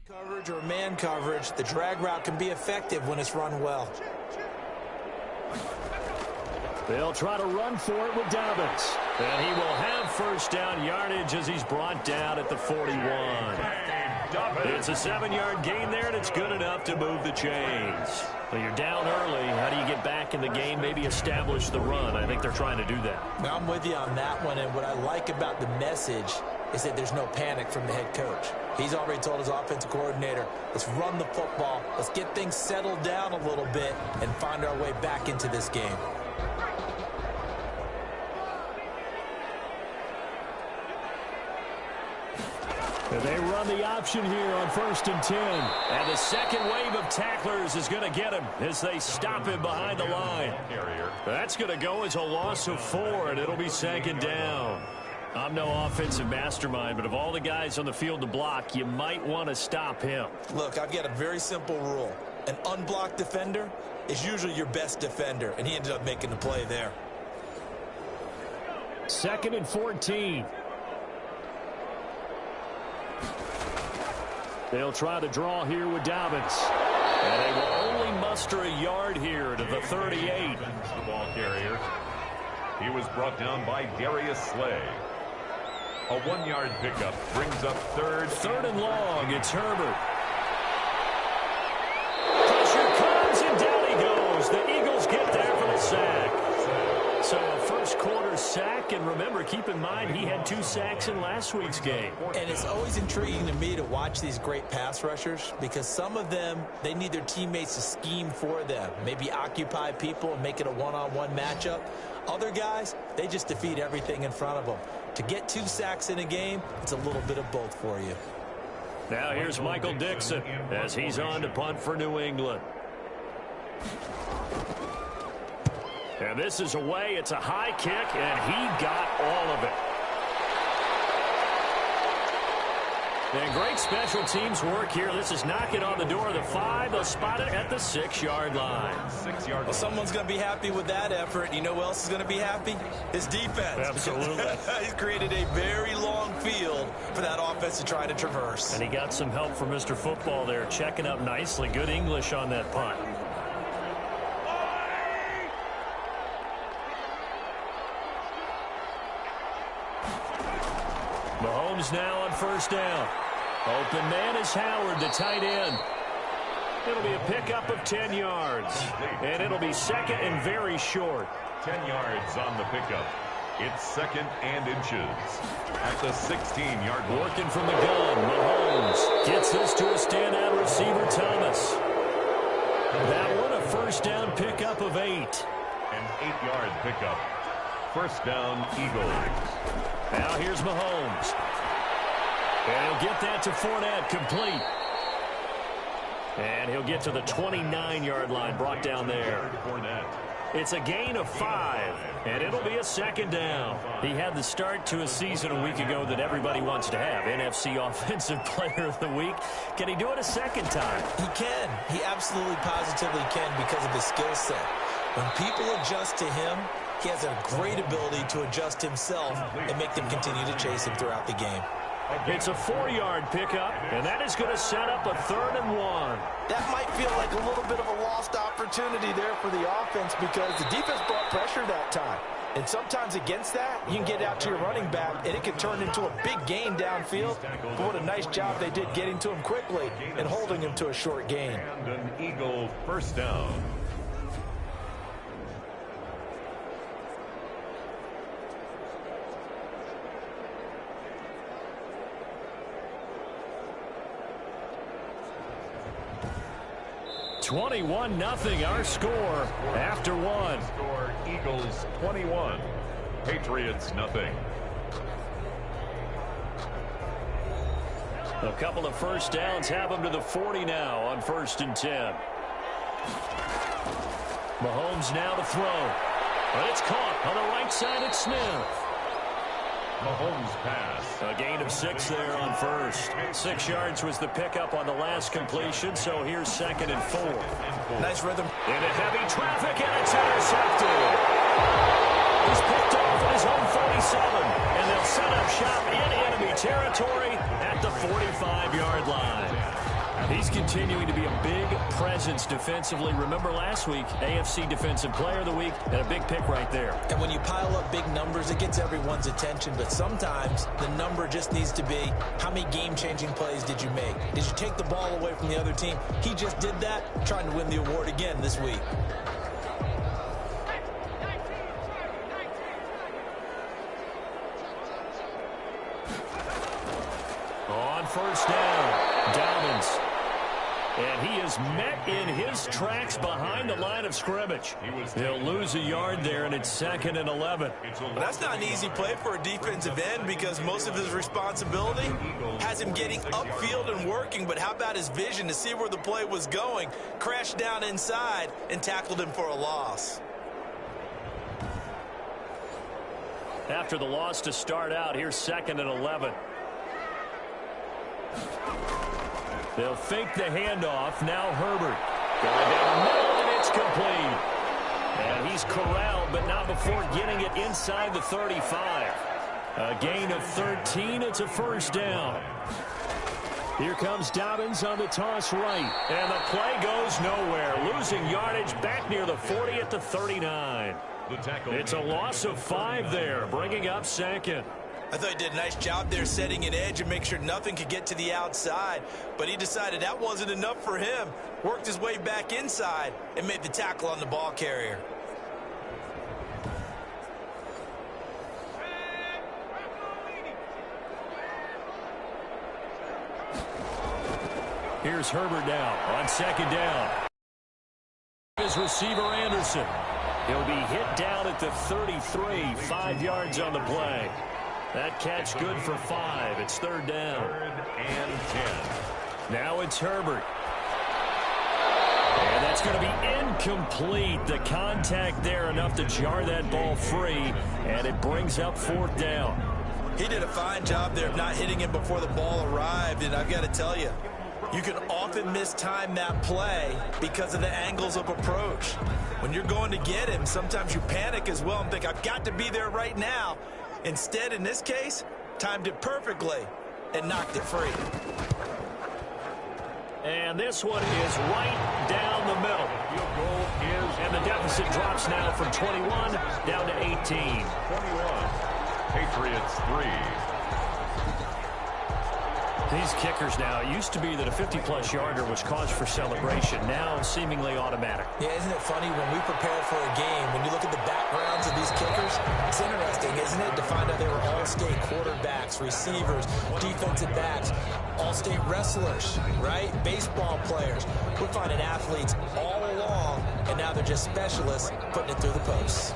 Coverage or man coverage, the drag route can be effective when it's run well. They'll try to run for it with Dobbins. And he will have first down yardage as he's brought down at the 41. It's a 7-yard gain there, and it's good enough to move the chains. Well, you're down early. How do you get back in the game, maybe establish the run? I think they're trying to do that. Now, I'm with you on that one, and what I like about the message is that there's no panic from the head coach. He's already told his offensive coordinator, let's run the football, let's get things settled down a little bit and find our way back into this game. They run the option here on 1st and 10. And the second wave of tacklers is going to get him as they stop him behind the line. That's going to go as a loss of 4, and it'll be 2nd down. I'm no offensive mastermind, but of all the guys on the field to block, you might want to stop him. Look, I've got a very simple rule. An unblocked defender is usually your best defender, and he ended up making the play there. 2nd and 14. They'll try to draw here with Dobbins. And they will only muster a yard here to the 38. The ball carrier. He was brought down by Darius Slay. A 1-yard pickup brings up 3rd and long. It's Herbert. Pressure comes, and down he goes. The Eagles get there for the sack. So a first-quarter sack, and remember, keep in mind, he had 2 sacks in last week's game. And it's always intriguing to me to watch these great pass rushers because some of them, they need their teammates to scheme for them, maybe occupy people and make it a one-on-one matchup. Other guys, they just defeat everything in front of them. To get 2 sacks in a game, it's a little bit of both for you. Now here's Michael Dixon as he's on to punt for New England. And this is away. It's a high kick, and he got all of it. And great special teams work here. This is knocking on the door of the 5. They'll spot it at the 6-yard line. Well, someone's going to be happy with that effort. You know who else is going to be happy? His defense. Absolutely. He's created a very long field for that offense to try to traverse. And he got some help from Mr. Football there, checking up nicely. Good English on that punt. Mahomes now on 1st down. Open man is Howard, the tight end. It'll be a pickup of 10 yards. And it'll be 2nd and very short. 10 yards on the pickup. It's 2nd and inches. At the 16-yard line. Working from the gun, Mahomes gets this to a standout receiver, Thomas. That one, a 1st down pickup of 8. An 8-yard pickup. 1st down, Eagles. Now here's Mahomes. And he'll get that to Fournette, complete. And he'll get to the 29-yard line, brought down there. It's a gain of 5, and it'll be a 2nd down. He had the start to a season a week ago that everybody wants to have, NFC Offensive Player of the Week. Can he do it a 2nd time? He can. He absolutely positively can because of his skill set. When people adjust to him, he has a great ability to adjust himself and make them continue to chase him throughout the game. It's a 4-yard pickup, and that is going to set up a 3rd and 1. That might feel like a little bit of a lost opportunity there for the offense because the defense brought pressure that time. And sometimes against that, you can get out to your running back, and it can turn into a big gain downfield. But what a nice job they did getting to him quickly and holding him to a short gain. And an Eagle 1st down. $21-0 our score after 1. Score Eagles 21, Patriots nothing. A couple of 1st downs have them to the 40 now on 1st and 10. Mahomes now to throw. But it's caught on the right side at Smith. Mahomes pass. A gain of 6 there on 1st. 6 yards was the pickup on the last completion, so here's 2nd and 4. Nice rhythm. Into heavy traffic, and it's intercepted. He's picked off at his own 47, and they'll set up shop in enemy territory at the 45-yard line. He's continuing to be a big presence defensively. Remember last week, AFC Defensive Player of the Week, and a big pick right there. And when you pile up big numbers, it gets everyone's attention. But sometimes the number just needs to be, how many game-changing plays did you make? Did you take the ball away from the other team? He just did that, trying to win the award again this week. On first down, Dobbins. And he is met in his tracks behind the line of scrimmage. He'll lose a yard there, and it's 2nd and 11. Well, that's not an easy play for a defensive end because most of his responsibility has him getting upfield and working. But how about his vision to see where the play was going? Crashed down inside and tackled him for a loss. After the loss to start out, here's 2nd and 11. They'll fake the handoff. Now Herbert. Going down the middle, and it's complete. And he's corralled, but not before getting it inside the 35. A gain of 13. It's a first down. Here comes Dobbins on the toss right. And the play goes nowhere. Losing yardage back near the 40 at the 39. It's a loss of 5 there, bringing up 2nd. I thought he did a nice job there setting an edge and make sure nothing could get to the outside. But he decided that wasn't enough for him. Worked his way back inside and made the tackle on the ball carrier. Here's Herbert now on 2nd down. His receiver Anderson. He'll be hit down at the 33, 5 yards on the play. That catch good for 5. It's 3rd down. 3rd and 10. Now it's Herbert. And that's going to be incomplete. The contact there enough to jar that ball free. And it brings up 4th down. He did a fine job there of not hitting him before the ball arrived. And I've got to tell you, you can often mistime that play because of the angles of approach. When you're going to get him, sometimes you panic as well and think, I've got to be there right now. Instead, in this case, timed it perfectly and knocked it free. And this one is right down the middle. And the deficit drops now from 21 down to 18. 21. Patriots 3. These kickers now, it used to be that a 50-plus yarder was cause for celebration. Now seemingly automatic. Yeah, isn't it funny when we prepare for a game, when you look at the backgrounds of these kickers, it's interesting, isn't it, to find out they were all-state quarterbacks, receivers, defensive backs, all-state wrestlers, right? Baseball players. We're finding athletes all along, and now they're just specialists putting it through the posts.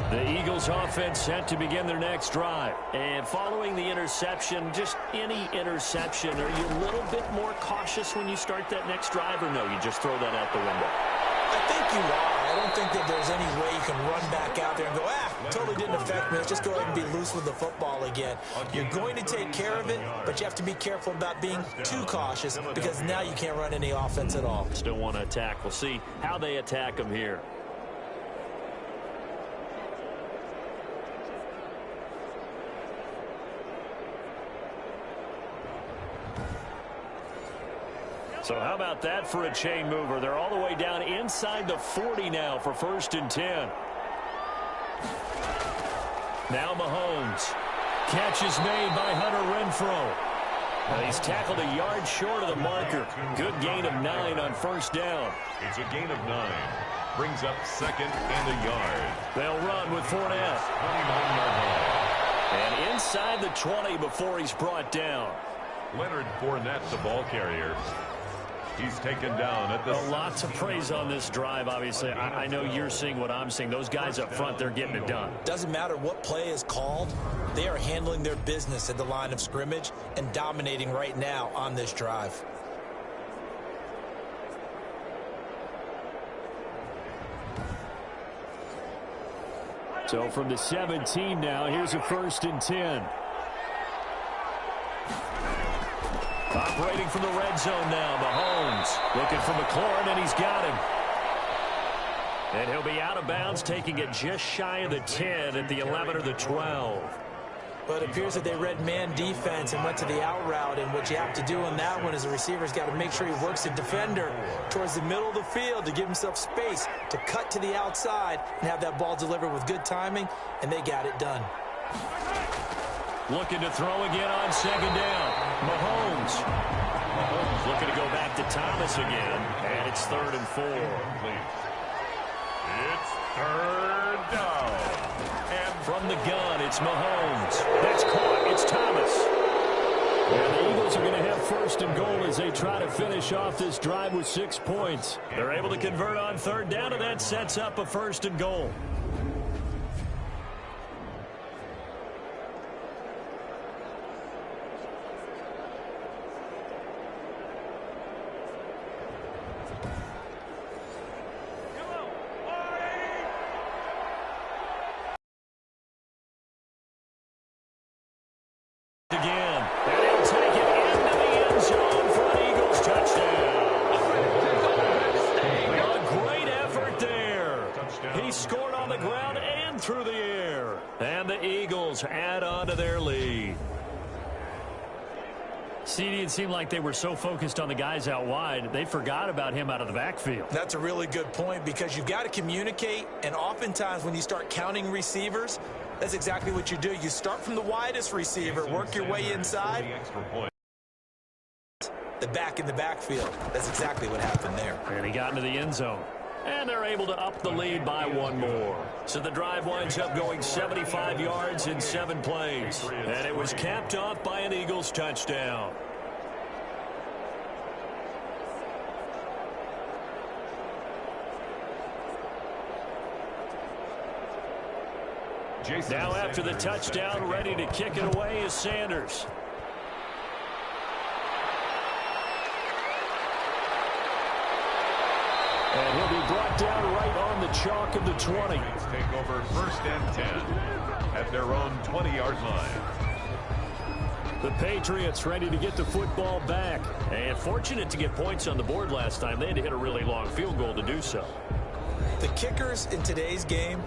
The Eagles offense set to begin their next drive. And following the interception, just any interception, are you a little bit more cautious when you start that next drive, or no, you just throw that out the window? I think you are. I don't think that there's any way you can run back out there and go, totally didn't affect me. Let's just go ahead and be loose with the football again. You're going to take care of it, but you have to be careful about being too cautious because now you can't run any offense at all. Still want to attack. We'll see how they attack them here. So how about that for a chain mover? They're all the way down inside the 40 now for 1st and 10. Now Mahomes. Catch is made by Hunter Renfrow. Now he's tackled a yard short of the marker. Good gain of 9 on 1st down. It's a gain of 9. Brings up 2nd and a yard. They'll run with Fournette. 29-yard line. And inside the 20 before he's brought down. Leonard Fournette, the ball carrier. He's taken down at the... Lots of praise on this drive, obviously. I know you're seeing what I'm seeing. Those guys up front, they're getting it done. Doesn't matter what play is called. They are handling their business at the line of scrimmage and dominating right now on this drive. So from the 17 now, here's a 1st and 10. Operating from the red zone now, Mahomes looking for McLaurin, and he's got him. And he'll be out of bounds, taking it just shy of the 10 at the 11 or the 12. But it appears that they read man defense and went to the out route, and what you have to do on that one is the receiver's got to make sure he works the defender towards the middle of the field to give himself space to cut to the outside and have that ball delivered with good timing, and they got it done. Looking to throw again on second down. Mahomes looking to go back to Thomas again, and it's 3rd and 4. It's 3rd down. From the gun, it's Mahomes. That's caught. It's Thomas. And the Eagles are going to have 1st and goal as they try to finish off this drive with 6 points. They're able to convert on 3rd down, and that sets up a 1st and goal. Add on to their lead. It seemed like they were so focused on the guys out wide, they forgot about him out of the backfield. That's a really good point because you've got to communicate, and oftentimes when you start counting receivers, that's exactly what you do. You start from the widest receiver, work your way inside. The back in the backfield. That's exactly what happened there. And he got into the end zone. And they're able to up the lead by 1 more. So the drive winds up going 75 yards in 7 plays. And it was capped off by an Eagles touchdown. Now after the touchdown, ready to kick it away is Sanders. And he'll be brought down right on the chalk of the 20. Take over 1st and 10 at their own 20-yard line. The Patriots ready to get the football back. And fortunate to get points on the board last time. They had to hit a really long field goal to do so. The kickers in today's game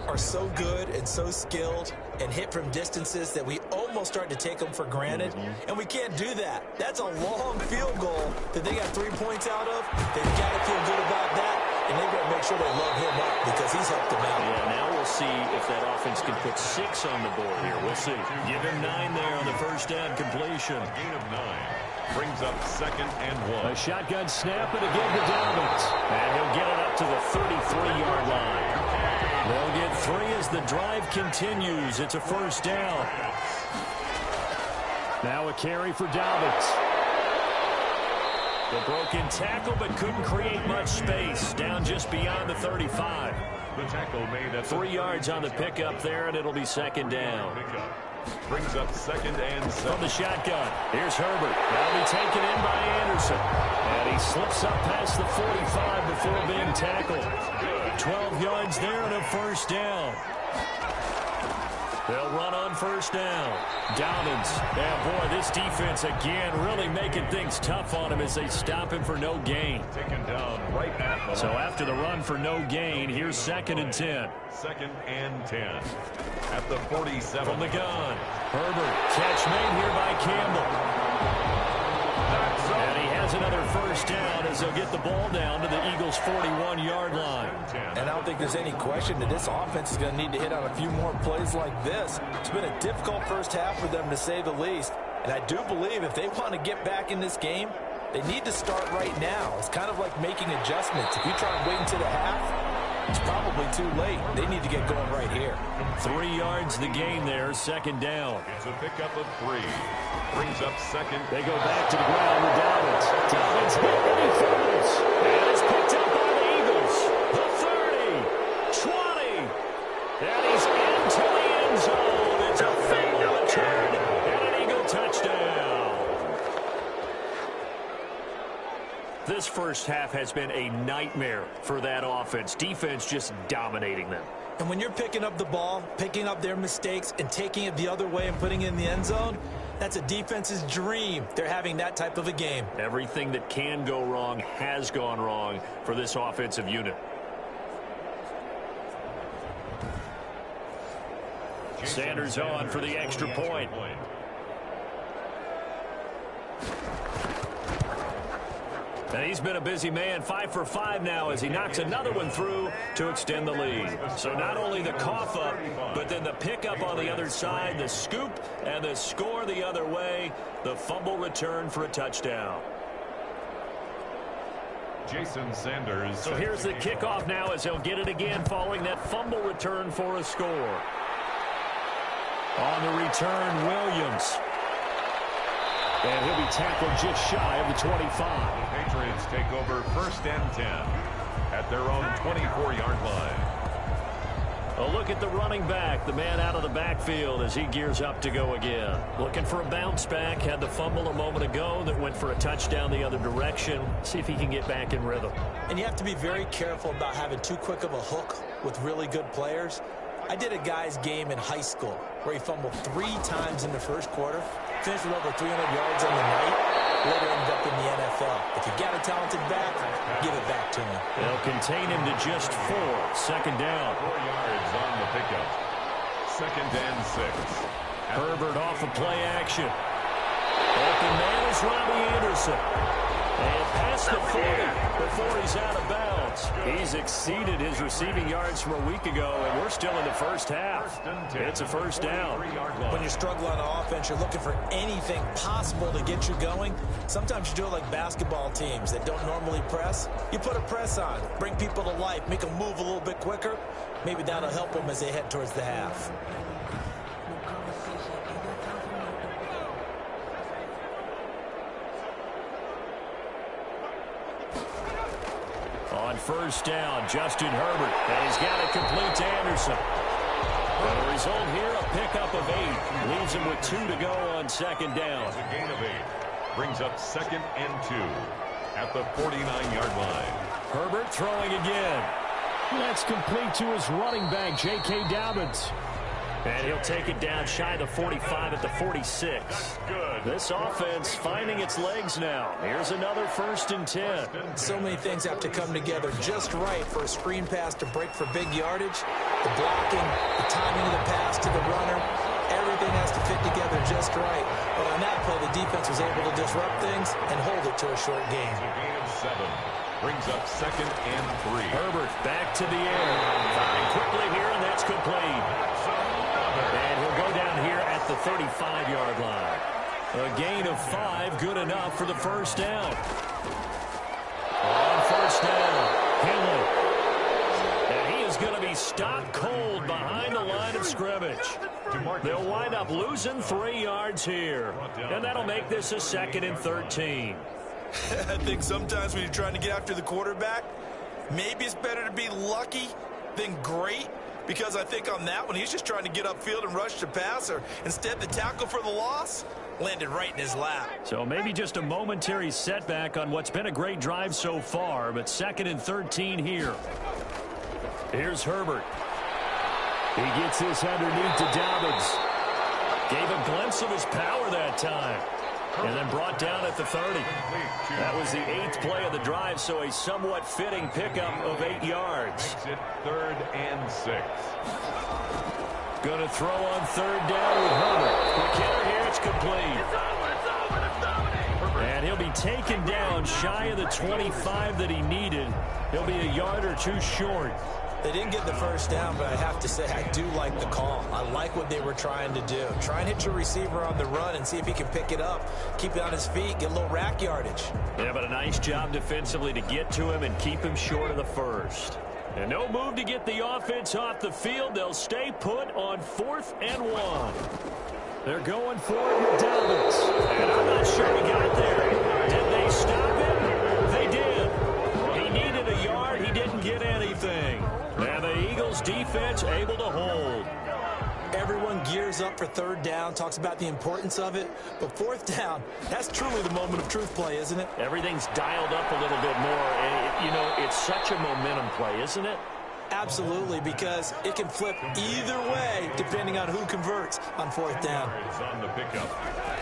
are so good and so skilled and hit from distances that we almost start to take them for granted. And we can't do that. That's a long field goal that they got 3 points out of. They've got to feel good about that, and they've got to make sure they love him up because he's helped them out. Yeah, now we'll see if that offense can put 6 on the board here. We'll see. Give him 9 there on the first down completion. A gain of 9 brings up 2nd and 1. A shotgun snap and again to Dobbins. And he'll get it up to the 33-yard line. They'll get 3 as the drive continues. It's a first down. Now a carry for Dobbins. The broken tackle, but couldn't create much space. Down just beyond the 35. The tackle made at 3 yards on the pickup there, and it'll be 2nd down. Brings up 2nd and 7. From the shotgun, here's Herbert. That'll be taken in by Anderson. And he slips up past the 45 before being tackled. 12 yards there and a first down. They'll run on first down. Dobbins. Yeah, boy, this defense again really making things tough on him as they stop him for no gain. Taken down right at the So after the run for no gain, here's 2nd and 10. 2nd and 10 at the 47. From the gun, Herbert. Catch made here by Campbell. And he has another first down as they'll get the ball down to the Eagles' 41-yard line. And I don't think there's any question that this offense is going to need to hit on a few more plays like this. It's been a difficult first half for them, to say the least. And I do believe if they want to get back in this game, they need to start right now. It's kind of like making adjustments. If you try and wait until the half, it's probably too late. They need to get going right here. 3 yards the gain there, 2nd down. It's a pickup of 3. Brings up 2nd. They go back to the ground with Dobbins. Dobbins hit and he throws. And it's picked up by the Eagles. The 30, 20. And he's into the end zone. It's a fumble return and an Eagle touchdown. This first half has been a nightmare for that offense. Defense just dominating them. And when you're picking up the ball, picking up their mistakes, and taking it the other way and putting it in the end zone, that's a defense's dream. They're having that type of a game. Everything that can go wrong has gone wrong for this offensive unit. Sanders on for the extra point. And he's been a busy man, 5 for 5 now as he knocks another one through to extend the lead. So not only the cough up, but then the pickup on the other side, the scoop, and the score the other way. The fumble return for a touchdown. Jason Sanders. So here's the kickoff now as he'll get it again following that fumble return for a score. On the return, Williams. And he'll be tackled just shy of the 25. The Patriots take over 1st and 10 at their own 24-yard line. A look at the running back, the man out of the backfield as he gears up to go again. Looking for a bounce back, had the fumble a moment ago that went for a touchdown the other direction. See if he can get back in rhythm. And you have to be very careful about having too quick of a hook with really good players. I did a guy's game in high school where he fumbled 3 times in the first quarter, finished with over 300 yards on the night, later ended up in the NFL. If you got a talented back, give it back to him. They'll contain him to just 4. 2nd down. 4 yards on the pickup. 2nd and 6. Herbert off of play action. Open man is Robbie Anderson. And past the 40 before he's out of bounds. He's exceeded his receiving yards from a week ago, and we're still in the first half. It's a first down. When you're struggling on offense, you're looking for anything possible to get you going. Sometimes you do it like basketball teams that don't normally press. You put a press on, bring people to life, make them move a little bit quicker. Maybe that'll help them as they head towards the half. On 1st down, Justin Herbert. And he's got it complete to Anderson. And the result here, a pickup of 8. Leaves him with 2 to go on 2nd down. A gain of 8. Brings up 2nd and 2 at the 49-yard line. Herbert throwing again. That's complete to his running back, J.K. Dobbins. And he'll take it down shy of the 45 at the 46. This offense finding its legs now. Here's another 1st and 10. So many things have to come together just right for a screen pass to break for big yardage. The blocking, the timing of the pass to the runner, everything has to fit together just right. But on that play, the defense was able to disrupt things and hold it to a short gain. A gain of 7. Brings up 2nd and 3. Herbert back to the air. Firing quickly here, and that's complete. And he'll go down here at the 35-yard line. A gain of 5, good enough for the 1st down. On 1st down, Henley. And he is going to be stopped cold behind the line of scrimmage. They'll wind up losing 3 yards here. And that'll make this a 2nd and 13. I think sometimes when you're trying to get after the quarterback, maybe it's better to be lucky than great. Because I think on that one, he's just trying to get upfield and rush the passer. Instead, the tackle for the loss landed right in his lap. So maybe just a momentary setback on what's been a great drive so far, but 2nd and 13 here. Here's Herbert. He gets this underneath to Dobbins. Gave a glimpse of his power that time. And then brought down at the 30. That was the 8th play of the drive, so a somewhat fitting pickup of 8 yards. Makes it 3rd and 6. Going to throw on 3rd down with Herbert. Quick hitter here, it's complete. And he'll be taken down shy of the 25 that he needed. He'll be a yard or 2 short. They didn't get the 1st down, but I have to say I do like the call. I like what they were trying to do. Try and hit your receiver on the run and see if he can pick it up. Keep it on his feet, get a little rack yardage. Yeah, but a nice job defensively to get to him and keep him short of the 1st. And no move to get the offense off the field. They'll stay put on 4th and 1. They're going for it with Dobbins. And I'm not sure he got there. Did they stop him? They did. He needed a yard. He didn't get anything. And the Eagles defense able to hold. Everyone gears up for 3rd down, talks about the importance of it. But 4th down, that's truly the moment of truth play, isn't it? Everything's dialed up a little bit more. And, you know, it's such a momentum play, isn't it? Absolutely, because it can flip either way depending on who converts on 4th down. It's on the pickup.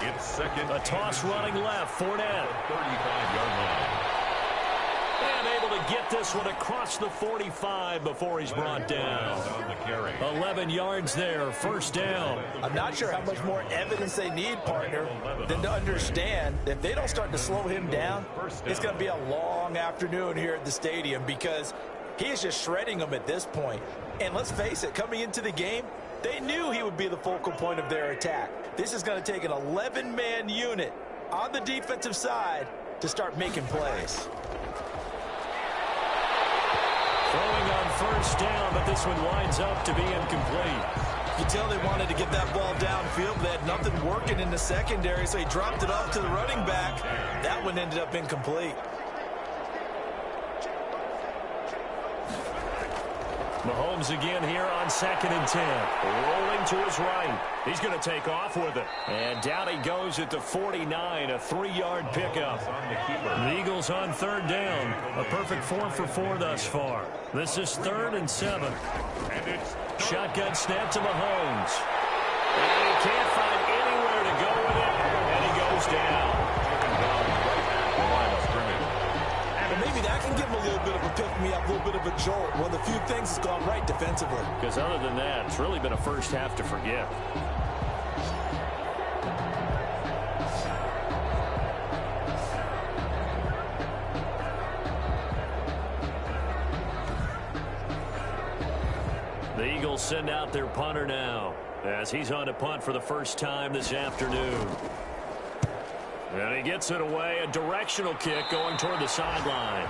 It's 2nd. A toss running left, Fournette. 35-yard line. Unable to get this one across the 45 before he's brought down. 11 yards there, first down. I'm not sure how much more evidence they need, partner, than to understand that if they don't start to slow him down, it's going to be a long afternoon here at the stadium because he is just shredding them at this point. And let's face it, coming into the game, they knew he would be the focal point of their attack. This is going to take an 11-man unit on the defensive side to start making plays. Throwing on first down, but this one winds up to be incomplete. You can tell they wanted to get that ball downfield, but they had nothing working in the secondary, so he dropped it off to the running back. That one ended up incomplete. Mahomes again here on 2nd and 10. Rolling to his right. He's going to take off with it. And down he goes at the 49, a 3-yard pickup. The Eagles on 3rd down. A perfect 4 for 4 thus far. This is 3rd and 7. Shotgun snap to Mahomes. And he can't find anywhere to go with it. And he goes down. Maybe that can give him a little bit of a pick-me-up, a little bit of a jolt. One of the few things that's gone right defensively. Because other than that, it's really been a first half to forget. The Eagles send out their punter now as he's on to punt for the first time this afternoon. And he gets it away, a directional kick going toward the sideline.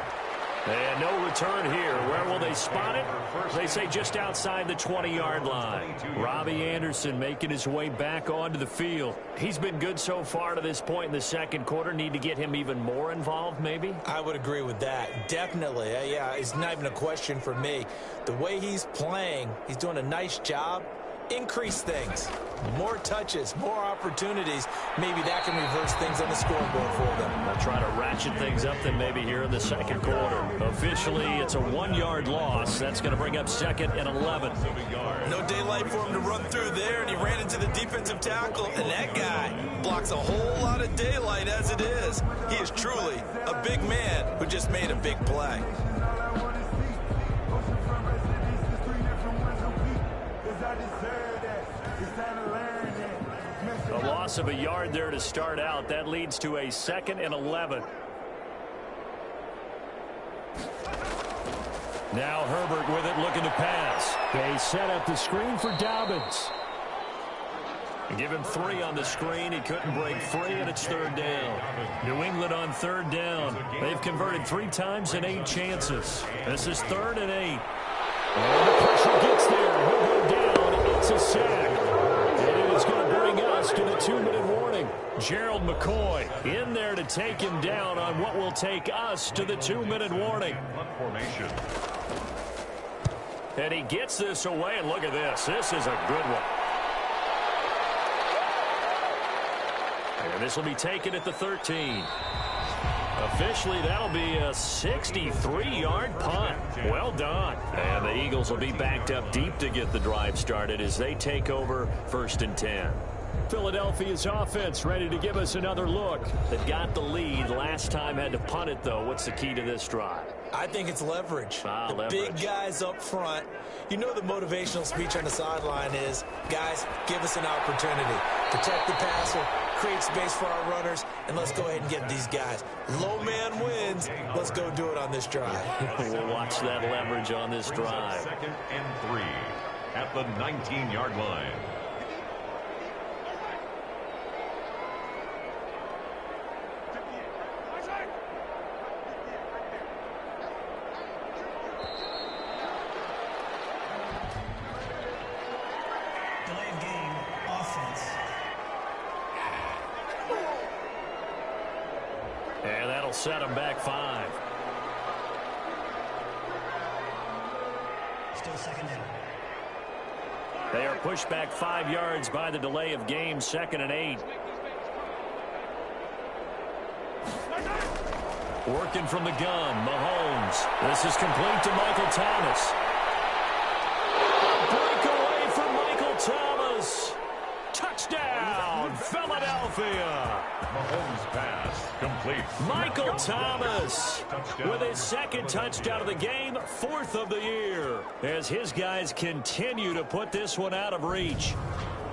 And no return here. Where will they spot it? They say just outside the 20-yard line. Robbie Anderson making his way back onto the field. He's been good so far to this point in the second quarter. Need to get him even more involved, maybe? I would agree with that. Definitely. Yeah, it's not even a question for me. The way he's playing, he's doing a nice job. Increase things. More touches, more opportunities. Maybe that can reverse things on the scoreboard for them. They'll try to ratchet things up then maybe here in the second quarter. Officially, it's a 1-yard loss. That's going to bring up 2nd and 11. No daylight for him to run through there, and he ran into the defensive tackle, and that guy blocks a whole lot of daylight as it is. He is truly a big man who just made a big play. A loss of a yard there to start out. That leads to a 2nd and 11. Now Herbert with it, looking to pass. They set up the screen for Dobbins. Give him 3 on the screen. He couldn't break free, and it's 3rd down. New England on 3rd down. They've converted 3 times in 8 chances. This is 3rd and 8. And the pressure gets there. He'll go down. It's a sack. And it's going to bring us to the 2-minute warning. Gerald McCoy in there to take him down on what will take us to the 2-minute warning. And he gets this away, and look at this. This is a good one. And this will be taken at the 13. Officially, that'll be a 63-yard punt. Well done. And the Eagles will be backed up deep to get the drive started as they take over 1st and 10. Philadelphia's offense ready to give us another look. They've got the lead. Last time had to punt it, though. What's the key to this drive? I think it's leverage. Leverage. Big guys up front. You know the motivational speech on the sideline is, guys, give us an opportunity. Protect the passer, create space for our runners, and let's go ahead and get these guys. Low man wins. Let's go do it on this drive. We'll watch that leverage on this drive. 2nd and 3 at the 19-yard line. And that'll set them back 5. Still 2nd down. They are pushed back 5 yards by the delay of game. 2nd and 8. Working from the gun, Mahomes. This is complete to Michael Thomas. Breakaway from Michael Thomas. Touchdown, Philadelphia. Philadelphia. Mahomes pass complete. Michael Thomas with his second touchdown of the game, 4th of the year, as his guys continue to put this one out of reach.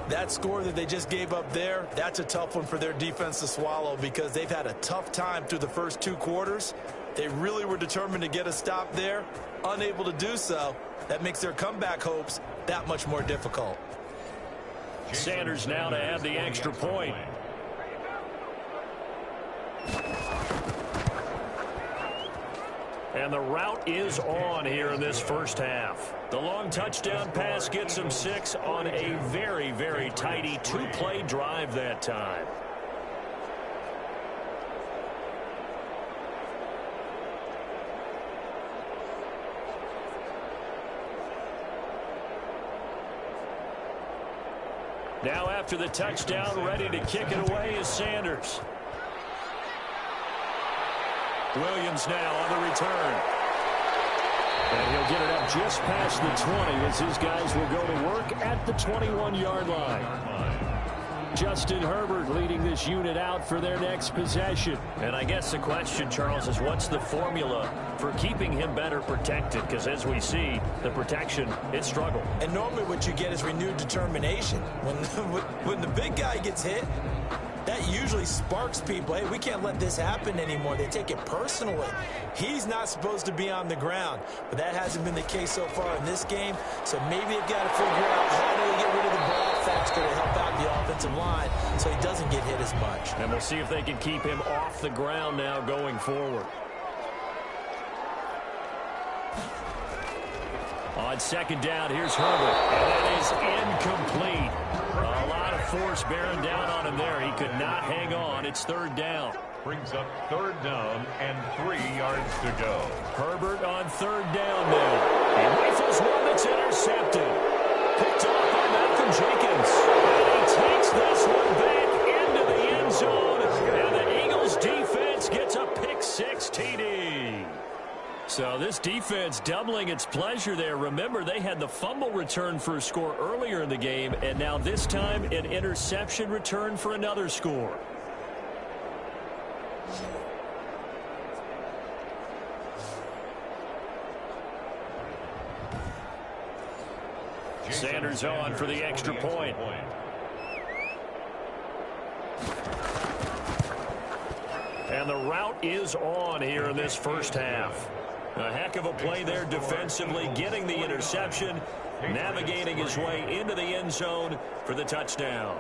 That score that they just gave up there, that's a tough one for their defense to swallow because they've had a tough time through the first 2 quarters. They really were determined to get a stop there, unable to do so. That makes their comeback hopes that much more difficult. Sanders now to add the extra point. And the route is on here in this first half. The long touchdown pass gets them 6 on a very, very tidy 2-play drive that time. Now after the touchdown, ready to kick it away is Sanders. Williams now on the return. And he'll get it up just past the 20 as his guys will go to work at the 21-yard line. Justin Herbert leading this unit out for their next possession. And I guess the question, Charles, is what's the formula for keeping him better protected? Because as we see, the protection, it struggled. And normally what you get is renewed determination. When the big guy gets hit, that usually sparks people. Hey, we can't let this happen anymore. They take it personally. He's not supposed to be on the ground, but that hasn't been the case so far in this game. So maybe they've got to figure out how do they get rid of the ball faster to help out the offensive line so he doesn't get hit as much. And we'll see if they can keep him off the ground now going forward. On second down, here's Herbert. And that is incomplete. A lot of force bearing down on him there. He could not hang on. It's 3rd down. Brings up 3rd down and 3 yards to go. Herbert on 3rd down now. He rifles one that's intercepted. Picked off by Malcolm Jenkins. And he takes this one back into the end zone. And the Eagles defense gets a pick-6 TD. So this defense doubling its pleasure there. Remember, they had the fumble return for a score earlier in the game, and now this time an interception return for another score. Sanders on for the extra point. And the route is on here in this first half. A heck of a play there defensively, getting the interception, navigating his way into the end zone for the touchdown.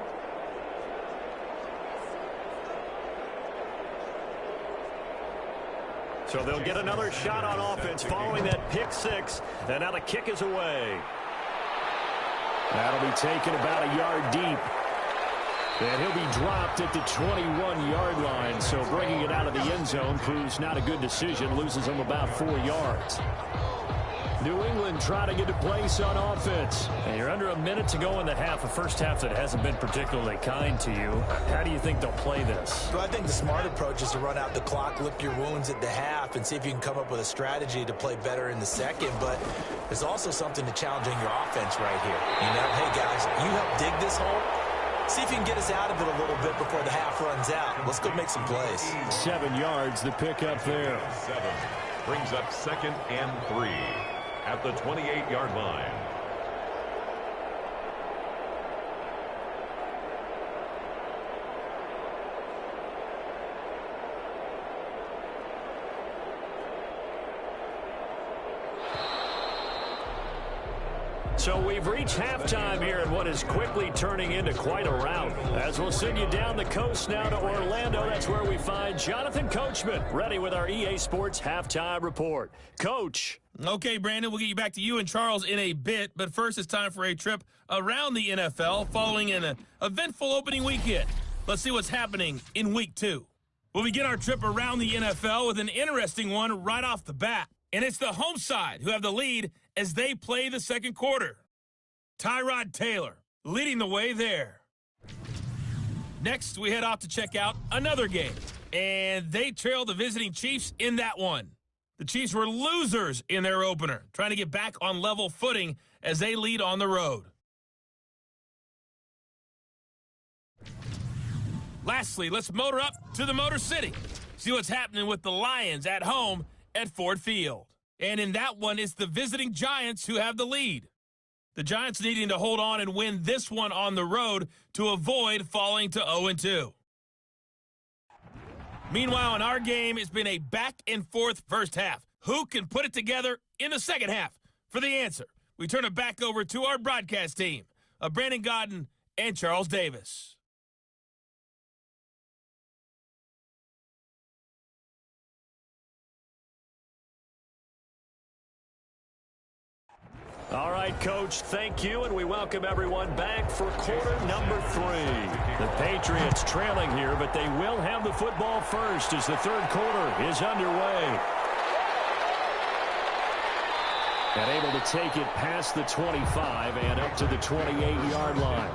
So they'll get another shot on offense following that pick-6, and now the kick is away. That'll be taken about a yard deep. And he'll be dropped at the 21-yard line, so bringing it out of the end zone proves not a good decision, loses him about 4 yards. New England trying to get a place on offense. And you're under a minute to go in the half, a first half that hasn't been particularly kind to you. How do you think they'll play this? Well, I think the smart approach is to run out the clock, lick your wounds at the half, and see if you can come up with a strategy to play better in the second. But there's also something to challenging your offense right here. You know, hey, guys, you help dig this hole. See if you can get us out of it a little bit before the half runs out. Let's go make some plays. 7 yards, the pickup there. 7 brings up 2nd and 3 at the 28-yard line. So we've reached halftime here in what is quickly turning into quite a rout. As we'll send you down the coast now to Orlando, that's where we find Jonathan Coachman, ready with our EA Sports Halftime Report. Coach. Okay, Brandon, we'll get you back to you and Charles in a bit, but first it's time for a trip around the NFL following an eventful opening weekend. Let's see what's happening in Week 2. We'll begin our trip around the NFL with an interesting one right off the bat, and it's the home side who have the lead as they play the second quarter. Tyrod Taylor leading the way there. Next, we head off to check out another game, and they trail the visiting Chiefs in that one. The Chiefs were losers in their opener, trying to get back on level footing as they lead on the road. Lastly, let's motor up to the Motor City. See what's happening with the Lions at home at Ford Field. And in that one, it's the visiting Giants who have the lead. The Giants needing to hold on and win this one on the road to avoid falling to 0-2. Meanwhile, in our game, it's been a back-and-forth first half. Who can put it together in the second half? For the answer, we turn it back over to our broadcast team of Brandon Godden and Charles Davis. All right, Coach, thank you, and we welcome everyone back for quarter number 3. The Patriots trailing here, but they will have the football first as the third quarter is underway. And able to take it past the 25 and up to the 28-yard line.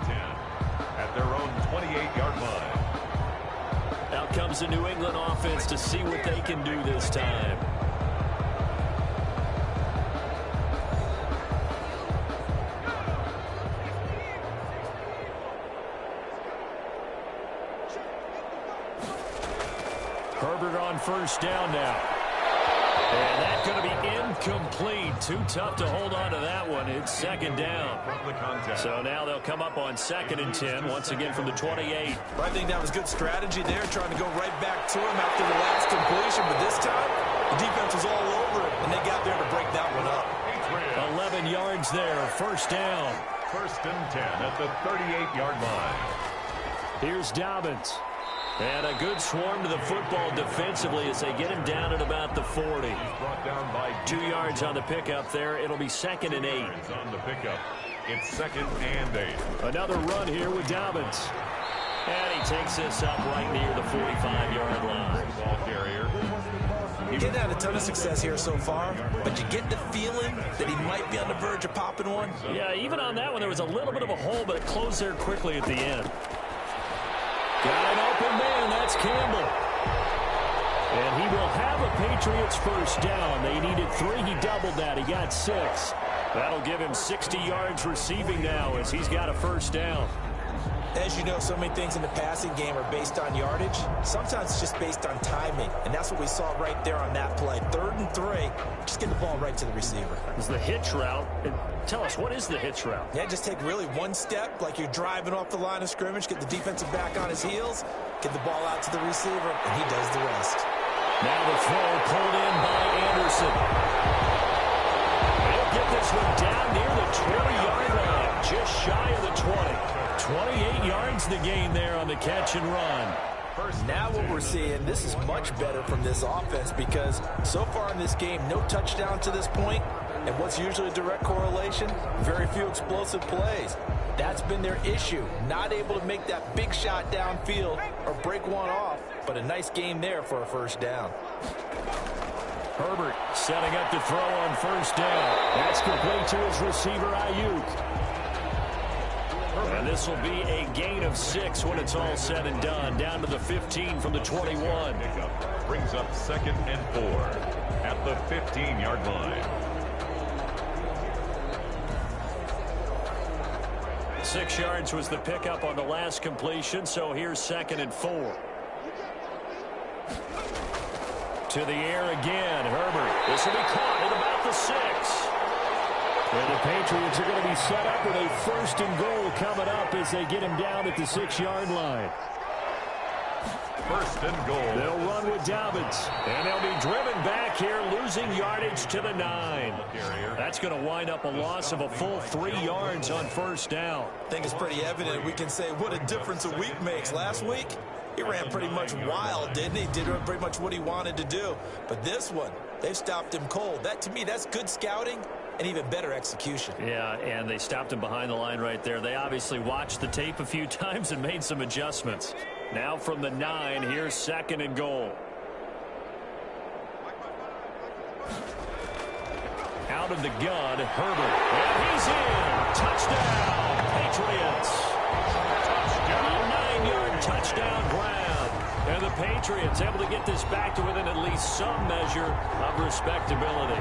At their own 28-yard line. Out comes the New England offense to see what they can do this time. Herbert on first down now. And that's going to be incomplete. Too tough to hold on to that one. It's second down. So now they'll come up on 2nd and 10, once again from the 28. I think that was good strategy there, trying to go right back to him after the last completion. But this time, the defense was all over it, and they got there to break that one up. 11 yards there, first down. 1st and 10 at the 38-yard line. Here's Dobbins. And a good swarm to the football defensively as they get him down at about the 40. Brought down by 2 yards on the pickup there. It'll be 2nd and 8. On the pickup. It's 2nd and 8. Another run here with Dobbins. And he takes this up right near the 45-yard line. Ball carrier. He's getting had a ton of success here so far, but you get the feeling that he might be on the verge of popping one. Yeah, even on that one, there was a little bit of a hole, but it closed there quickly at the end. Got an open man, that's Campbell. And he will have a Patriots first down. They needed 3, he doubled that, he got 6. That'll give him 60 yards receiving now as he's got a first down. As you know, so many things in the passing game are based on yardage. Sometimes it's just based on timing, and that's what we saw right there on that play. 3rd and 3, just get the ball right to the receiver. Is the hitch route. Tell us, what is the hitch route? Yeah, just take really one step, like you're driving off the line of scrimmage, get the defensive back on his heels, get the ball out to the receiver, and he does the rest. Now the throw pulled in by Anderson. They'll get this one down near the 20-yard line, just shy of the 20. 28 yards the gain there on the catch and run. Now what we're seeing, this is much better from this offense because so far in this game, no touchdown to this point, and what's usually a direct correlation? Very few explosive plays. That's been their issue, not able to make that big shot downfield or break one off, but a nice game there for a first down. Herbert setting up to throw on first down. That's complete to his receiver, Ayuk. And this will be a gain of 6 when it's all said and done. Down to the 15 from the 21. Brings up 2nd and 4 at the 15-yard line. 6 yards was the pickup on the last completion, so here's 2nd and 4. To the air again, Herbert. This will be caught at about the 6. And the Patriots are going to be set up with a 1st and goal coming up as they get him down at the 6-yard line. 1st and goal. They'll run with Dobbins. And they'll be driven back here, losing yardage to the 9. That's going to wind up a loss of a full 3 yards on first down. I think it's pretty evident. We can say what a difference a week makes. Last week, he ran pretty much wild, didn't he? Did pretty much what he wanted to do. But this one, they've stopped him cold. That, to me, that's good scouting. And even better execution. Yeah, and they stopped him behind the line right there. They obviously watched the tape a few times and made some adjustments. Now from the 9, here's 2nd and goal. Out of the gun, Herbert. And he's in. Touchdown, Patriots. Touchdown. A 9-yard touchdown grab. And the Patriots able to get this back to within at least some measure of respectability.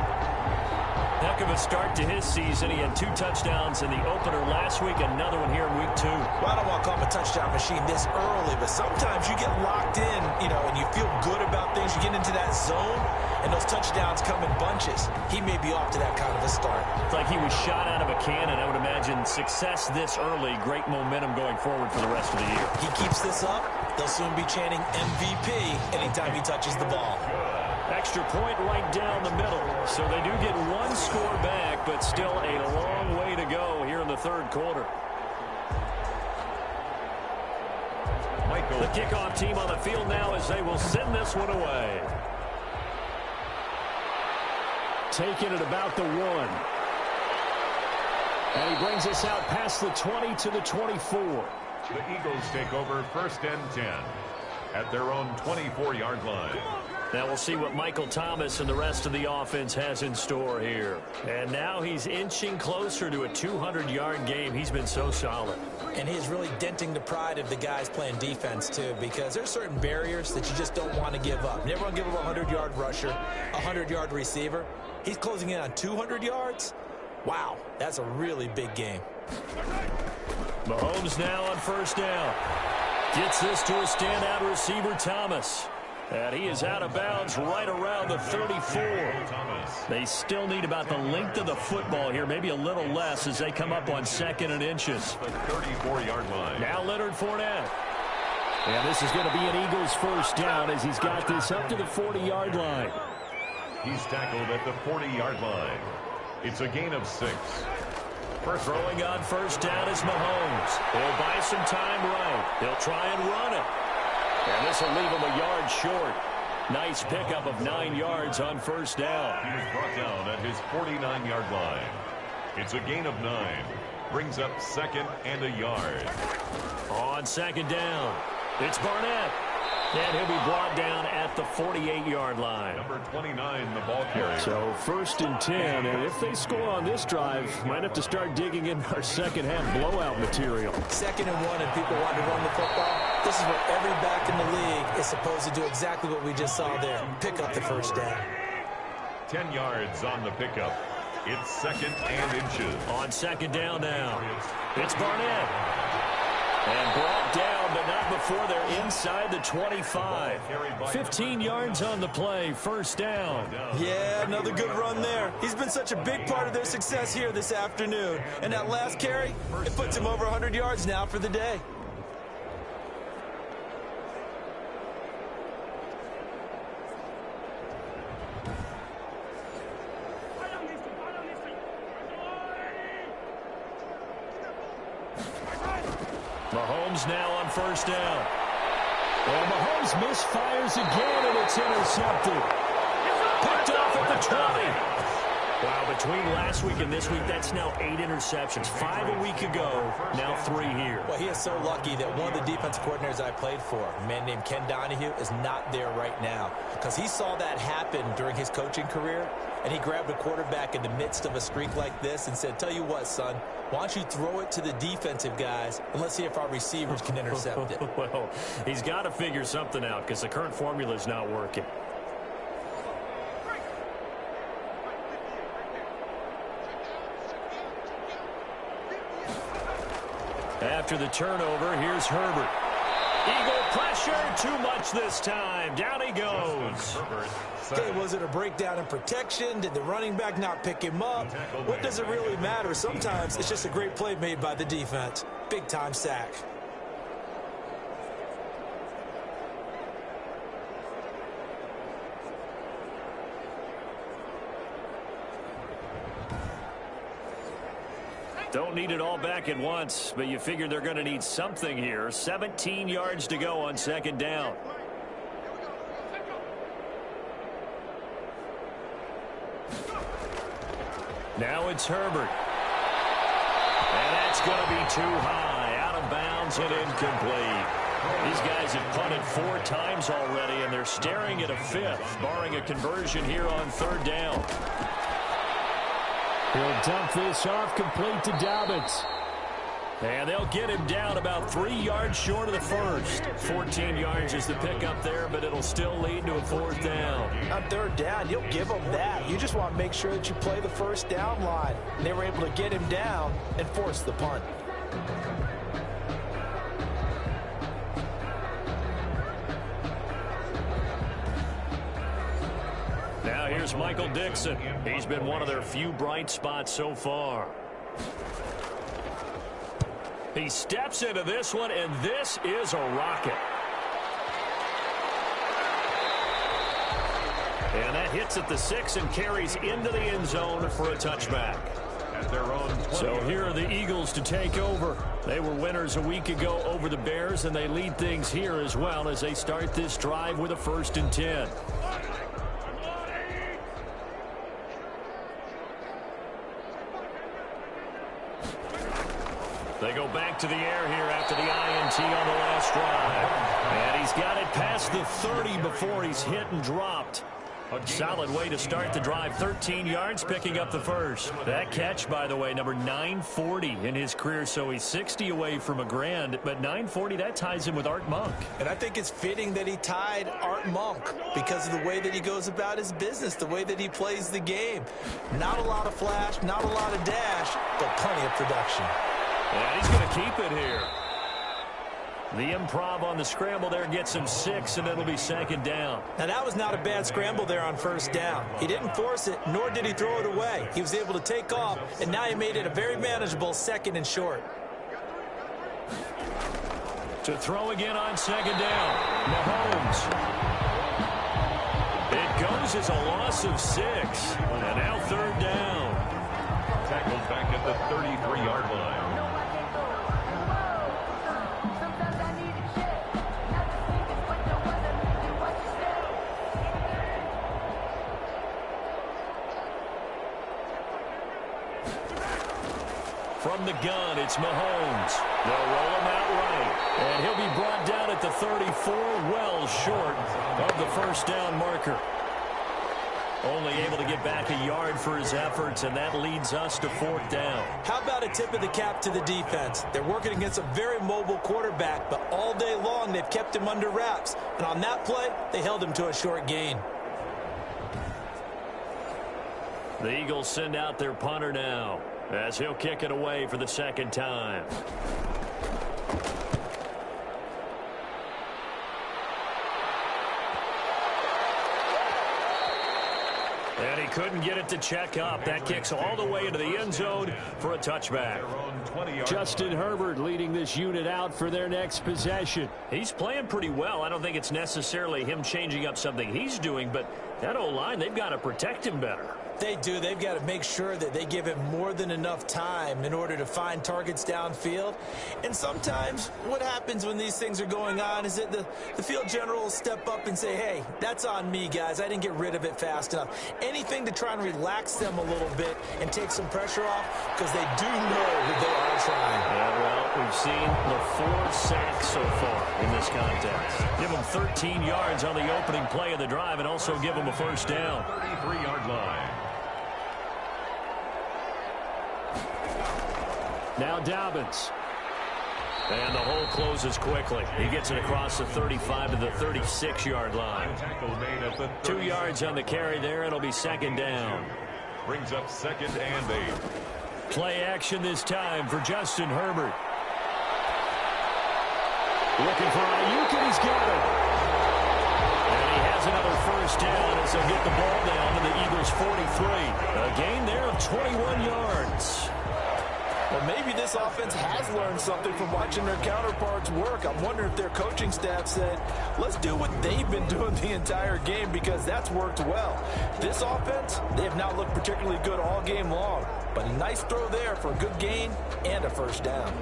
Heck of a start to his season. He had 2 touchdowns in the opener last week, another one here in week 2. Well, I don't want to call him a touchdown machine this early, but sometimes you get locked in, and you feel good about things. You get into that zone, and those touchdowns come in bunches. He may be off to that kind of a start. It's like he was shot out of a cannon. I would imagine success this early, great momentum going forward for the rest of the year. He keeps this up, they'll soon be chanting MVP anytime he touches the ball. Extra point right down the middle. So they do get 1 score back, but still a long way to go here in the 3rd quarter. The kickoff team on the field now as they will send this one away. Taking it about the 1. And he brings us out past the 20 to the 24. The Eagles take over 1st and 10 at their own 24-yard line. Now we'll see what Michael Thomas and the rest of the offense has in store here. And now he's inching closer to a 200-yard game. He's been so solid. And he's really denting the pride of the guys playing defense, too, because there's certain barriers that you just don't want to give up. Never want to give up a 100-yard rusher, a 100-yard receiver. He's closing in on 200 yards. Wow, that's a really big game. Mahomes now on 1st down. Gets this to a standout receiver, Thomas. And he is out of bounds right around the 34. They still need about the length of the football here, maybe a little less as they come up on 2nd and inches. The 34-yard line. Now Leonard Fournette. And this is going to be an Eagles 1st down as he's got this up to the 40-yard line. He's tackled at the 40-yard line. It's a gain of 6. First throwing on 1st down is Mahomes. He'll buy some time right. He'll try and run it. And this will leave him a yard short. Nice pickup of 9 yards on 1st down. He was brought down at his 49-yard line. It's a gain of 9. Brings up 2nd and a yard. On 2nd down, it's Barnett. And he'll be brought down at the 48-yard line. Number 29, the ball carrier. So 1st and 10, and if they score on this drive, might have to start digging in our second-half blowout material. 2nd and 1, and people want to run the football. This is where every back in the league is supposed to do exactly what we just saw there. Pick up the 1st down. 10 yards on the pickup. It's 2nd and inches. On 2nd down now, it's Barnett. And brought down, but not before they're inside the 25. 15 yards on the play, 1st down. Yeah, another good run there. He's been such a big part of their success here this afternoon. And that last carry, it puts him over 100 yards now for the day. Mahomes now on 1st down. Well, Mahomes misfires again, and it's intercepted. Picked off at the 20. Wow, between last week and this week, that's now 8 interceptions. 5 a week ago, now 3 here. Well, he is so lucky that one of the defensive coordinators I played for, a man named Ken Donahue, is not there right now. Because he saw that happen during his coaching career, and he grabbed a quarterback in the midst of a streak like this and said, tell you what, son, why don't you throw it to the defensive guys, and let's see if our receivers can intercept it. Well, he's got to figure something out because the current formula is not working. After the turnover, here's Herbert. Eagle pressure, too much this time. Down he goes. Okay, was it a breakdown in protection? Did the running back not pick him up? What does it really matter? Sometimes it's just a great play made by the defense. Big-time sack. Don't need it all back at once, but you figure they're going to need something here. 17 yards to go on 2nd down. Now it's Herbert. And that's going to be too high. Out of bounds and incomplete. These guys have punted 4 times already, and they're staring at a 5th, barring a conversion here on 3rd down. He'll dump this off complete to Dobbins. And they'll get him down about 3 yards short of the first. 14 yards is the pickup there, but it'll still lead to a 4th down. On 3rd down, you'll give them that. You just want to make sure that you play the 1st down line. And they were able to get him down and force the punt. Now here's Michael Dixon. He's been one of their few bright spots so far. He steps into this one, and this is a rocket. And that hits at the 6 and carries into the end zone for a touchback. At their own 20. So here are the Eagles to take over. They were winners a week ago over the Bears, and they lead things here as well as they start this drive with a 1st and 10. They go back to the air here after the INT on the last drive. And he's got it past the 30 before he's hit and dropped. A solid way to start the drive. 13 yards, picking up the first. That catch, by the way, number 940 in his career, so he's 60 away from a grand. But 940, that ties him with Art Monk. And I think it's fitting that he tied Art Monk because of the way that he goes about his business, the way that he plays the game. Not a lot of flash, not a lot of dash, but plenty of production. And he's going to keep it here. The improv on the scramble there gets him 6, and it'll be 2nd down. Now, that was not a bad scramble there on 1st down. He didn't force it, nor did he throw it away. He was able to take off, and now he made it a very manageable 2nd and short. To throw again on 2nd down. Mahomes. It goes as a loss of 6, and now 3rd down. Tackled back at the 33-yard line. From the gun, it's Mahomes. They'll roll him out right. And he'll be brought down at the 34, well short of the 1st down marker. Only able to get back a yard for his efforts, and that leads us to 4th down. How about a tip of the cap to the defense? They're working against a very mobile quarterback, but all day long they've kept him under wraps. And on that play, they held him to a short gain. The Eagles send out their punter now, as he'll kick it away for the 2nd time. And he couldn't get it to check up. That kicks all the way into the end zone for a touchback. Justin Herbert leading this unit out for their next possession. He's playing pretty well. I don't think it's necessarily him changing up something he's doing, but that O-line, they've got to protect him better. They do. They've got to make sure that they give him more than enough time in order to find targets downfield. And sometimes what happens when these things are going on is that the field general will step up and say, hey, that's on me, guys. I didn't get rid of it fast enough. Anything to try and relax them a little bit and take some pressure off because they do know that they are trying. Yeah, well, we've seen the 4 sacks so far in this contest. Give them 13 yards on the opening play of the drive and also give them a 1st down. 33-yard line. Now Dobbins. And the hole closes quickly. He gets it across the 35 to the 36-yard line. 2 yards on the carry there. It'll be 2nd down. Brings up 2nd and 8. Play action this time for Justin Herbert. Looking for Ayuk, and he's got it. And he has another 1st down as they'll get the ball down to the Eagles' 43. A gain there of 21 yards. Well, maybe this offense has learned something from watching their counterparts work. I'm wondering if their coaching staff said, let's do what they've been doing the entire game because that's worked well. This offense, they have not looked particularly good all game long. But a nice throw there for a good gain and a 1st down.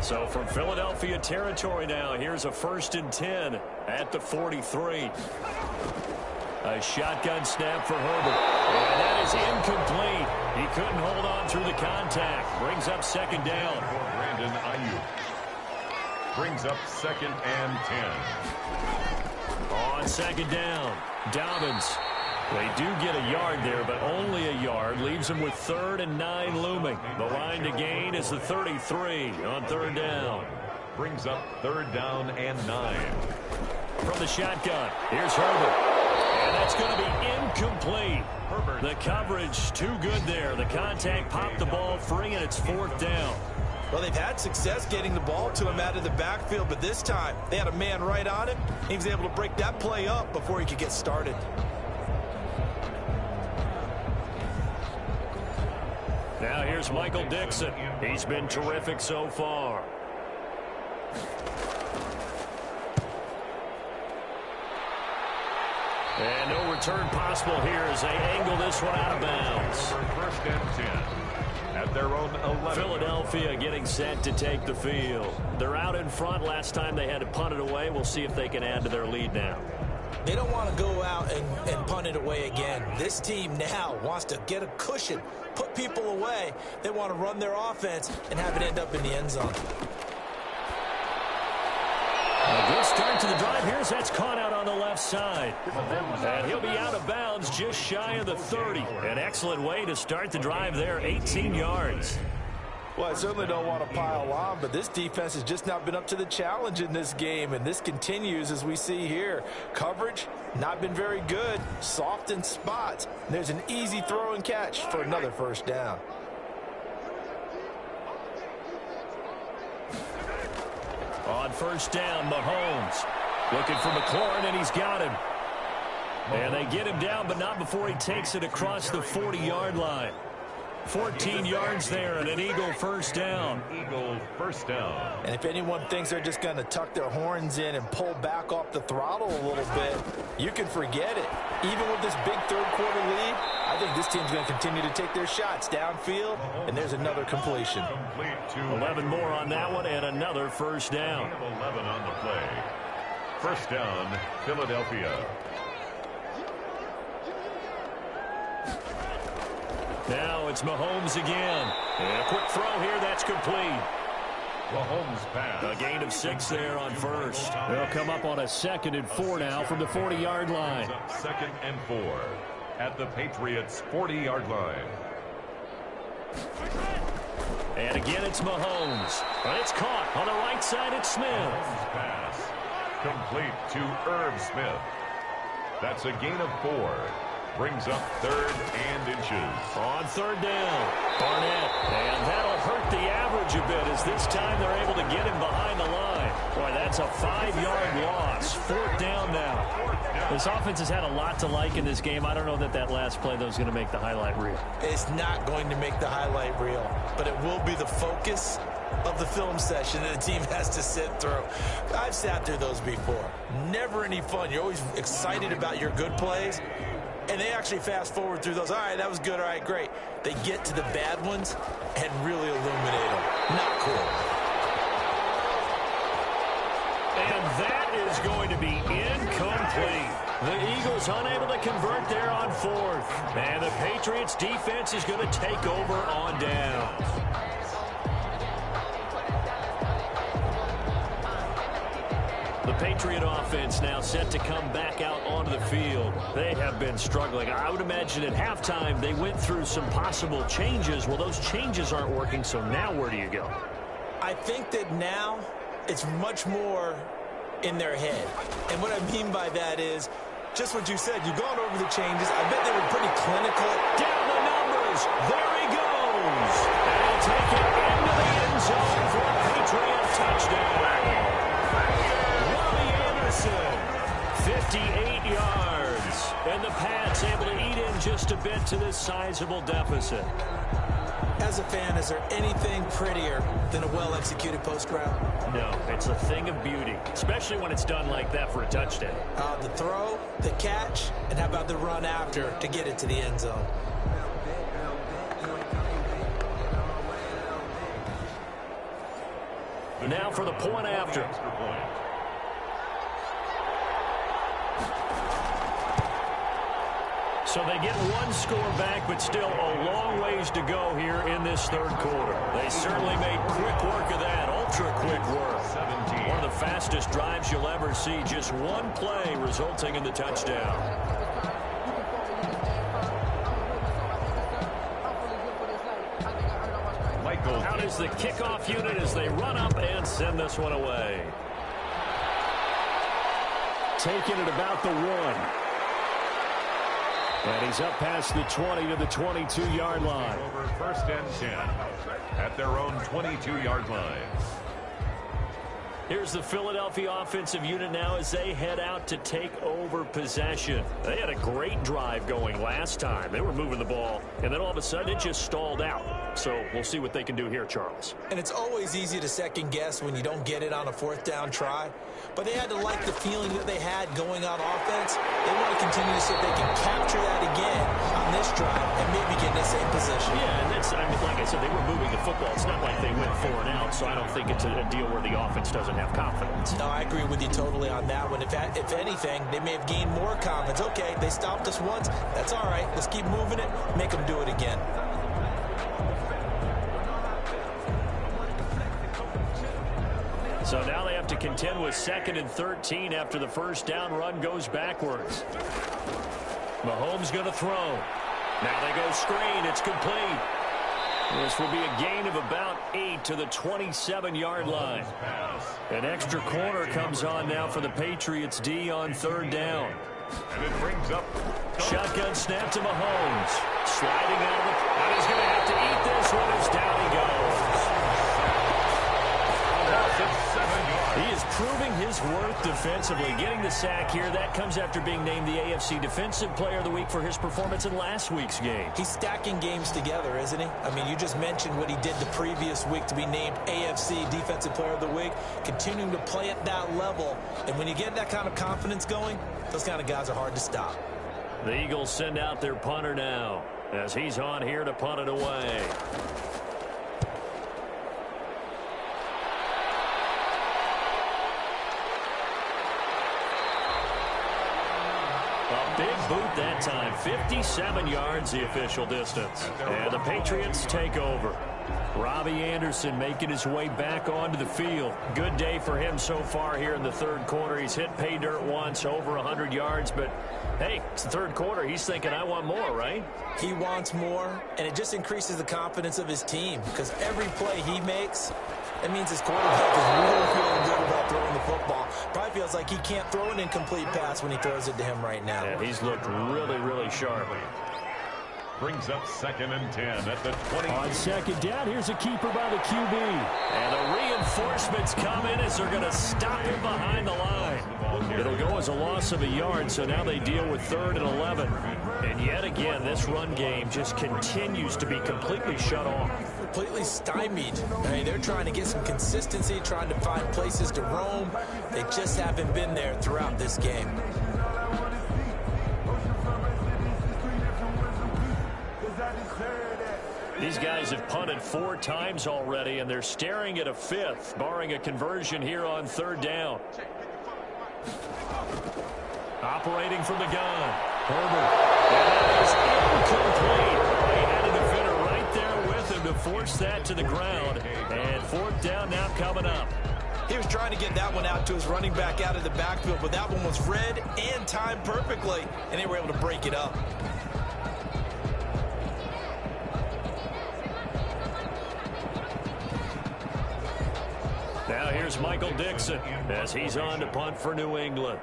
So from Philadelphia territory now, here's a 1st and 10 at the 43. A shotgun snap for Herbert. And that is incomplete. He couldn't hold on through the contact. Brings up 2nd down. For Brandon Ayuk. Brings up 2nd and 10. On 2nd down, Dobbins. They do get a yard there, but only a yard. Leaves them with 3rd and 9 looming. The line to gain is the 33 on 3rd down. Brings up 3rd down and 9. From the shotgun, here's Herbert. And that's going to be incomplete. Herbert. The coverage too good there. The contact popped the ball free, and it's 4th down. Well, they've had success getting the ball to him out of the backfield, but this time they had a man right on him. He was able to break that play up before he could get started. Now here's Michael Dixon. He's been terrific so far. And no return possible here as they angle this one out of bounds. 1st and 10 at their own 11. Philadelphia getting set to take the field. They're out in front. Last time they had to punt it away. We'll see if they can add to their lead now. They don't want to go out and punt it away again. This team now wants to get a cushion, put people away. They want to run their offense and have it end up in the end zone. A good start to the drive here as that's caught out on the left side. And he'll be out of bounds just shy of the 30. An excellent way to start the drive there, 18 yards. Well, I certainly don't want to pile on, but this defense has just not been up to the challenge in this game, and this continues as we see here. Coverage, not been very good, soft in spots. There's an easy throw and catch for another 1st down. On 1st down, Mahomes looking for McLaurin, and he's got him. And they get him down, but not before he takes it across the 40-yard line. 14 yards there and an Eagle 1st down. Eagle 1st down. And if anyone thinks they're just going to tuck their horns in and pull back off the throttle a little bit, you can forget it. Even with this big 3rd quarter lead, I think this team's going to continue to take their shots downfield, and there's another completion. 11 more on that one and another 1st down. 11 on the play. 1st down, Philadelphia. Now it's Mahomes again. And a quick throw here, that's complete. Mahomes pass. A gain of 6 there on 1st. They'll come up on a 2nd and 4 now from the 40-yard line. 2nd and 4 at the Patriots' 40-yard line. And again it's Mahomes. But it's caught on the right side. It's Smith. Mahomes pass complete to Irv Smith. That's a gain of 4. Brings up 3rd and inches. On 3rd down, Barnett. And that'll hurt the average a bit as this time they're able to get him behind the line. Boy, that's a 5-yard loss. 4th down now. This offense has had a lot to like in this game. I don't know that that last play, though, is going to make the highlight reel. It's not going to make the highlight reel, but it will be the focus of the film session that the team has to sit through. I've sat through those before. Never any fun. You're always excited about your good plays. And they actually fast forward through those. All right, that was good. All right, great. They get to the bad ones and really illuminate them. Not cool. And that is going to be incomplete. The Eagles unable to convert there on 4th. And the Patriots defense is going to take over on down. The Patriot offense now set to come back out onto the field. They have been struggling. I would imagine at halftime they went through some possible changes. Well, those changes aren't working, so now where do you go? I think that now it's much more in their head. And what I mean by that is just what you said. You've gone over the changes. I bet they were pretty clinical. Down the numbers. There he goes. And he'll take it into the end zone for a Patriot touchdown. 58 yards. And the Pats able to eat in just a bit to this sizable deficit. As a fan, is there anything prettier than a well-executed post route? No, it's a thing of beauty, especially when it's done like that for a touchdown. The throw, the catch, and how about the run after to get it to the end zone? Now for the point after. So they get one score back, but still a long ways to go here in this 3rd quarter. They certainly made quick work of that, ultra-quick work. 17. One of the fastest drives you'll ever see, just one play resulting in the touchdown. tackled. Out is the kickoff unit as they run up and send this one away. Taking it about the 1. And he's up past the 20 to the 22-yard line. Over first and 10 at their own 22-yard line. Here's the Philadelphia offensive unit now as they head out to take over possession. They had a great drive going last time. They were moving the ball, and then all of a sudden it just stalled out. So we'll see what they can do here, Charles. And it's always easy to second guess when you don't get it on a 4th down try. But they had to like the feeling that they had going on offense. They want to continue to see if they can capture that again on this drive and maybe get in the same position. Yeah, and that's, I mean, like I said, they were moving the football. It's not like they went 4 and out, so I don't think it's a deal where the offense doesn't have confidence. No, I agree with you totally on that one. If anything, they may have gained more confidence. Okay, they stopped us once. That's all right. Let's keep moving it. Make them do it again. So now they have to contend with 2nd and 13 after the first down run goes backwards. Mahomes going to throw. Now they go screen. It's complete. This will be a gain of about 8 to the 27-yard line. An extra corner comes on now for the Patriots D on 3rd down. And it brings up shotgun snap to Mahomes. Sliding out of the... And he's going to have to eat this one as down he goes. He is proving his worth defensively. Getting the sack here, that comes after being named the AFC Defensive Player of the Week for his performance in last week's game. He's stacking games together, isn't he? I mean, you just mentioned what he did the previous week to be named AFC Defensive Player of the Week, continuing to play at that level. And when you get that kind of confidence going, those kind of guys are hard to stop. The Eagles send out their punter now as he's on here to punt it away. A big boot that time. 57 yards the official distance. And the Patriots take over. Robbie Anderson making his way back onto the field. Good day for him so far here in the 3rd quarter. He's hit pay dirt once, over 100 yards. But, hey, it's the 3rd quarter. He's thinking, I want more, right? He wants more, and it just increases the confidence of his team because every play he makes, that means his quarterback is really feeling good about throwing the football. Probably feels like he can't throw an incomplete pass when he throws it to him right now. Yeah, he's looked really, really sharp. Brings up 2nd and 10 at the 20. On 2nd down, here's a keeper by the QB. And the reinforcements come in as they're going to stop him behind the line. It'll go as a loss of a yard, so now they deal with 3rd and 11. And yet again, this run game just continues to be completely shut off. Completely stymied. I mean, they're trying to get some consistency, trying to find places to roam. They just haven't been there throughout this game. These guys have punted 4 times already, and they're staring at a 5th, barring a conversion here on 3rd down. Operating from the gun. Herbert. That is incomplete. He had a defender right there with him to force that to the ground. And 4th down now coming up. He was trying to get that one out to his running back out of the backfield, but that one was read and timed perfectly, and they were able to break it up. Now here's Michael Dixon as he's on to punt for New England.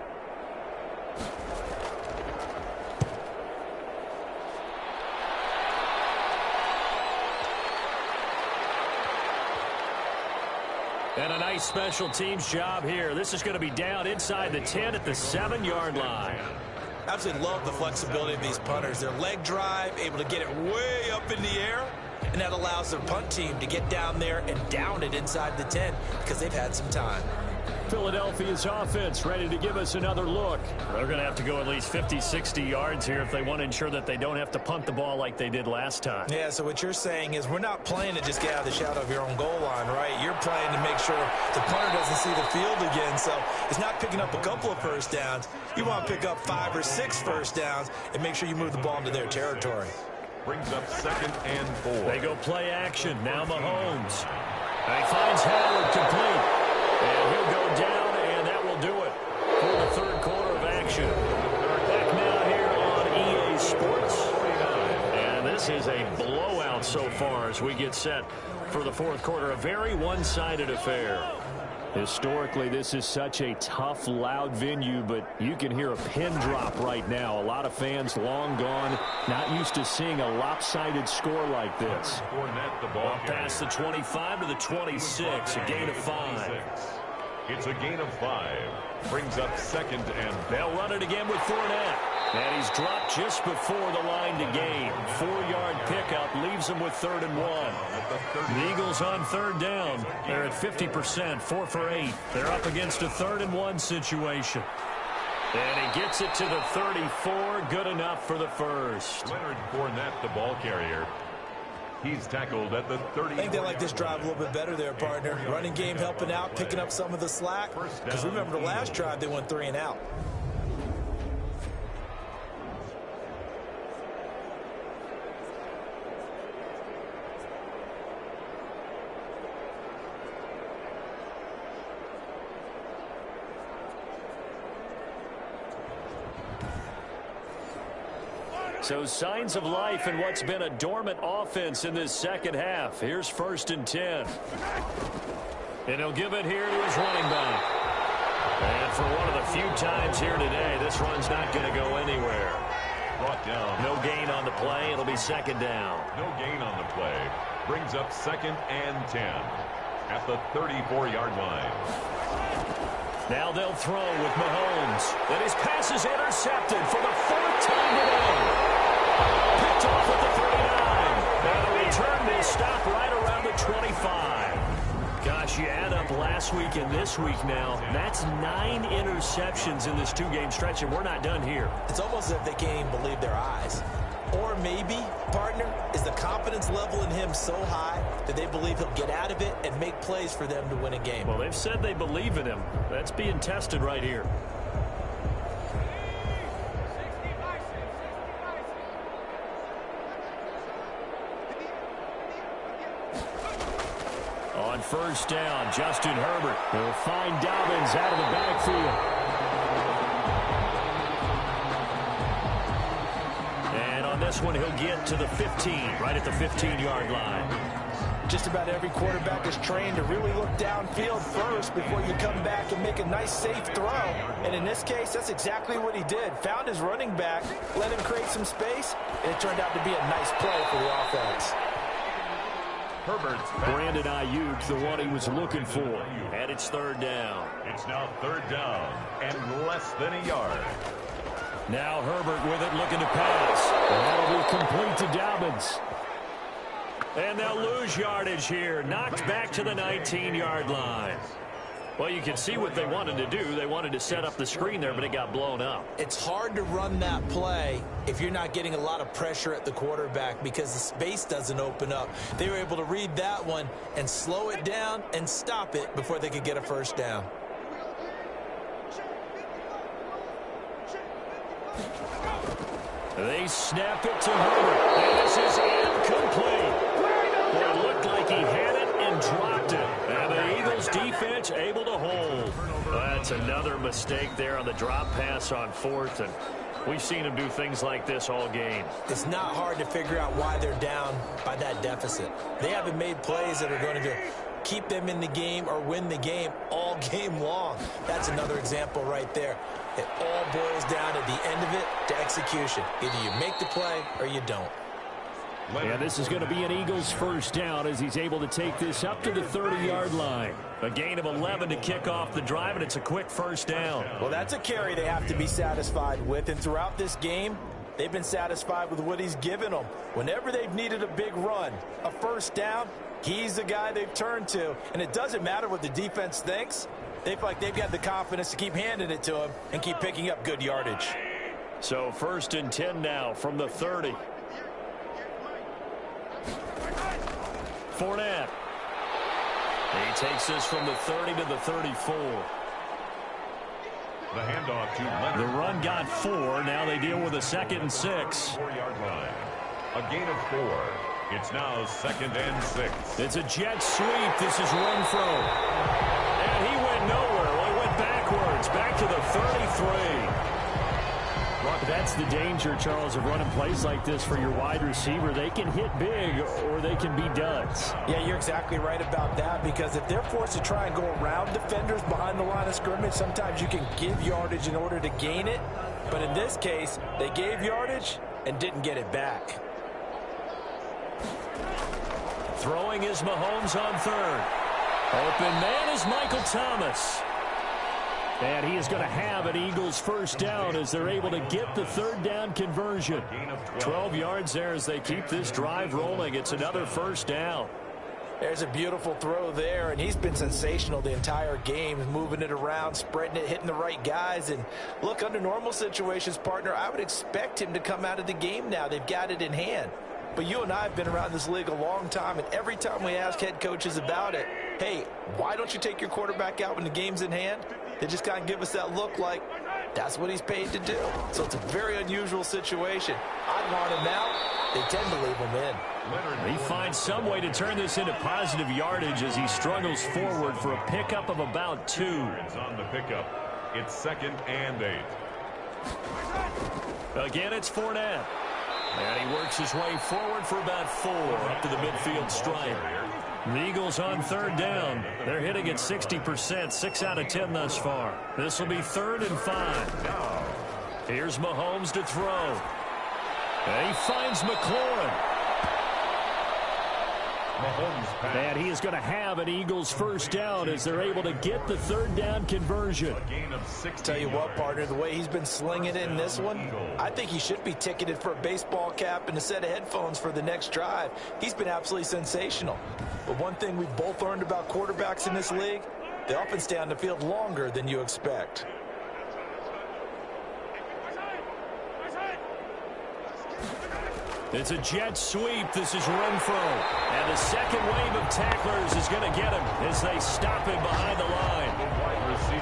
And a nice special teams job here. This is going to be down inside the 10 at the 7-yard line. Absolutely love the flexibility of these punters. Their leg drive, able to get it way up in the air, and that allows their punt team to get down there and down it inside the 10 because they've had some time. Philadelphia's offense ready to give us another look. They're going to have to go at least 50, 60 yards here if they want to ensure that they don't have to punt the ball like they did last time. Yeah, so what you're saying is we're not playing to just get out of the shadow of your own goal line, right? You're playing to make sure the punter doesn't see the field again. So it's not picking up a couple of first downs. You want to pick up 5 or 6 first downs and make sure you move the ball into their territory. Brings up 2nd and 4. They go play action. Now Mahomes. And he finds Howard complete. And he'll go down, and that will do it for the 3rd quarter of action. Back now here on EA Sports. And this is a blowout count so far as we get set for the fourth quarter. A very one-sided affair. Historically, this is such a tough, loud venue, but you can hear a pin drop right now. A lot of fans long gone, not used to seeing a lopsided score like this. Ball past the 25 to the 26, a gain of 5. It's a gain of 5. Brings up second and... They'll run it again with Fournette. And he's dropped just before the line to gain. 4-yard pickup leaves him with 3rd and 1. The Eagles on 3rd down. They're at 50%, 4 for 8. They're up against a 3rd and 1 situation. And he gets it to the 34. Good enough for the first. Leonard Fournette, the ball carrier. He's tackled at the 30. I think they like this drive a little bit better there, partner. Running game helping out, picking up some of the slack. Because remember the last drive, they went 3 and out. So signs of life in what's been a dormant offense in this second half. Here's 1st and 10. And he'll give it here to his running back. And for one of the few times here today, this run's not going to go anywhere. Brought down. No gain on the play. It'll be 2nd down. No gain on the play. Brings up 2nd and 10 at the 34-yard line. Now they'll throw with Mahomes. And his pass is intercepted for the 4th time today. Picked off at the 39. And the return will stop right around the 25. Gosh, you add up last week and this week now. That's 9 interceptions in this 2-game stretch, and we're not done here. It's almost as if they can't even believe their eyes. Or maybe, partner, is the confidence level in him so high that they believe he'll get out of it and make plays for them to win a game. Well, they've said they believe in him. That's being tested right here. On 1st down, Justin Herbert will find Dobbins out of the backfield. And on this one, he'll get to the 15, right at the 15-yard line. Just about every quarterback is trained to really look downfield first before you come back and make a nice, safe throw. And in this case, that's exactly what he did. Found his running back, let him create some space, and it turned out to be a nice play for the offense. Herbert's Brandon Ayuk, the one he was looking for. And it's 3rd down. It's now 3rd down and less than a yard. Now Herbert with it, looking to pass. That'll be complete to Dobbins. And they'll lose yardage here. Knocked back to the 19-yard line. Well, you can see what they wanted to do. They wanted to set up the screen there, but it got blown up. It's hard to run that play if you're not getting a lot of pressure at the quarterback because the space doesn't open up. They were able to read that one and slow it down and stop it before they could get a 1st down. They snap it to Herbert. And this is incomplete. Well, it looked like he had it and dropped it. And the Eagles defense able to hold. That's another mistake there on the drop pass on 4th. And we've seen him do things like this all game. It's not hard to figure out why they're down by that deficit. They haven't made plays that are going to keep them in the game or win the game all game long. That's another example right there. It all boils down at the end of it to execution. Either you make the play or you don't. And this is going to be an Eagles 1st down as he's able to take this up to the 30-yard line. A gain of 11 to kick off the drive, and it's a quick 1st down. Well, that's a carry they have to be satisfied with, and throughout this game, they've been satisfied with what he's given them. Whenever they've needed a big run, a 1st down, he's the guy they've turned to. And it doesn't matter what the defense thinks. They feel like they've got the confidence to keep handing it to him and keep picking up good yardage. So 1st and 10 now from the 30. Fournette. He takes this from the 30 to the 34. The handoff to Leonard. The run got 4. Now they deal with a 2nd and 6. 4-yard line. A gain of 4. It's now 2nd and 6. It's a jet sweep. This is Renfro. And he went nowhere. Well, he went backwards. Back to the 33. That's the danger, Charles, of running plays like this for your wide receiver. They can hit big or they can be duds. Yeah, you're exactly right about that, because if they're forced to try and go around defenders behind the line of scrimmage, sometimes you can give yardage in order to gain it. But in this case, they gave yardage and didn't get it back. Throwing is Mahomes on third. Open man is Michael Thomas. And he is going to have an Eagles first down as they're able to get the third down conversion. 12 yards there as they keep this drive rolling. It's another first down. There's a beautiful throw there, and he's been sensational the entire game, moving it around, spreading it, hitting the right guys. And look, under normal situations, partner, I would expect him to come out of the game now. They've got it in hand. But you and I have been around this league a long time, and every time we ask head coaches about it, hey, why don't you take your quarterback out when the game's in hand? They just kind of give us that look like that's what he's paid to do. So it's a very unusual situation. I'd want him out. They tend to leave him in. He finds some way to turn this into positive yardage as he struggles forward for a pickup of about 2. On the pickup, it's 2nd and 8. Again, it's Fournette. And he works his way forward for about 4 up to the midfield stripe. The Eagles on third down. They're hitting at 60%, 6 out of 10 thus far. This will be 3rd and 5. Here's Mahomes to throw. And he finds McLaurin. And he is going to have an Eagles first down as they're able to get the third down conversion. Tell you what, partner, the way he's been slinging it in this one, I think he should be ticketed for a baseball cap and a set of headphones for the next drive. He's been absolutely sensational. But one thing we've both learned about quarterbacks in this league, they often stay on the field longer than you expect. It's a jet sweep. This is Renfro. And the second wave of tacklers is going to get him as they stop him behind the line.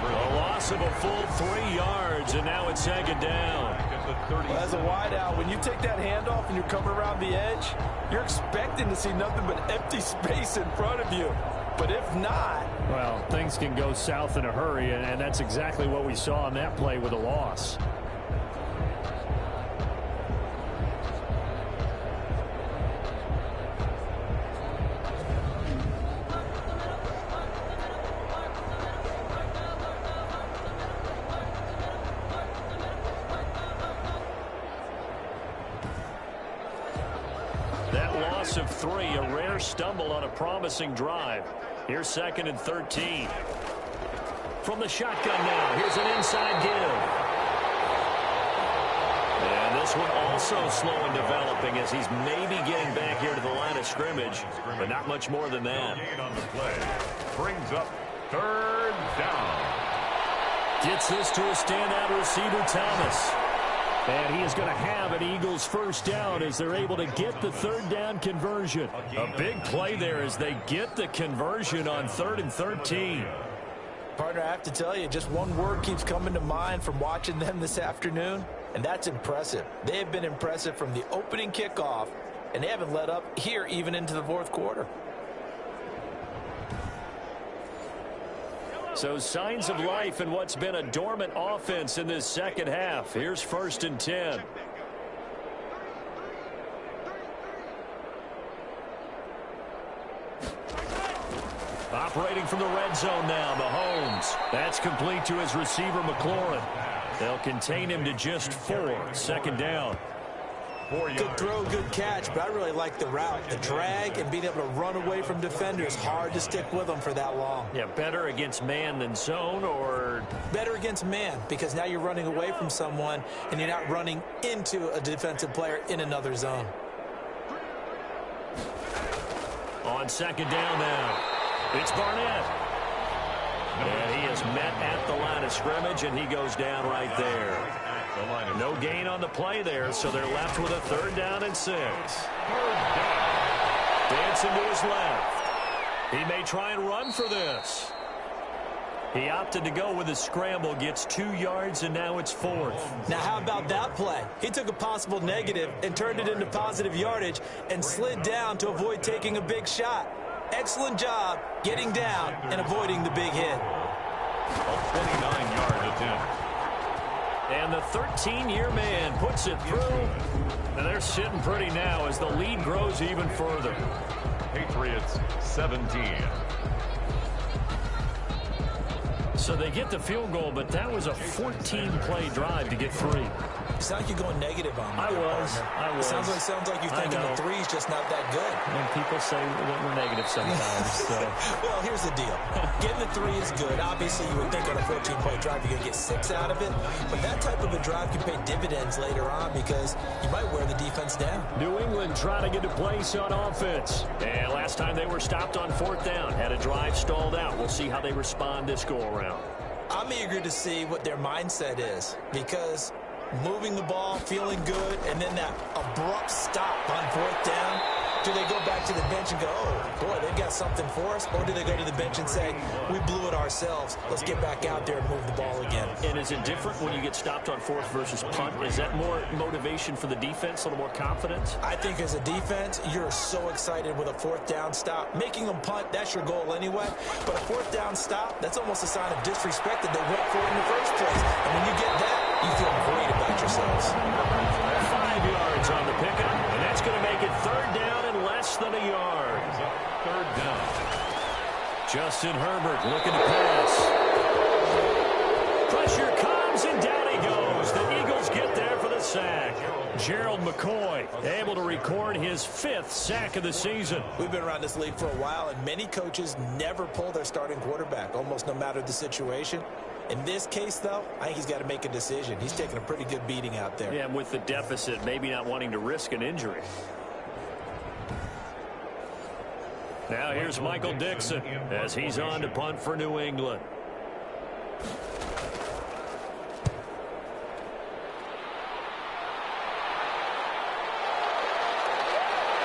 A loss of a full 3 yards, and now it's 2nd down. Well, as a wideout, when you take that handoff and you're coming around the edge, you're expecting to see nothing but empty space in front of you. But if not... Well, things can go south in a hurry, and that's exactly what we saw on that play with a loss. Of 3, a rare stumble on a promising drive. Here's 2nd and 13. From the shotgun now, here's an inside give. And this one also slow in developing as he's maybe getting back here to the line of scrimmage, but not much more than that. On the play brings up 3rd down. Gets this to a standout receiver, Thomas. And he is going to have an Eagles first down as they're able to get the third down conversion. A big play there as they get the conversion on 3rd and 13. Partner, I have to tell you, just one word keeps coming to mind from watching them this afternoon, and that's impressive. They have been impressive from the opening kickoff, and they haven't let up here even into the 4th quarter. So signs of life in what's been a dormant offense in this second half. Here's 1st and 10. Operating from the red zone now, Mahomes. That's complete to his receiver, McLaurin. They'll contain him to just 4. 2nd down. Good throw, good catch, but I really like the route. The drag and being able to run away from defenders. Hard to stick with them for that long. Yeah, better against man than zone, or? Better against man, because now you're running away from someone and you're not running into a defensive player in another zone. On 2nd down now, it's Barnett. And he is met at the line of scrimmage, and he goes down right there. No gain on the play there, so they're left with a 3rd down and 6. Dancing to his left. He may try and run for this. He opted to go with a scramble, gets 2 yards, and now it's 4th. Now, how about that play? He took a possible negative and turned it into positive yardage and slid down to avoid taking a big shot. Excellent job getting down and avoiding the big hit. A 29-yard attempt. And the 13-year man puts it through. And they're sitting pretty now as the lead grows even further. Patriots 17. So they get the field goal, but that was a 14-play drive to get 3. You sound like you're going negative on me. I was. It sounds like you're thinking the three's just not that good. And people say that we're negative sometimes. So. Well, here's the deal. Getting the 3 is good. Obviously, you would think on a 14-point drive you're going to get 6 out of it. But that type of a drive can pay dividends later on because you might wear the defense down. New England trying to get a place on offense. And last time they were stopped on 4th down. Had a drive stalled out. We'll see how they respond this go-around. I'm eager to see what their mindset is because moving the ball, feeling good, and then that abrupt stop on 4th down. Do they go back to the bench and go, oh, boy, they've got something for us? Or do they go to the bench and say, we blew it ourselves. Let's get back out there and move the ball again. And is it different when you get stopped on 4th versus punt? Is that more motivation for the defense, a little more confidence? I think as a defense, you're so excited with a 4th down stop. Making them punt, that's your goal anyway. But a 4th down stop, that's almost a sign of disrespect that they went for it in the first place. And when you get that, you feel great about yourselves. 5 yards on the pickup, and that's going to make it 3rd down and less than a yard. 3rd down. Justin Herbert looking to pass. Pressure comes, and down he goes. The Eagles get there for the sack. Gerald McCoy able to record his 5th sack of the season. We've been around this league for a while, and many coaches never pull their starting quarterback, almost no matter the situation. In this case, though, I think he's got to make a decision. He's taking a pretty good beating out there. Yeah, with the deficit, maybe not wanting to risk an injury. Now here's Michael Dixon as he's on to punt for New England.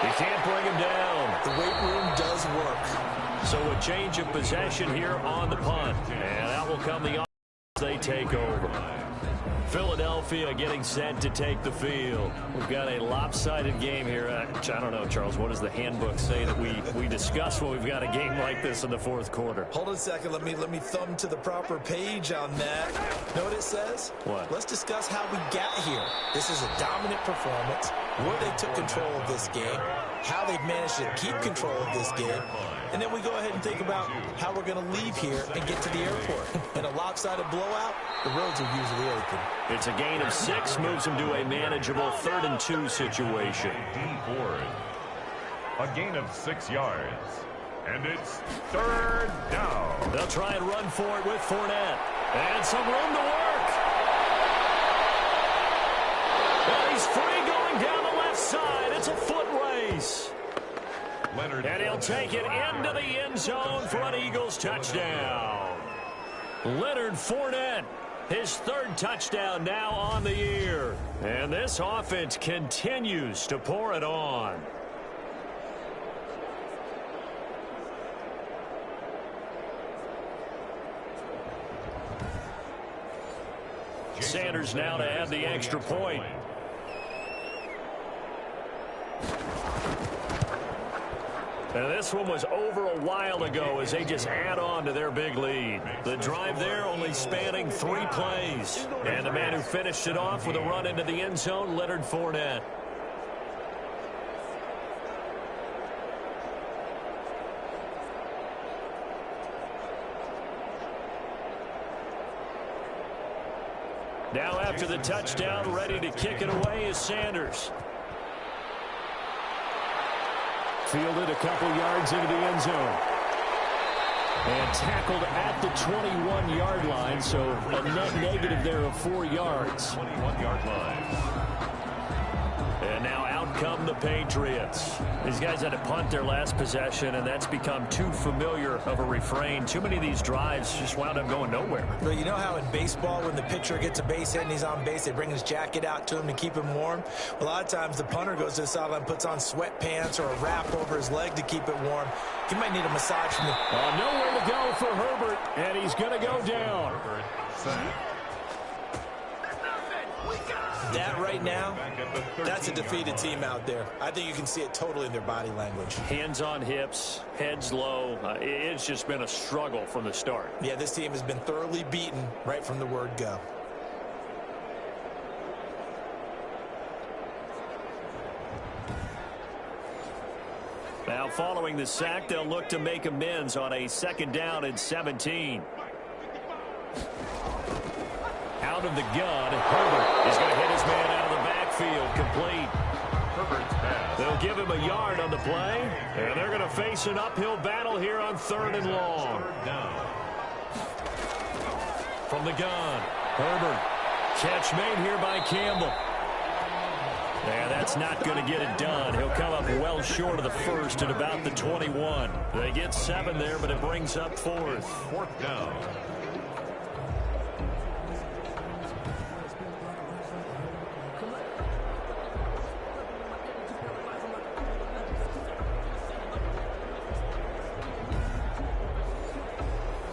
He can't bring him down. The weight room does work. So a change of possession here on the punt. And that will come the offense they take over. Philadelphia getting set to take the field. We've got a lopsided game here. I don't know, Charles, what does the handbook say that we discuss when we've got a game like this in the 4th quarter? Hold on a second. Let me thumb to the proper page on that. Know what it says? What? Let's discuss how we got here. This is a dominant performance, where they took control of this game, how they've managed to keep control of this game, and then we go ahead and think about how we're going to leave here and get to the airport. In a lopsided blowout, the roads are usually open. It's a gain of 6, moves them to a manageable 3rd and 2 situation. Ford. A gain of 6 yards. And it's 3rd down. They'll try and run for it with Fournette. And some room to work. Well, he's free going down the left side. It's a foot race. And he'll take it into the end zone for an Eagles touchdown. Leonard Fournette, his 3rd touchdown now on the year. And this offense continues to pour it on. Sanders now to add the extra point. And this one was over a while ago as they just add on to their big lead. The drive there only spanning 3 plays. And the man who finished it off with a run into the end zone, Leonard Fournette. Now after the touchdown, ready to kick it away is Sanders. Fielded a couple yards into the end zone. And tackled at the 21-yard line, so a net negative there of 4 yards. 21-yard line. And now out come the Patriots. These guys had to punt their last possession, and that's become too familiar of a refrain. Too many of these drives just wound up going nowhere. But you know how in baseball, when the pitcher gets a base hit and he's on base, they bring his jacket out to him to keep him warm? A lot of times the punter goes to the sideline, puts on sweatpants or a wrap over his leg to keep it warm. He might need a massage from the... Nowhere to go for Herbert, and he's going to go down. That right now, that's a defeated team out there. I think you can see it totally in their body language. Hands on hips, heads low. It's just been a struggle from the start. Yeah, this team has been thoroughly beaten right from the word go. Now following the sack, they'll look to make amends on a 2nd down and 17. Out of the gun, Herbert is going to hit his man out of the backfield, complete. Herbert's pass. They'll give him a yard on the play, and they're going to face an uphill battle here on 3rd and long. Third down. From the gun, Herbert. Catch made here by Campbell. Yeah, that's not going to get it done. He'll come up well short of the first at about the 21. They get 7 there, but it brings up 4th. 4th down.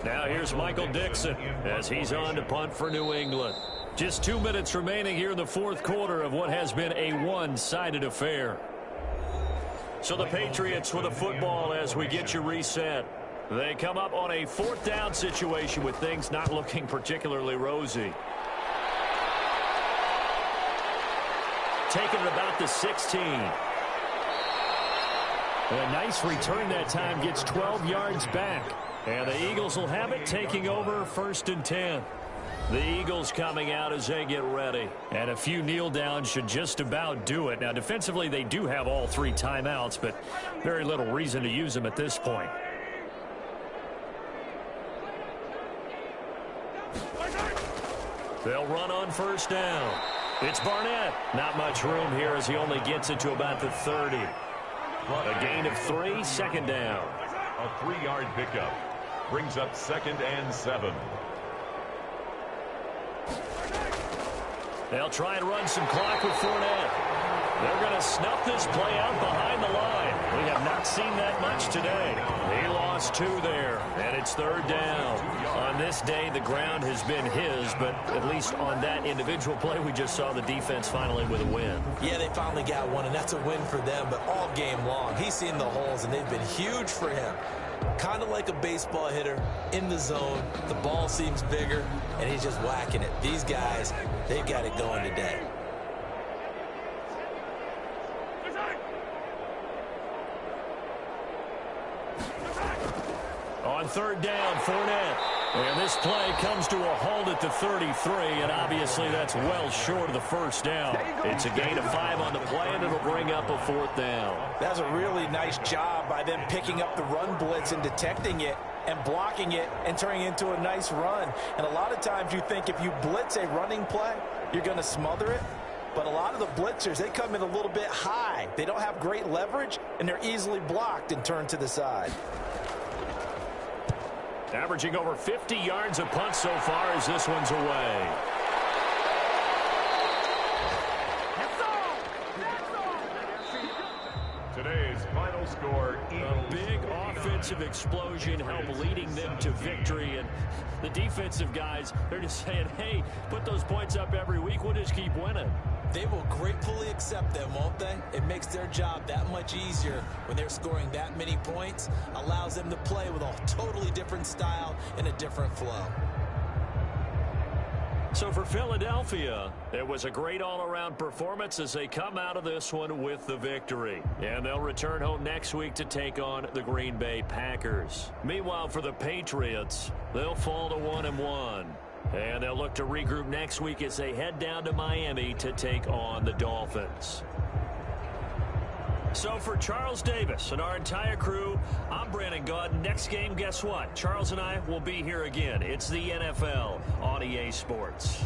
Now here's Michael Dixon as he's on to punt for New England. Just 2 minutes remaining here in the 4th quarter of what has been a one-sided affair. So the Patriots with the football as we get you reset. They come up on a 4th down situation with things not looking particularly rosy. Taking it about the 16. A nice return that time, gets 12 yards back. And the Eagles will have it, taking over 1st and 10. The Eagles coming out as they get ready. And a few kneel downs should just about do it. Now, defensively, they do have all 3 timeouts, but very little reason to use them at this point. They'll run on 1st down. It's Barnett. Not much room here as he only gets it to about the 30. A gain of 3, 2nd down. A 3-yard pickup. Brings up 2nd and 7. They'll try and run some clock with Fournette. They're going to snuff this play out behind the line. We have not seen that much today. He lost 2 there, and it's 3rd down. On this day, the ground has been his, but at least on that individual play, we just saw the defense finally with a win. Yeah, they finally got one, and that's a win for them, but all game long, he's seen the holes, and they've been huge for him. Kind of like a baseball hitter in the zone. The ball seems bigger, and he's just whacking it. These guys, they've got it going today. On 3rd down, Fournette. And this play comes to a halt at the 33, and obviously that's well short of the 1st down. It's a gain of 5 on the play, and it'll bring up a 4th down. That's a really nice job by them picking up the run blitz and detecting it and blocking it and turning it into a nice run. And a lot of times you think if you blitz a running play, you're going to smother it. But a lot of the blitzers, they come in a little bit high. They don't have great leverage, and they're easily blocked and turned to the side. Averaging over 50 yards a punt so far as this one's away. Today's final score, Eagles. A big offensive explosion helped leading them to victory. And the defensive guys, they're just saying, hey, put those points up every week. We'll just keep winning. They will gratefully accept them, won't they? It makes their job that much easier when they're scoring that many points. Allows them to play with a totally different style and a different flow. So for Philadelphia, it was a great all-around performance as they come out of this one with the victory. And they'll return home next week to take on the Green Bay Packers. Meanwhile, for the Patriots, they'll fall to 1-1. And they'll look to regroup next week as they head down to Miami to take on the Dolphins. So for Charles Davis and our entire crew, I'm Brandon Gaudin. Next game, guess what? Charles and I will be here again. It's the NFL on EA Sports.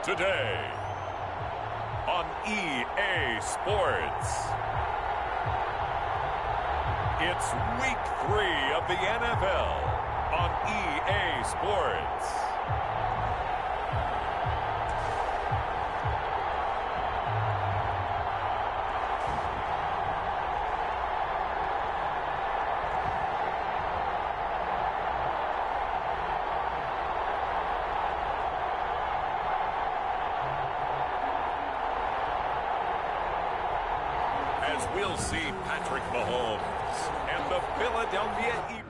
Today on EA Sports, it's week 3 of the NFL on EA Sports. As we'll see Patrick Mahomes and the Philadelphia Eagles.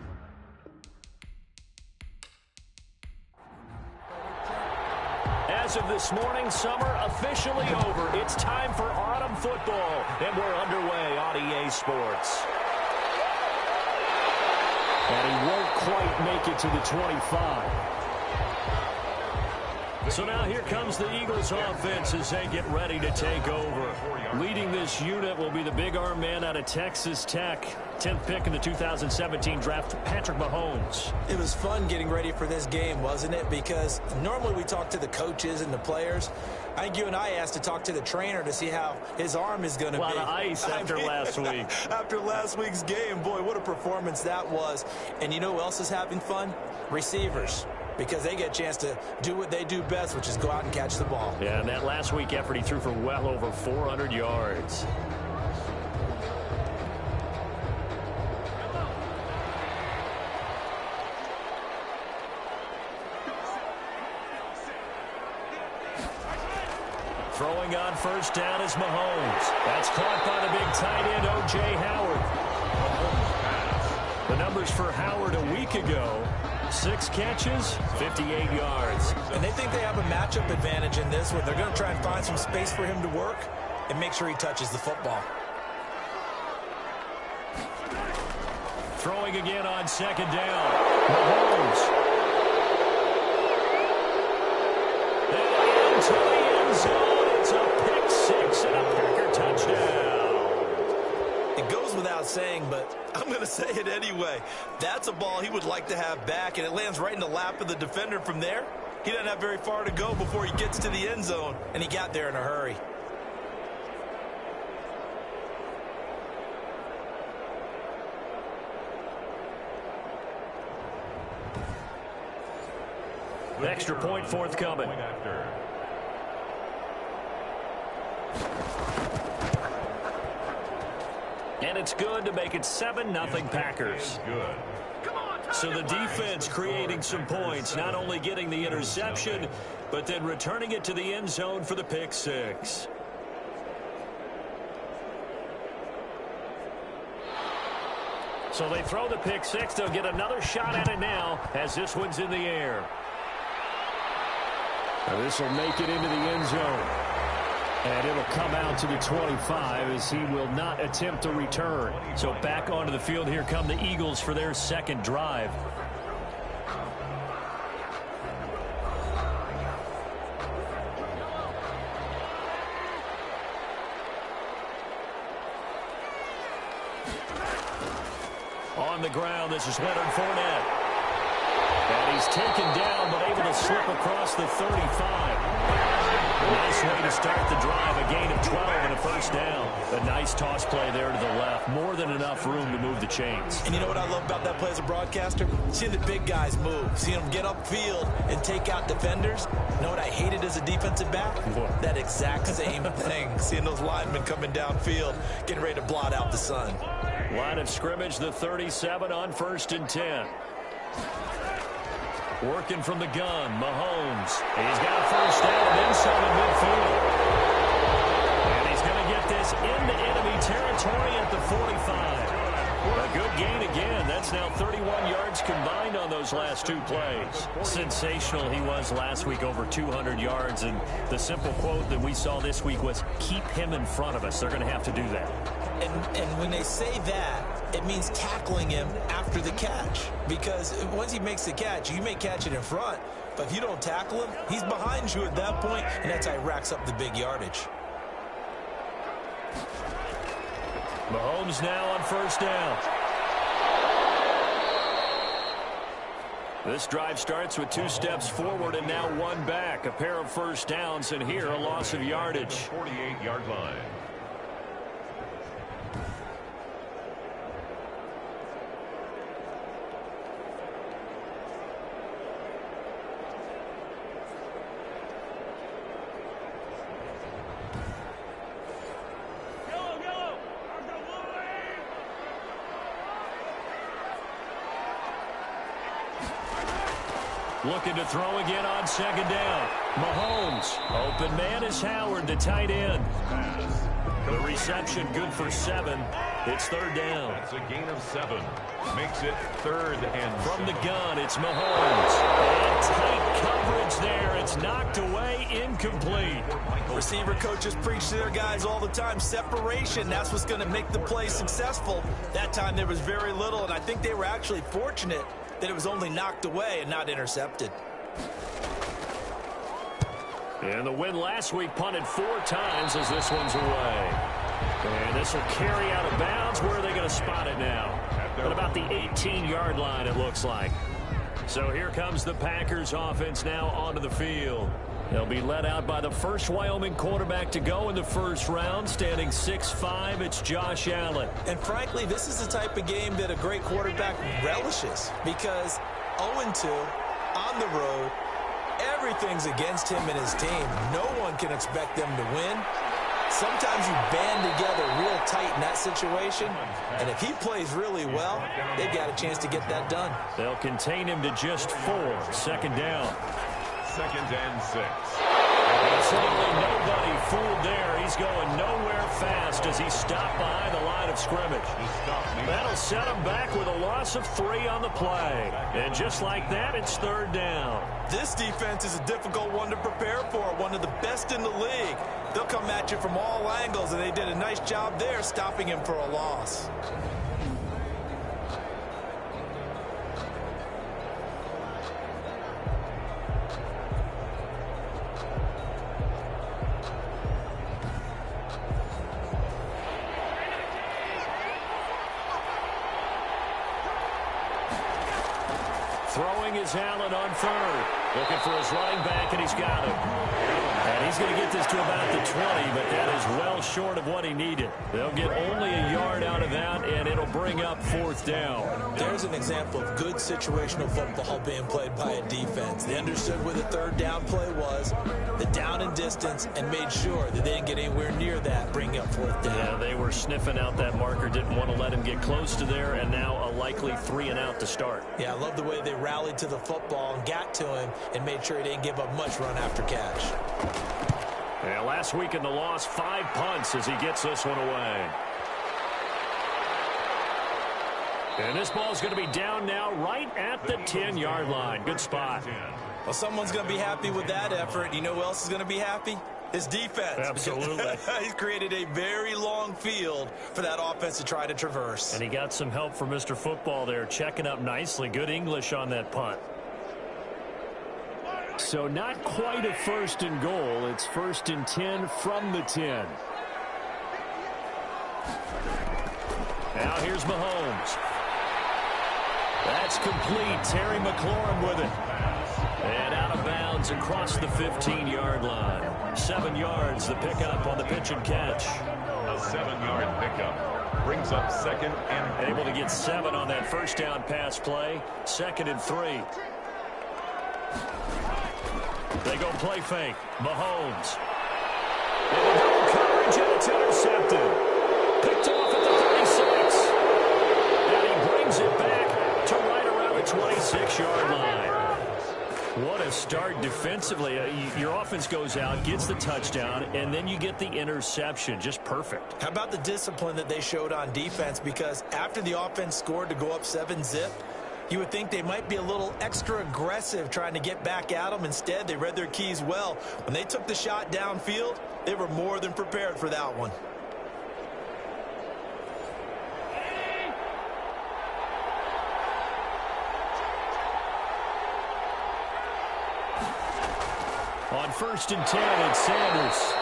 As of this morning, summer officially over. It's time for autumn football, and we're underway on EA Sports. And he won't quite make it to the 25. So now here comes the Eagles offense as they get ready to take over. Leading this unit will be the big arm man out of Texas Tech. 10th pick in the 2017 draft, Patrick Mahomes. It was fun getting ready for this game, wasn't it? Because normally we talk to the coaches and the players. I think you and I asked to talk to the trainer to see how his arm is going to be. A lot of ice after last week. After last week's game, boy, what a performance that was. And you know who else is having fun? Receivers. Because they get a chance to do what they do best, which is go out and catch the ball. Yeah, and that last week effort, he threw for well over 400 yards. Throwing on first down is Mahomes. That's caught by the big tight end, O.J. Howard. The numbers for Howard a week ago: 6 catches, 58 yards. And they think they have a matchup advantage in this one. They're going to try and find some space for him to work and make sure he touches the football. Throwing again on second down. Mahomes. And into the end zone. It's a pick 6 and a Packer touchdown. It goes without saying, but I'm going to say it anyway. That's a ball he would like to have back, and it lands right in the lap of the defender from there. He doesn't have very far to go before he gets to the end zone, and he got there in a hurry. Extra point forthcoming. And it's good to make it 7-0 Packers. So the defense creating some points, not only getting the interception, but then returning it to the end zone for the pick 6. So they throw the pick 6. They'll get another shot at it now as this one's in the air. Now this will make it into the end zone. And it'll come out to the 25 as he will not attempt to return. So back onto the field, here come the Eagles for their second drive. On the ground, this is Leonard Fournette. And he's taken down, but able to slip across the 35. Nice way to start the drive, a gain of 12 and a first down. A nice toss play there to the left. More than enough room to move the chains. And you know what I love about that play as a broadcaster? Seeing the big guys move. Seeing them get upfield and take out defenders. You know what I hated as a defensive back? What? That exact same thing. Seeing those linemen coming downfield, getting ready to blot out the sun. Line of scrimmage, the 37 on 1st and 10. Working from the gun, Mahomes. He's got a first down and then some in midfield. And he's going to get this into enemy territory at the 45. A good gain again. That's now 31 yards combined on those last 2 plays. Sensational he was last week, over 200 yards. And the simple quote that we saw this week was, keep him in front of us. They're going to have to do that. And when they say that, it means tackling him after the catch. Because once he makes the catch, you may catch it in front. But if you don't tackle him, he's behind you at that point, and that's how he racks up the big yardage. Mahomes now on first down. This drive starts with 2 steps forward and now 1 back. A pair of first downs, and here a loss of yardage. 48-yard line. Looking to throw again on second down. Mahomes. Open man is Howard, the tight end. The reception good for 7. It's third down. That's a gain of 7. Makes it 3rd and from the gun, it's Mahomes. And tight coverage there. It's knocked away, incomplete. Receiver coaches preach to their guys all the time. Separation, that's what's going to make the play successful. That time there was very little, and I think they were actually fortunate that it was only knocked away and not intercepted. And the win last week punted 4 times as this one's away. And this will carry out of bounds. Where are they going to spot it now? At about the 18-yard line, it looks like. So here comes the Packers offense now onto the field. They'll be led out by the first Wyoming quarterback to go in the first round, standing 6'5". It's Josh Allen. And frankly, this is the type of game that a great quarterback relishes, because 0-2 on the road, everything's against him and his team. No one can expect them to win. Sometimes you band together real tight in that situation, and if he plays really well, they've got a chance to get that done. They'll contain him to just 4. Second down. 2nd and 6. Absolutely nobody fooled there. He's going nowhere fast as he stopped behind the line of scrimmage. That'll set him back with a loss of 3 on the play. And just like that, it's third down. This defense is a difficult one to prepare for, one of the best in the league. They'll come at you from all angles, and they did a nice job there stopping him for a loss. Throwing is Allen on 3rd. Looking for his running back, and he's got him. And he's going to get this to about the 20, but that is well short of what he needed. They'll get only a yard out of that, and it'll bring up 4th down. There's an example of good situational football being played by a defense. They understood where the third down play was, the down and distance, and made sure that they didn't get anywhere near that, bringing up 4th down. Yeah, they were sniffing out that marker, didn't want to let him get close to there, and now a likely 3 and out to start. Yeah, I love the way they rallied to the football and got to him and made sure he didn't give up much run after catch. Yeah, last week in the loss, 5 punts as he gets this one away. And this ball's going to be down now right at the 10-yard line. Good spot. Well, someone's going to be happy with that effort. You know who else is going to be happy? His defense. Absolutely. He's created a very long field for that offense to try to traverse. And he got some help from Mr. Football there, checking up nicely. Good English on that punt. So not quite a 1st and goal. It's 1st and 10 from the 10. Now here's Mahomes. That's complete. Terry McLaurin with it. And out of bounds across the 15-yard line. 7 yards, the pickup on the pitch and catch. A 7-yard pickup brings up 2nd and able to get 7 on that first down pass play. 2nd and 3. They go play fake. Mahomes. And no coverage, and it's intercepted. Picked off at the 36. And he brings it back to right around the 26-yard line. What a start defensively. Your offense goes out, gets the touchdown, and then you get the interception. Just perfect. How about the discipline that they showed on defense? Because after the offense scored to go up 7-zip, you would think they might be a little extra aggressive trying to get back at them. Instead, they read their keys well. When they took the shot downfield, they were more than prepared for that one. On 1st and 10, it's Sanders.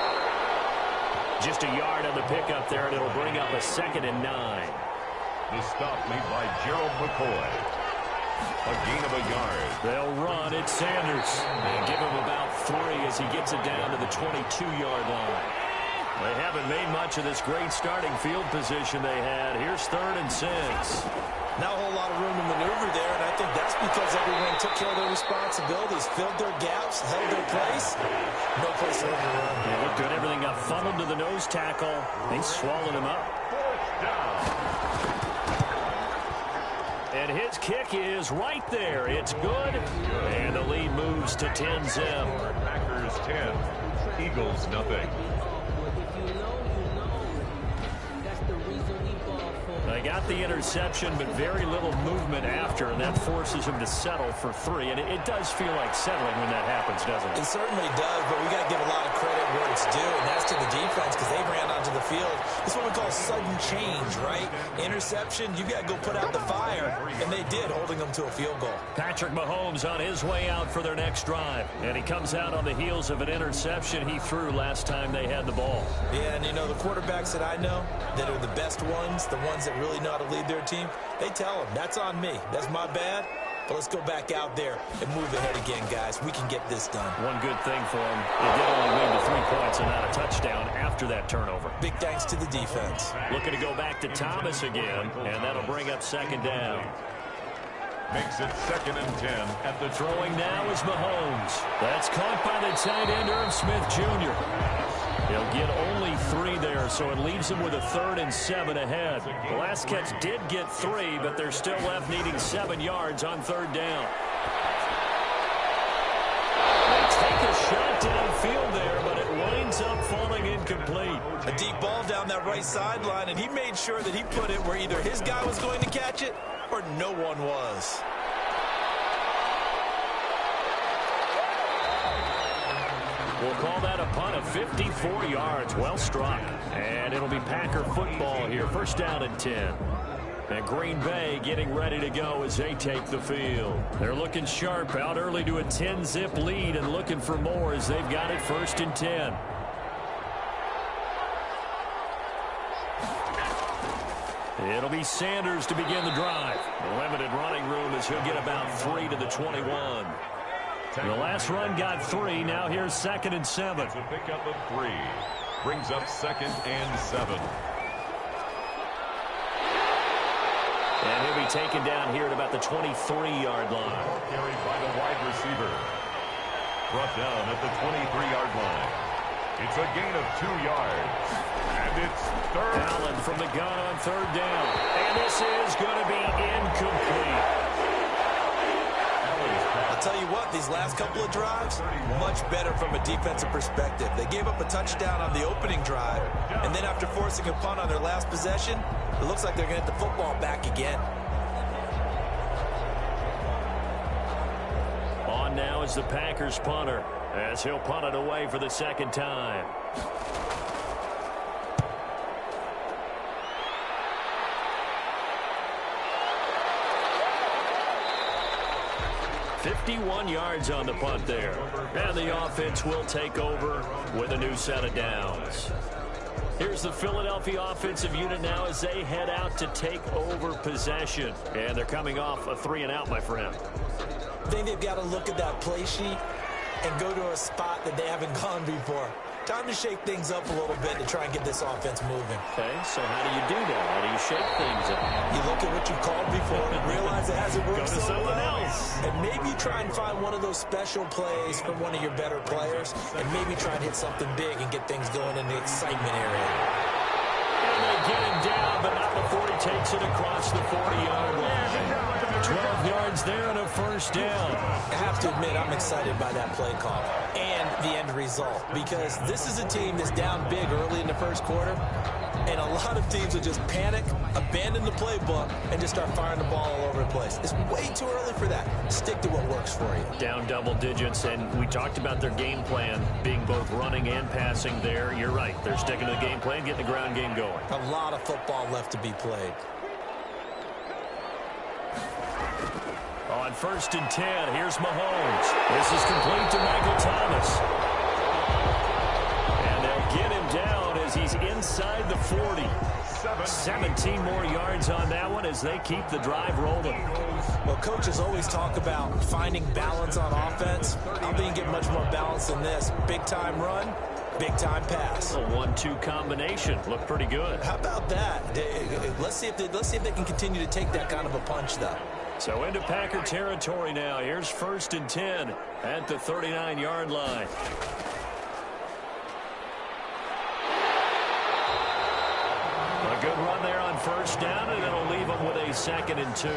Just a yard on the pickup there, and it'll bring up a 2nd and 9. The stop made by Gerald McCoy. A gain of a yard. They'll run it, Sanders. And give him about 3 as he gets it down to the 22-yard line. They haven't made much of this great starting field position they had. Here's 3rd and 6. Not a whole lot of room to maneuver there, and I think that's because everyone took care of their responsibilities, filled their gaps, held their place. No place for them to run. It looked good. Everything got funneled to the nose tackle. They swallowed him up. 4th down. And his kick is right there. It's good. And the lead moves to 10-zip. Packers 10. Eagles nothing. They got the interception, but very little movement after, and that forces him to settle for 3. And it does feel like settling when that happens, doesn't it? It certainly does, but we got to give a lot of credit where it's due, and that's to the defense because they ran onto the field. It's what we call sudden change, right? Interception, you got to go put out the fire, and they did, holding them to a field goal. Patrick Mahomes on his way out for their next drive, and he comes out on the heels of an interception he threw last time they had the ball. Yeah, and you know, the quarterbacks that I know that are the best ones, the ones that really know how to lead their team, they tell them, that's on me. That's my bad. But let's go back out there and move ahead again, guys. We can get this done. One good thing for him, it did only lead to 3 points and not a touchdown after that turnover. Big thanks to the defense. Looking to go back to Thomas again, and that'll bring up 2nd down. Makes it 2nd and 10. At the throwing now is Mahomes. That's caught by the tight end, Irv Smith Jr. He'll get only 3 there, so it leaves him with a 3rd and 7 ahead. The last catch did get 3, but they're still left needing 7 yards on 3rd down. They take a shot downfield there, but it winds up falling incomplete. A deep ball down that right sideline, and he made sure that he put it where either his guy was going to catch it or no one was. We'll call that a punt of 54 yards. Well struck. And it'll be Packer football here. 1st down and 10. And Green Bay getting ready to go as they take the field. They're looking sharp, out early to a 10-zip lead and looking for more as they've got it 1st and 10. It'll be Sanders to begin the drive. Limited running room as he'll get about 3 to the 21. The last run got 3. Now here's 2nd and 7. It's a pickup of 3. Brings up 2nd and 7. And he'll be taken down here at about the 23-yard line. Carried by the wide receiver. Brought down at the 23-yard line. It's a gain of 2 yards. And it's 3rd. Allen from the gun on 3rd down. And this is going to be incomplete. I'll tell you what, these last couple of drives, much better from a defensive perspective. They gave up a touchdown on the opening drive, and then after forcing a punt on their last possession, it looks like they're going to get the football back again. On now is the Packers punter, as he'll punt it away for the 2nd time. $51 yards on the punt there. And the offense will take over with a new set of downs. Here's the Philadelphia offensive unit now as they head out to take over possession. And they're coming off a 3-and-out, my friend. I think they've got to look at that play sheet and go to a spot that they haven't gone before. Time to shake things up a little bit to try and get this offense moving. Okay, so how do you do that? How do you shake things up? You look at what you called before and realize it hasn't worked Go to so something well. else. And maybe try and find one of those special plays from one of your better players and maybe try and hit something big and get things going in the excitement area. And they get him down, but not before he takes it across the 40-yard line. 12 yards there and a 1st down. I have to admit, I'm excited by that play call and the end result because this is a team that's down big early in the 1st quarter, and a lot of teams will just panic, abandon the playbook, and just start firing the ball all over the place. It's way too early for that. Stick to what works for you. Down double digits, and we talked about their game plan being both running and passing there. You're right. They're sticking to the game plan, getting the ground game going. A lot of football left to be played. On 1st and 10, here's Mahomes. This is complete to Michael Thomas. And they'll get him down as he's inside the 40. 17 more yards on that one as they keep the drive rolling. Well, coaches always talk about finding balance on offense. I don't think you get much more balance than this. Big-time run, big-time pass. A 1-2 combination. Looked pretty good. How about that? Let's see if they can continue to take that kind of a punch, though. So into Packer territory now. Here's 1st and 10 at the 39-yard line. A good run there on 1st down, and it'll leave them with a 2nd and 2.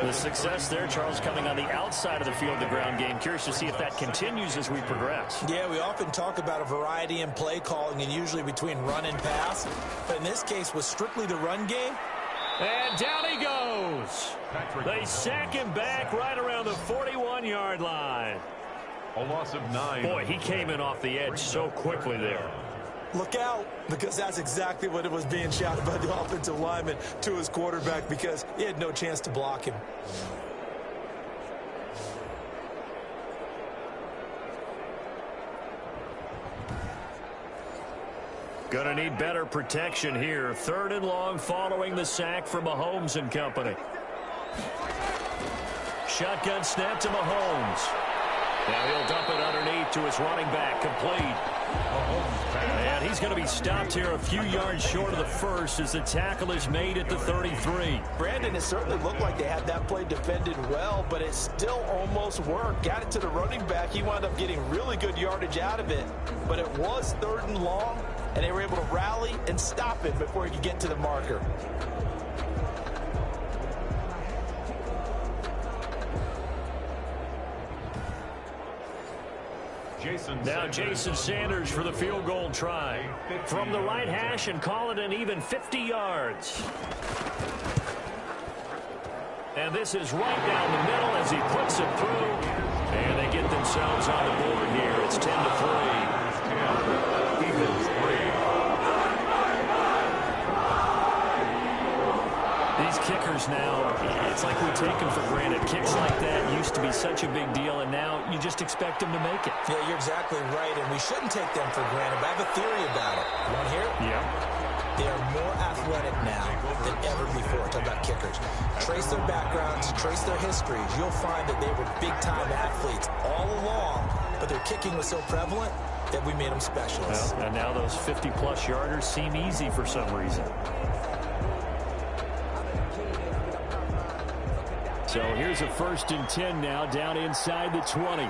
The success there, Charles, coming on the outside of the field, the ground game. Curious to see if that continues as we progress. Yeah, we often talk about a variety in play calling and usually between run and pass. But in this case, was strictly the run game. And down he goes. They sack him back right around the 41-yard line. A loss of 9. Boy, he came in off the edge so quickly there. Look out, because that's exactly what it was being shouted by the offensive lineman to his quarterback because he had no chance to block him. Gonna need better protection here. 3rd and long following the sack from Mahomes and company. Shotgun snap to Mahomes. Now he'll dump it underneath to his running back, complete. And he's going to be stopped here a few yards short of the 1st as the tackle is made at the 33. Brandon, it certainly looked like they had that play defended well, but it still almost worked. Got it to the running back. He wound up getting really good yardage out of it, but it was 3rd and long, and they were able to rally and stop it before he could get to the marker. Now Jason Sanders for the field goal try. From the right hash and call it an even 50 yards. And this is right down the middle as he puts it through. And they get themselves on the board here. It's 10-3. Eagles 3. These kickers now, it's like we take them for granted. Kicks like that used to be such a big deal, and now you just expect them to make it. Yeah, you're exactly right, and we shouldn't take them for granted, but I have a theory about it. You want to hear it? Yeah. They are more athletic now than ever before. Talk about kickers. Trace their backgrounds, trace their histories. You'll find that they were big-time athletes all along, but their kicking was so prevalent that we made them specialists. Well, and now those 50-plus yarders seem easy for some reason. So here's a 1st and 10 now, down inside the 20.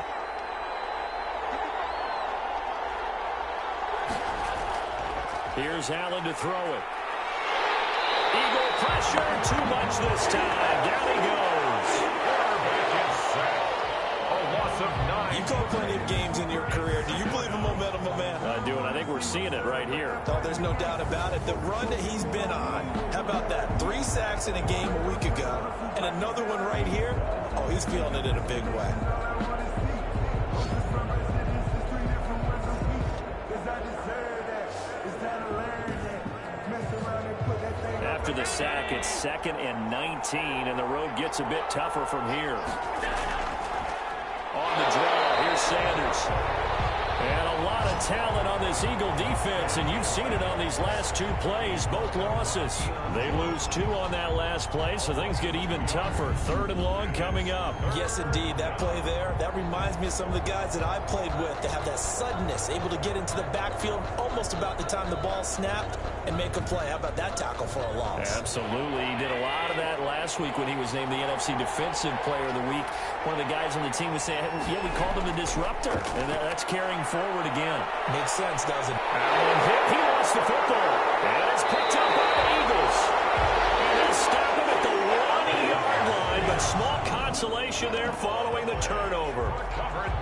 Here's Allen to throw it. Eagle pressure, too much this time. Down he goes. Quarterback is sacked. A loss of 9. You've called plenty of games in your career. Do you believe in momentum, my man? I do, and I think we're seeing it right here. Oh, there's no doubt about it. The run that he's been on, how about that? 3 sacks in a game a week ago, and another one right here. Oh, he's feeling it in a big way. After the sack, it's 2nd and 19, and the road gets a bit tougher from here. On the draw, here's Sanders. And a lot of talent on this Eagle defense, and you've seen it on these last 2 plays, both losses. They lose 2 on that last play, so things get even tougher. 3rd and long coming up. Yes, indeed. That play there, that reminds me of some of the guys that I played with that have that suddenness, able to get into the backfield almost about the time the ball snapped and make a play. How about that tackle for a loss? Absolutely. He did a lot of that last week when he was named the NFC Defensive Player of the Week. One of the guys on the team was saying, yeah, we called him the disruptor, and that's carrying forward again. Makes sense, doesn't it? Allen hit. He lost the football. And it's picked up by the Eagles. And they stop him at the 1-yard line, but small consolation there following the turnover.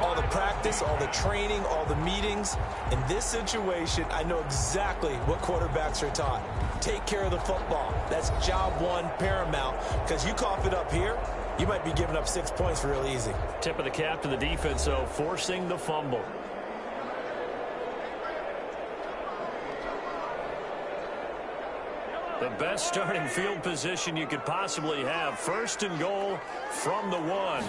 All the practice, all the training, all the meetings. In this situation, I know exactly what quarterbacks are taught. Take care of the football. That's job 1 paramount, because you cough it up here, you might be giving up 6 points real easy. Tip of the cap to the defense, though, forcing the fumble. The best starting field position you could possibly have. 1st and goal from the 1.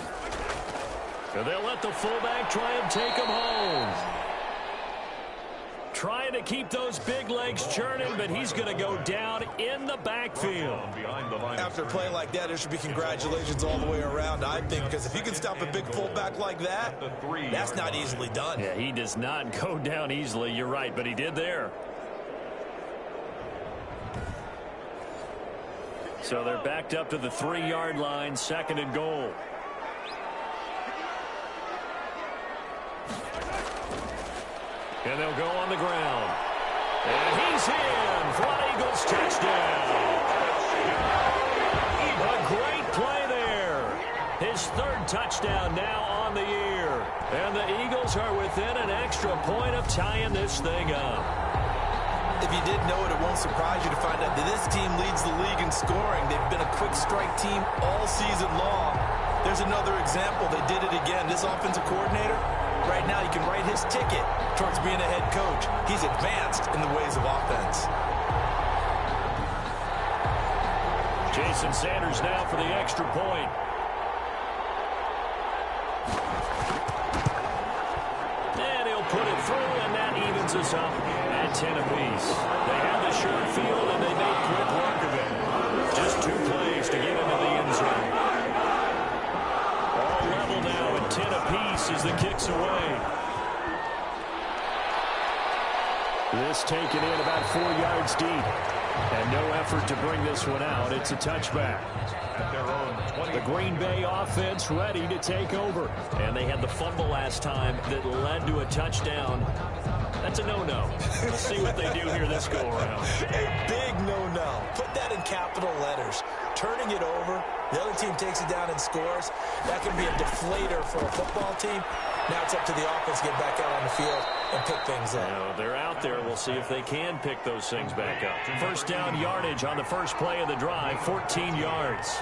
And they'll let the fullback try and take him home. trying to keep those big legs churning, but he's going to go down in the backfield. After a play like that, there should be congratulations all the way around, I think, because if you can stop a big fullback like that, that's not easily done. Yeah, he does not go down easily. You're right, but he did there. So they're backed up to the 3-yard line, 2nd and goal. And they'll go on the ground. And he's in for an Eagles touchdown. A great play there. His 3rd touchdown now on the year. And the Eagles are within an extra point of tying this thing up. If you didn't know it, it won't surprise you to find out that this team leads the league in scoring. They've been a quick strike team all season long. There's another example. They did it again. This offensive coordinator, right now, you can write his ticket towards being a head coach. He's advanced in the ways of offense. Jason Sanders now for the extra point. And he'll put it through, and that evens us up at 10 apiece. They have the short field, and they made quick work of it. Just 2 plays to get into the end zone. All level now at 10 apiece as the kick's away. This taken in about 4 yards deep. And no effort to bring this one out. It's a touchback. At their own 20. The Green Bay offense ready to take over. And they had the fumble last time that led to a touchdown. That's a no-no. Let's see what they do here this go-around. A big no-no. Put that in capital letters. Turning it over, the other team takes it down and scores. That can be a deflator for a football team. Now it's up to the offense to get back out on the field and pick things up. Now, they're out there. We'll see if they can pick those things back up. First down yardage on the first play of the drive, 14 yards.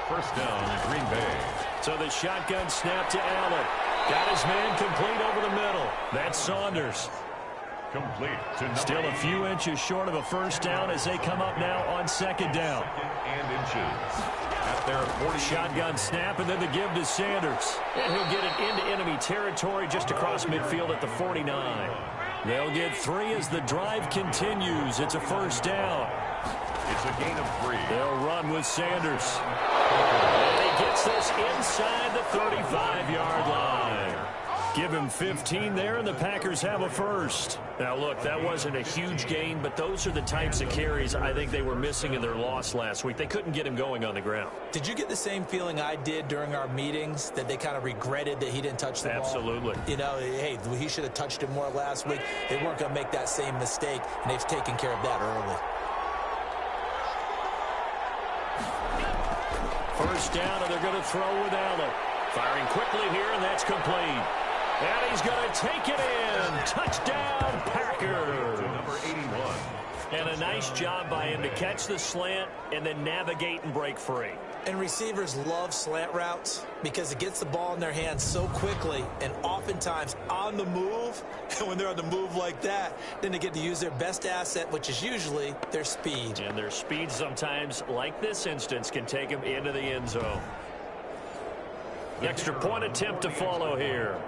First down, Green Bay. So the shotgun snap to Allen. Got his man complete over the middle. That's Saunders. Complete to Still a few inches short of a first down as they come up now on 2nd down. 2nd and inches. At their 40. Shotgun snap and then the give to Sanders. And he'll get it into enemy territory just across midfield at the 49. They'll get 3 as the drive continues. It's a first down. It's a gain of 3. They'll run with Sanders. And he gets this inside the 35-yard line. Give him 15 there, and the Packers have a first. Now, look, that wasn't a huge gain, but those are the types of carries I think they were missing in their loss last week. They couldn't get him going on the ground. Did you get the same feeling I did during our meetings, that they kind of regretted that he didn't touch the ball? Absolutely. You know, hey, he should have touched it more last week. They weren't going to make that same mistake, and they've taken care of that early. First down, and they're going to throw with Allen. Firing quickly here, and that's complete. And he's going to take it in. Touchdown, Packers. Number 81. And a nice job by him to catch the slant and then navigate and break free. And receivers love slant routes because it gets the ball in their hands so quickly and oftentimes on the move. And when they're on the move like that, then they get to use their best asset, which is usually their speed. And their speed sometimes, like this instance, can take them into the end zone. The extra point attempt to follow here.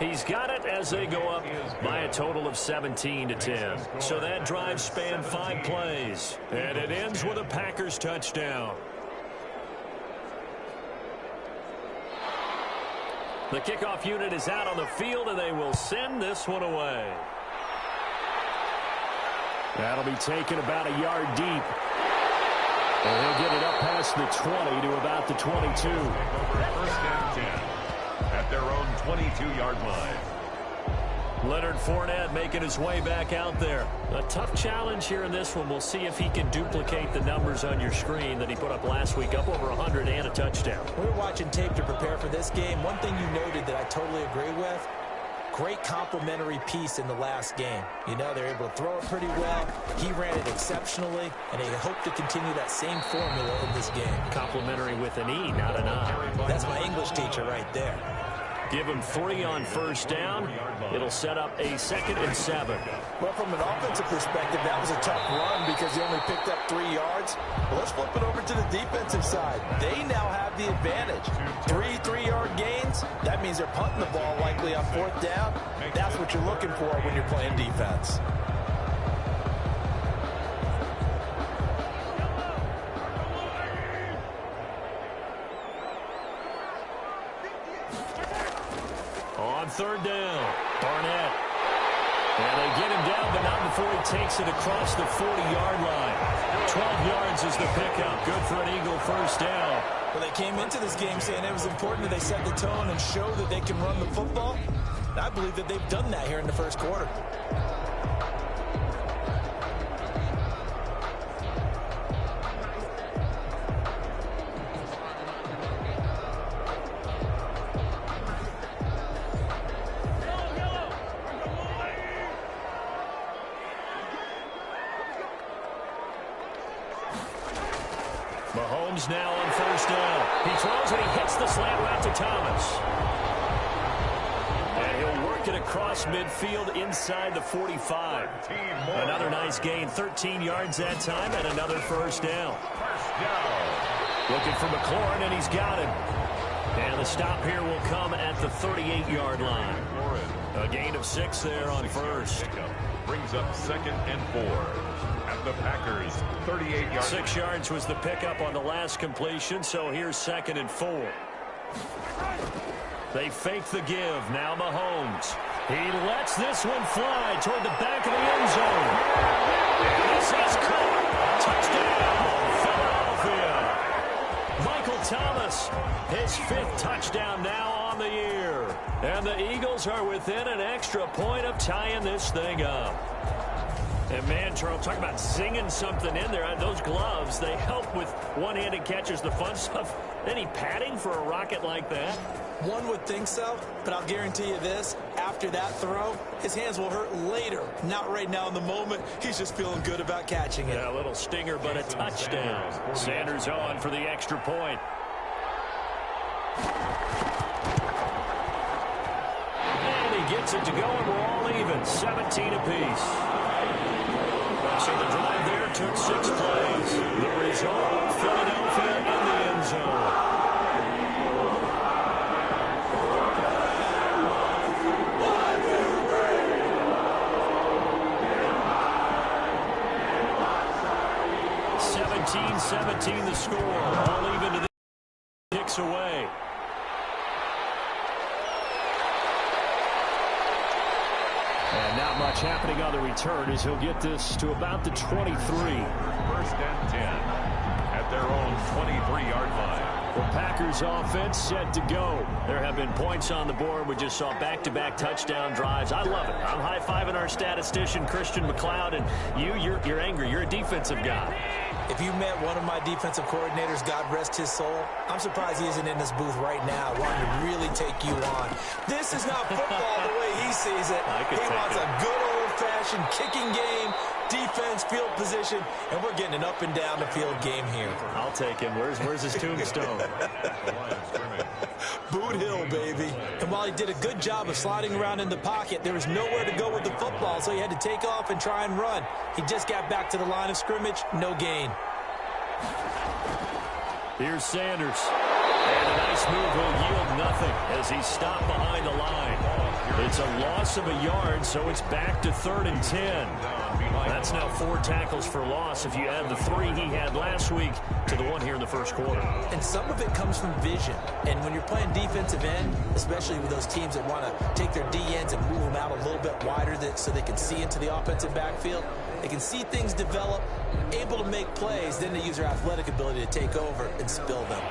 He's got it as they go up by a total of 17-10. So that drive spanned 5 plays. And it ends with a Packers touchdown. The kickoff unit is out on the field, and they will send this one away. That'll be taken about a yard deep. And he'll get it up past the 20 to about the 22. First and 10 at their own 22-yard line. Leonard Fournette making his way back out there. A tough challenge here in this one. We'll see if he can duplicate the numbers on your screen that he put up last week, up over 100 and a touchdown. We were watching tape to prepare for this game. One thing you noted that I totally agree with, great complementary piece in the last game. You know, they're able to throw it pretty well. He ran it exceptionally, and they hope to continue that same formula in this game. Complimentary with an E, not an I. That's my English teacher right there. Give him 3 on first down. It'll set up a 2nd and 7. Well, from an offensive perspective, that was a tough run because he only picked up 3 yards. Well, let's flip it over to the defensive side. They now have the advantage. 3 3-yard defense. That means they're punting the ball likely on 4th down. That's what you're looking for when you're playing defense. On 3rd down, Barnett. And they get him down, but not before he takes it across the 40-yard line. 12 yards is the pickup. Good for an Eagle first down. Well, they came into this game saying it was important that they set the tone and show that they can run the football. And I believe that they've done that here in the first quarter. Mahomes now on 1st down. He throws and he hits the slant route to Thomas. And he'll work it across midfield inside the 45. Another nice gain, 13 yards that time, and another first down. Looking for McLaurin, and he's got him. And the stop here will come at the 38-yard line. A gain of 6 there on first. Brings up 2nd and 4. At the Packers, 38 yards. 6 yards was the pickup on the last completion, so here's 2nd and 4. They fake the give. Now Mahomes. He lets this one fly toward the back of the end zone. This is caught. Touchdown, Philadelphia. Michael Thomas, his 5th touchdown now on the year. And the Eagles are within an extra point of tying this thing up. And man, Charles, talk about zinging something in there. Those gloves, they help with one-handed catches, the fun stuff. Any padding for a rocket like that? One would think so, but I'll guarantee you this. After that throw, his hands will hurt later. Not right now in the moment. He's just feeling good about catching it. Yeah, a little stinger, but a touchdown. Sanders on for the extra point. And he gets it to go, and we're all even. 17 apiece. So the drive there took 6 plays. The result, Philadelphia in the end zone. (17-17) the score. All even to the kicks away. And not much happening on the return as he'll get this to about the 23. 1st and 10 at their own 23-yard line. The Packers offense set to go. There have been points on the board. We just saw back-to-back touchdown drives. I love it. I'm high-fiving our statistician, Christian McLeod, and you're angry. You're a defensive guy. If you met one of my defensive coordinators, God rest his soul, I'm surprised he isn't in this booth right now wanting to really take you on. This is not football the way he sees it. He wants a good old-fashioned kicking game, defense, field position, and we're getting an up-and-down-the-field game here. I'll take him. Where's his tombstone? Boot Hill, baby. And while he did a good job of sliding around in the pocket, there was nowhere to go with the football, so he had to take off and try and run. He just got back to the line of scrimmage, no gain. Here's Sanders. And a nice move will yield nothing as he's stopped behind the line. It's a loss of a yard, so it's back to 3rd and 10. That's now 4 tackles for loss if you add the 3 he had last week to the 1 here in the first quarter. And some of it comes from vision. And when you're playing defensive end, especially with those teams that want to take their D-ends and move them out a little bit wider so they can see into the offensive backfield, they can see things develop, able to make plays, then they use their athletic ability to take over and spill them.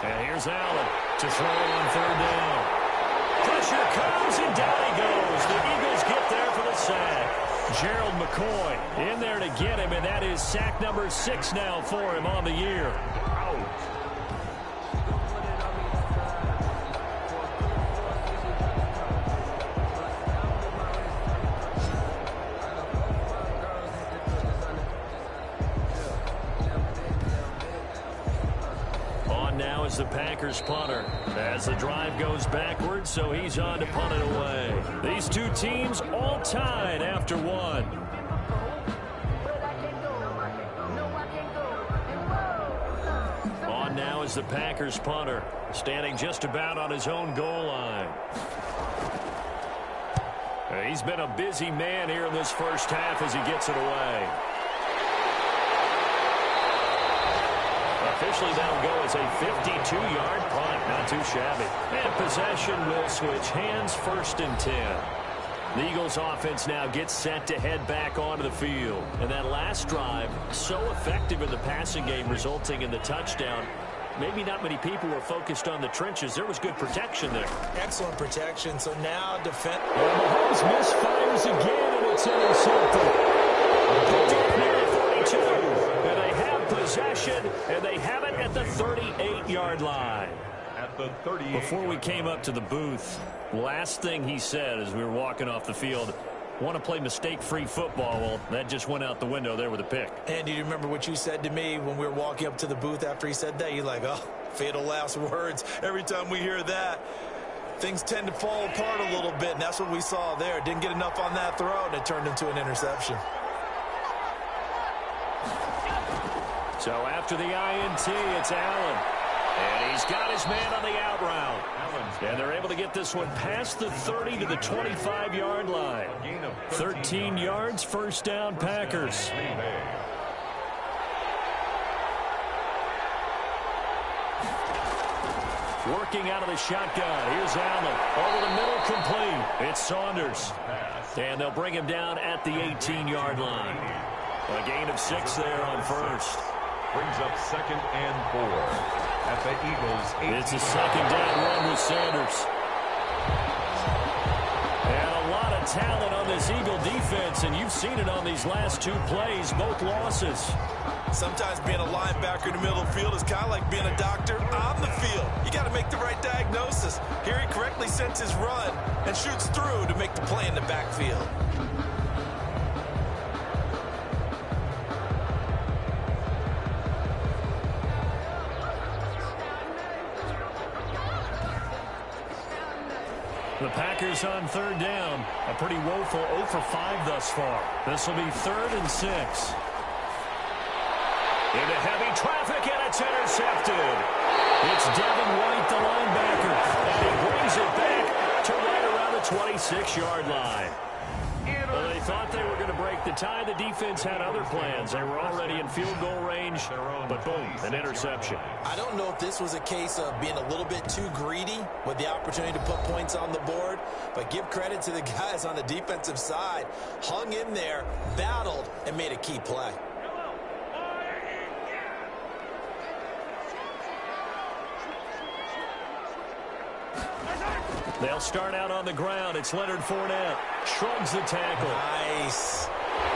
And here's Allen to throw on 3rd down. Pressure comes, and down he goes. The Eagles get there for the sack. Gerald McCoy in there to get him, and that is sack number 6 now for him on the year. Now is the Packers punter as the drive goes backwards, so he's on to punt it away. These two teams all tied after 1. goes the Packers punter, standing just about on his own goal line. He's been a busy man here in this first half as he gets it away. Officially that'll go as a 52-yard punt. Not too shabby. And possession will switch hands, 1st and 10. The Eagles offense now gets set to head back onto the field. And that last drive, so effective in the passing game, resulting in the touchdown. Maybe not many people were focused on the trenches. There was good protection there. Excellent protection. So now defense. Mahomes misfires again, and it's intercepted. Picked up near the 42. And they have possession, and they have it at the 38-yard line. At the 38. Before we came up to the booth, last thing he said as we were walking off the field, want to play mistake-free football. Well, that just went out the window there with a pick. And do you remember what you said to me when we were walking up to the booth after he said that? You're like, oh, fatal last words. Every time we hear that, things tend to fall apart a little bit, and that's what we saw there. Didn't get enough on that throw, and it turned into an interception. So after the INT, it's Allen. And he's got his man on the out route. And they're able to get this one past the 30 to the 25-yard line. 13 yards, 1st down, Packers. Working out of the shotgun. Here's Allen. Over the middle, complete. It's Saunders. And they'll bring him down at the 18-yard line. A gain of 6 there on 1st. Brings up 2nd and 4 at the Eagles. It's a 2nd down run with Sanders. And a lot of talent on this Eagle defense, and you've seen it on these last 2 plays, both losses. Sometimes being a linebacker in the middle of the field is kind of like being a doctor on the field. You got to make the right diagnosis. Here he correctly sets his run and shoots through to make the play in the backfield. The Packers on 3rd down. A pretty woeful 0 for 5 thus far. This will be 3rd and 6. Into heavy traffic, and it's intercepted. It's Devin White, the linebacker. And he brings it back to right around the 26-yard line. Well, they thought they were going to break the tie. The defense had other plans. They were already in field goal range, but boom, an interception. I don't know if this was a case of being a little bit too greedy with the opportunity to put points on the board, but give credit to the guys on the defensive side. Hung in there, battled, and made a key play. They'll start out on the ground. It's Leonard Fournette. Shrugs the tackle. Nice.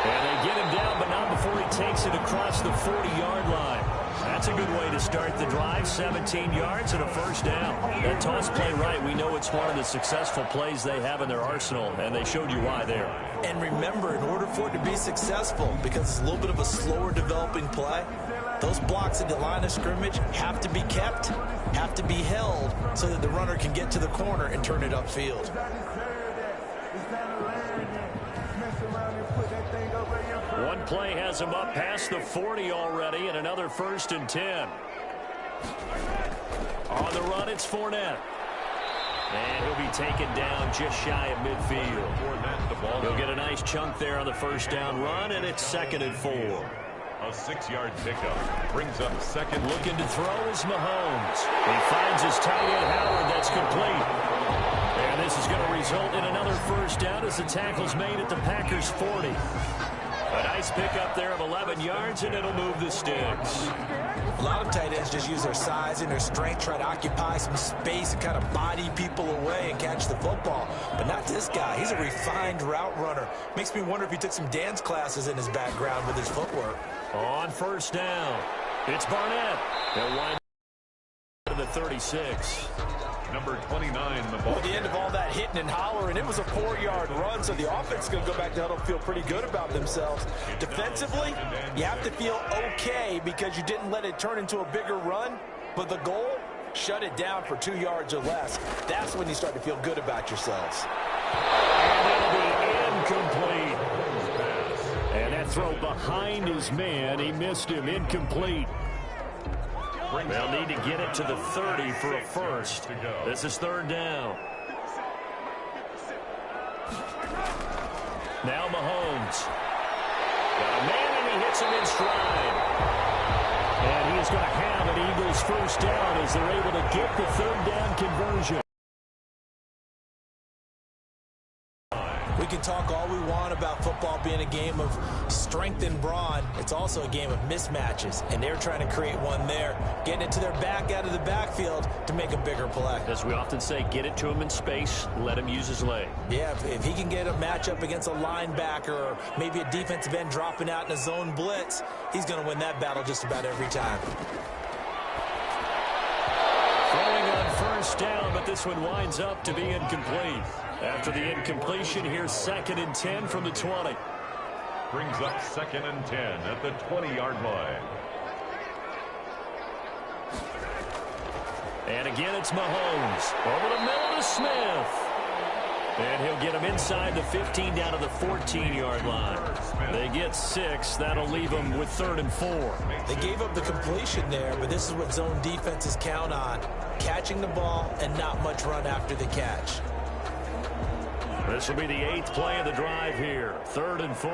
And they get him down, but not before he takes it across the 40-yard line. That's a good way to start the drive. 17 yards and a 1st down. That toss play right, we know it's one of the successful plays they have in their arsenal, and they showed you why there. And remember, in order for it to be successful, because it's a little bit of a slower developing play, those blocks at the line of scrimmage have to be kept, have to be held, so that the runner can get to the corner and turn it upfield. One play has him up past the 40 already, and another 1st and 10. On the run, it's Fournette. And he'll be taken down just shy of midfield. He'll get a nice chunk there on the 1st down run, and it's 2nd and 4. A 6-yard pickup brings up 2nd. Looking to throw is Mahomes. He finds his tight end Howard. That's complete. And this is going to result in another 1st down as the tackle's made at the Packers' 40. A nice pickup there of 11 yards, and it'll move the sticks. A lot of tight ends just use their size and their strength, try to occupy some space and kind of body people away and catch the football. But not this guy. He's a refined route runner. Makes me wonder if he took some dance classes in his background with his footwork. On 1st down, it's Barnett. They'll wind up to the 36. Number 29, the ball. At the end of all that hitting and hollering, it was a 4-yard run, so the offense is going to go back to huddle, feel pretty good about themselves. Defensively, you have to feel okay because you didn't let it turn into a bigger run, but the goal, shut it down for 2 yards or less. That's when you start to feel good about yourselves. And it'll be incomplete. And that throw behind his man, he missed him, incomplete. They'll need to get it to the 30 for a first. This is third down. Now Mahomes. Got a man, and he hits him in stride. And he is going to have an Eagles first down as they're able to get the third down conversion. We can talk all we want about football being a game of strength and brawn. It's also a game of mismatches, and they're trying to create one there, getting it to their back out of the backfield to make a bigger play. As we often say, get it to him in space, let him use his leg. Yeah, if he can get a matchup against a linebacker or maybe a defensive end dropping out in a zone blitz, he's going to win that battle just about every time. Throwing on first down, but this one winds up to be incomplete. After the incompletion, here's 2nd and 10 from the 20. Brings up 2nd and 10 at the 20-yard line. And again, it's Mahomes. Over the middle to Smith. And he'll get him inside the 15 down to the 14-yard line. They get 6. That'll leave them with 3rd and 4. They gave up the completion there, but this is what zone defenses count on. Catching the ball and not much run after the catch. This will be the 8th play of the drive here. 3rd and 4.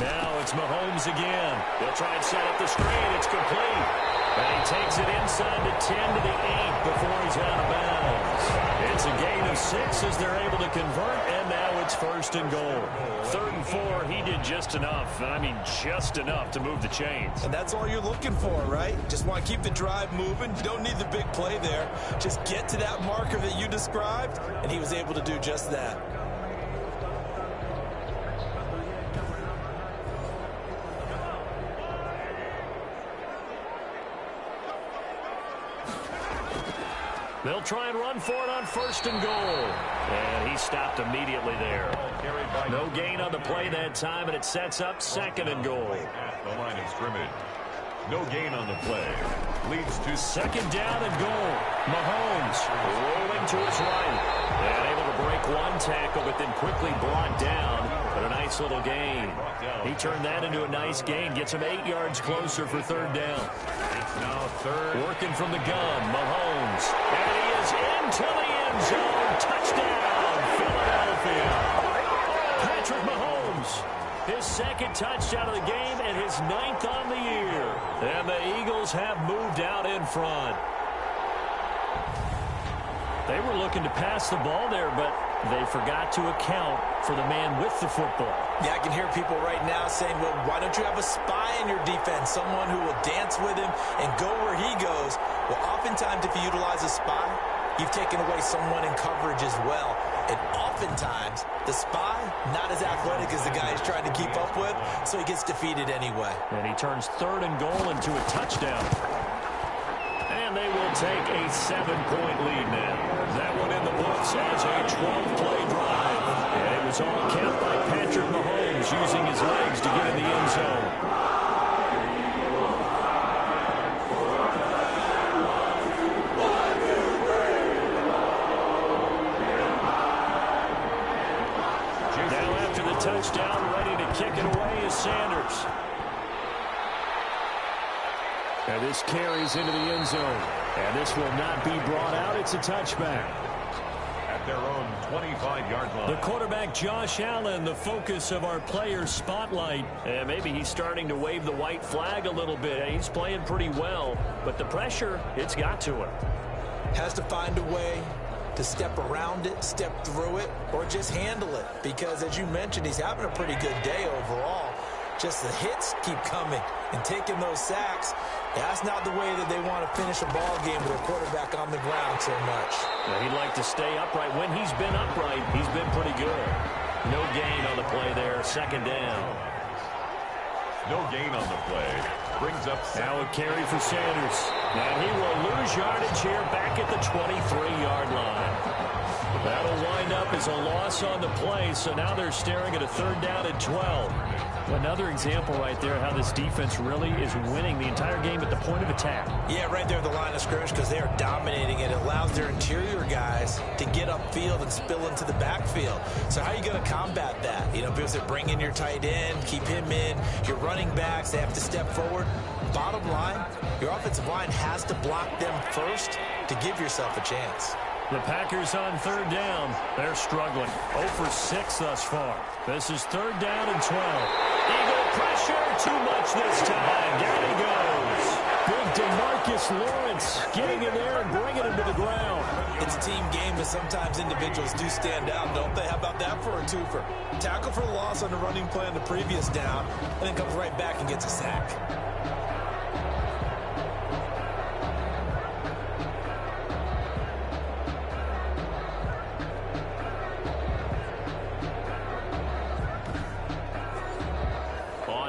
Now it's Mahomes again. They'll try and set up the screen. It's complete. And he takes it inside the 10 to the 8 before he's out of bounds. It's a gain of 6 as they're able to convert, and now it's 1st and goal. 3rd and 4, he did just enough. I mean, just enough to move the chains. And that's all you're looking for, right? Just want to keep the drive moving. You don't need the big play there. Just get to that marker that you described, and he was able to do just that. They'll try and run for it on 1st and goal. And he stopped immediately there. No gain on the play that time, and it sets up 2nd and goal. At the line of scrimmage. No gain on the play. Leads to 2nd down and goal. Mahomes rolling to his right. And able to break one tackle, but then quickly brought down. But a nice little gain. He turned that into a nice gain. Gets him 8 yards closer for 3rd down. It's now 3rd. Working from the gun, Mahomes. And he is into the end zone. Touchdown, Philadelphia. Patrick Mahomes. His 2nd touchdown of the game and his 9th on the year. And the Eagles have moved out in front. They were looking to pass the ball there, but they forgot to account for the man with the football. Yeah, I can hear people right now saying, well, why don't you have a spy in your defense, someone who will dance with him and go where he goes? Well, oftentimes if you utilize a spy, you've taken away someone in coverage as well. And oftentimes, the spy, not as athletic as the guy he's trying to keep up with, so he gets defeated anyway. And he turns 3rd and goal into a touchdown. And they will take a 7-point lead now. That one in the books as a 12-play drive. And it was all kept by Patrick Mahomes using his legs to get in the end zone. Now after the touchdown, ready to kick it away is Sanders. And this carries into the end zone. And this will not be brought out. It's a touchback. At their own 25-yard line. The quarterback, Josh Allen, the focus of our players' spotlight. And maybe he's starting to wave the white flag a little bit. He's playing pretty well. But the pressure, it's got to him. Has to find a way to step around it, step through it, or just handle it. Because, as you mentioned, he's having a pretty good day overall. Just the hits keep coming and taking those sacks. That's not the way that they want to finish a ball game with a quarterback on the ground so much. Well, he'd like to stay upright. When he's been upright, he's been pretty good. No gain on the play there. 2nd down. No gain on the play. Brings up now a carry for Sanders. And he will lose yardage here back at the 23-yard line. That'll wind up as a loss on the play, so now they're staring at a 3rd down and 12. Another example right there how this defense really is winning the entire game at the point of attack. Yeah, right there at the line of scrimmage because they are dominating it. It allows their interior guys to get upfield and spill into the backfield. So how are you going to combat that? You know, because they bring in your tight end, keep him in, your running backs, they have to step forward. Bottom line, your offensive line has to block them first to give yourself a chance. The Packers on 3rd down. They're struggling. 0 for 6 thus far. This is 3rd down and 12. Eagle pressure. Too much this time. Down he goes. Big DeMarcus Lawrence getting in there and bringing him to the ground. It's a team game, but sometimes individuals do stand out, don't they? How about that for a twofer? Tackle for loss on the running play on the previous down, and then comes right back and gets a sack.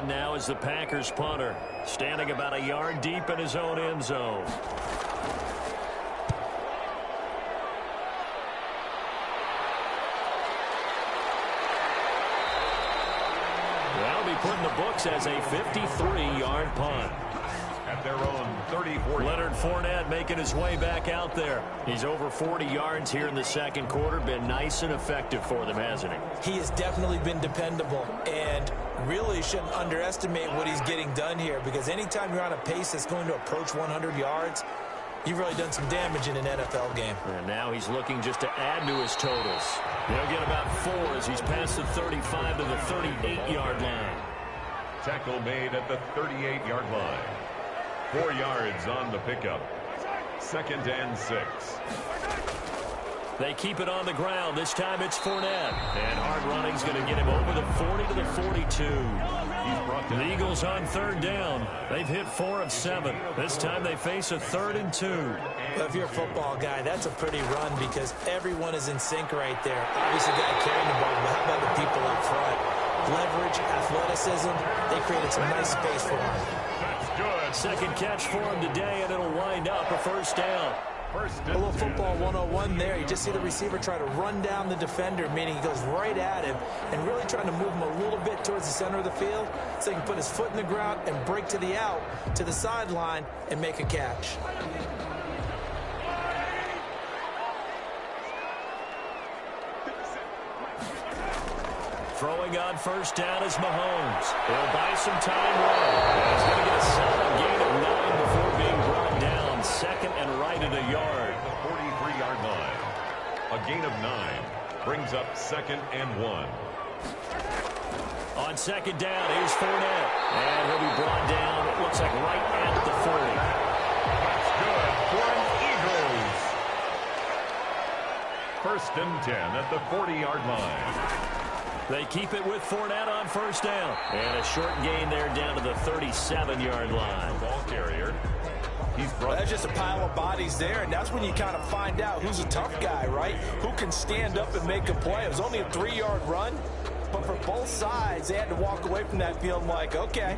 Now is the Packers punter, standing about a yard deep in his own end zone. That'll be put in the books as a 53-yard punt. At their own 34. Leonard Fournette making his way back out there. He's over 40 yards here in the 2nd quarter. Been nice and effective for them, hasn't he? He has definitely been dependable, and really shouldn't underestimate what he's getting done here, because anytime you're on a pace that's going to approach 100 yards, you've really done some damage in an NFL game. And now he's looking just to add to his totals. He'll get about 4 as he's past the 35 to the 38-yard line. Tackle made at the 38-yard line. 4 yards on the pickup. 2nd and 6. They keep it on the ground. This time it's Fournette. And hard running's going to get him over the 40 to the 42. The Eagles on 3rd down. They've hit 4 of 7. This time they face a 3rd and 2. Well, if you're a football guy, that's a pretty run because everyone is in sync right there. Obviously, guy carrying the ball, but how about the people up front? Leverage, athleticism, they created some nice space for him. That's good. Second catch for him today, and it'll wind up a 1st down. A little football 101 there. You just see the receiver try to run down the defender, meaning he goes right at him and really trying to move him a little bit towards the center of the field so he can put his foot in the ground and break to the out, to the sideline, and make a catch. Throwing on 1st down is Mahomes. He'll buy some time running. He's going to get a solid gain of 9 before being brought down. 2nd and right at a yard. The 43-yard line. A gain of 9 brings up 2nd and 1. On 2nd down, here's Fournette. And he'll be brought down, it looks like right at the 40. That's good for an Eagles. 1st and 10 at the 40-yard line. They keep it with Fournette on 1st down. And a short gain there down to the 37-yard line. Ball carrier. That's just a pile of bodies there, and that's when you kind of find out who's a tough guy, right? Who can stand up and make a play. It was only a 3-yard run, but for both sides, they had to walk away from that field like, okay,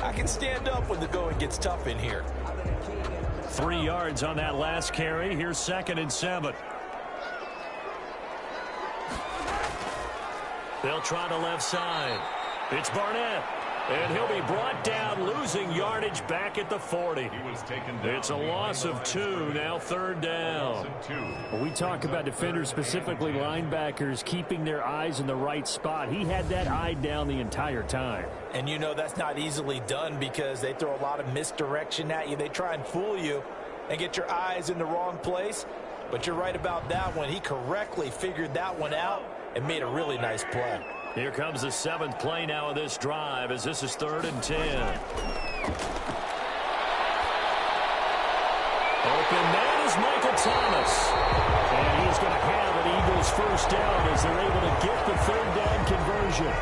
I can stand up when the going gets tough in here. 3 yards on that last carry. Here's 2nd and 7. They'll try the left side. It's Barnett. And he'll be brought down, losing yardage back at the 40. He was taken down. It's a loss of 2, now 3rd down. Well, we talk about defenders, specifically linebackers, keeping their eyes in the right spot. He had that eye down the entire time. And you know that's not easily done because they throw a lot of misdirection at you. They try and fool you and get your eyes in the wrong place. But you're right about that one. He correctly figured that one out and made a really nice play. Here comes the 7th play now of this drive as this is 3rd and 10. Open man is Michael Thomas. And he's going to have an Eagles 1st down as they're able to get the 3rd down conversion.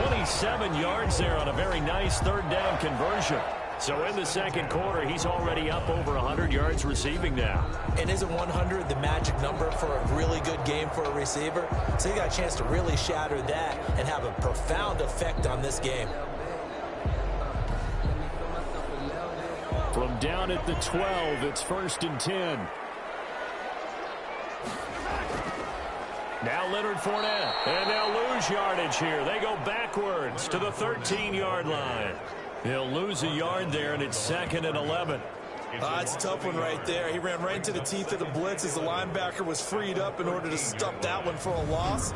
27 yards there on a very nice 3rd down conversion. So in the 2nd quarter, he's already up over 100 yards receiving now. And isn't 100 the magic number for a really good game for a receiver? So he got a chance to really shatter that and have a profound effect on this game. From down at the 12, it's 1st and 10. Now Leonard Fournette. And they'll lose yardage here. They go backwards to the 13-yard line. They'll lose a yard there, and it's 2nd and 11. It's a tough one right there. He ran right into the teeth of the blitz as the linebacker was freed up in order to stop that one for a loss.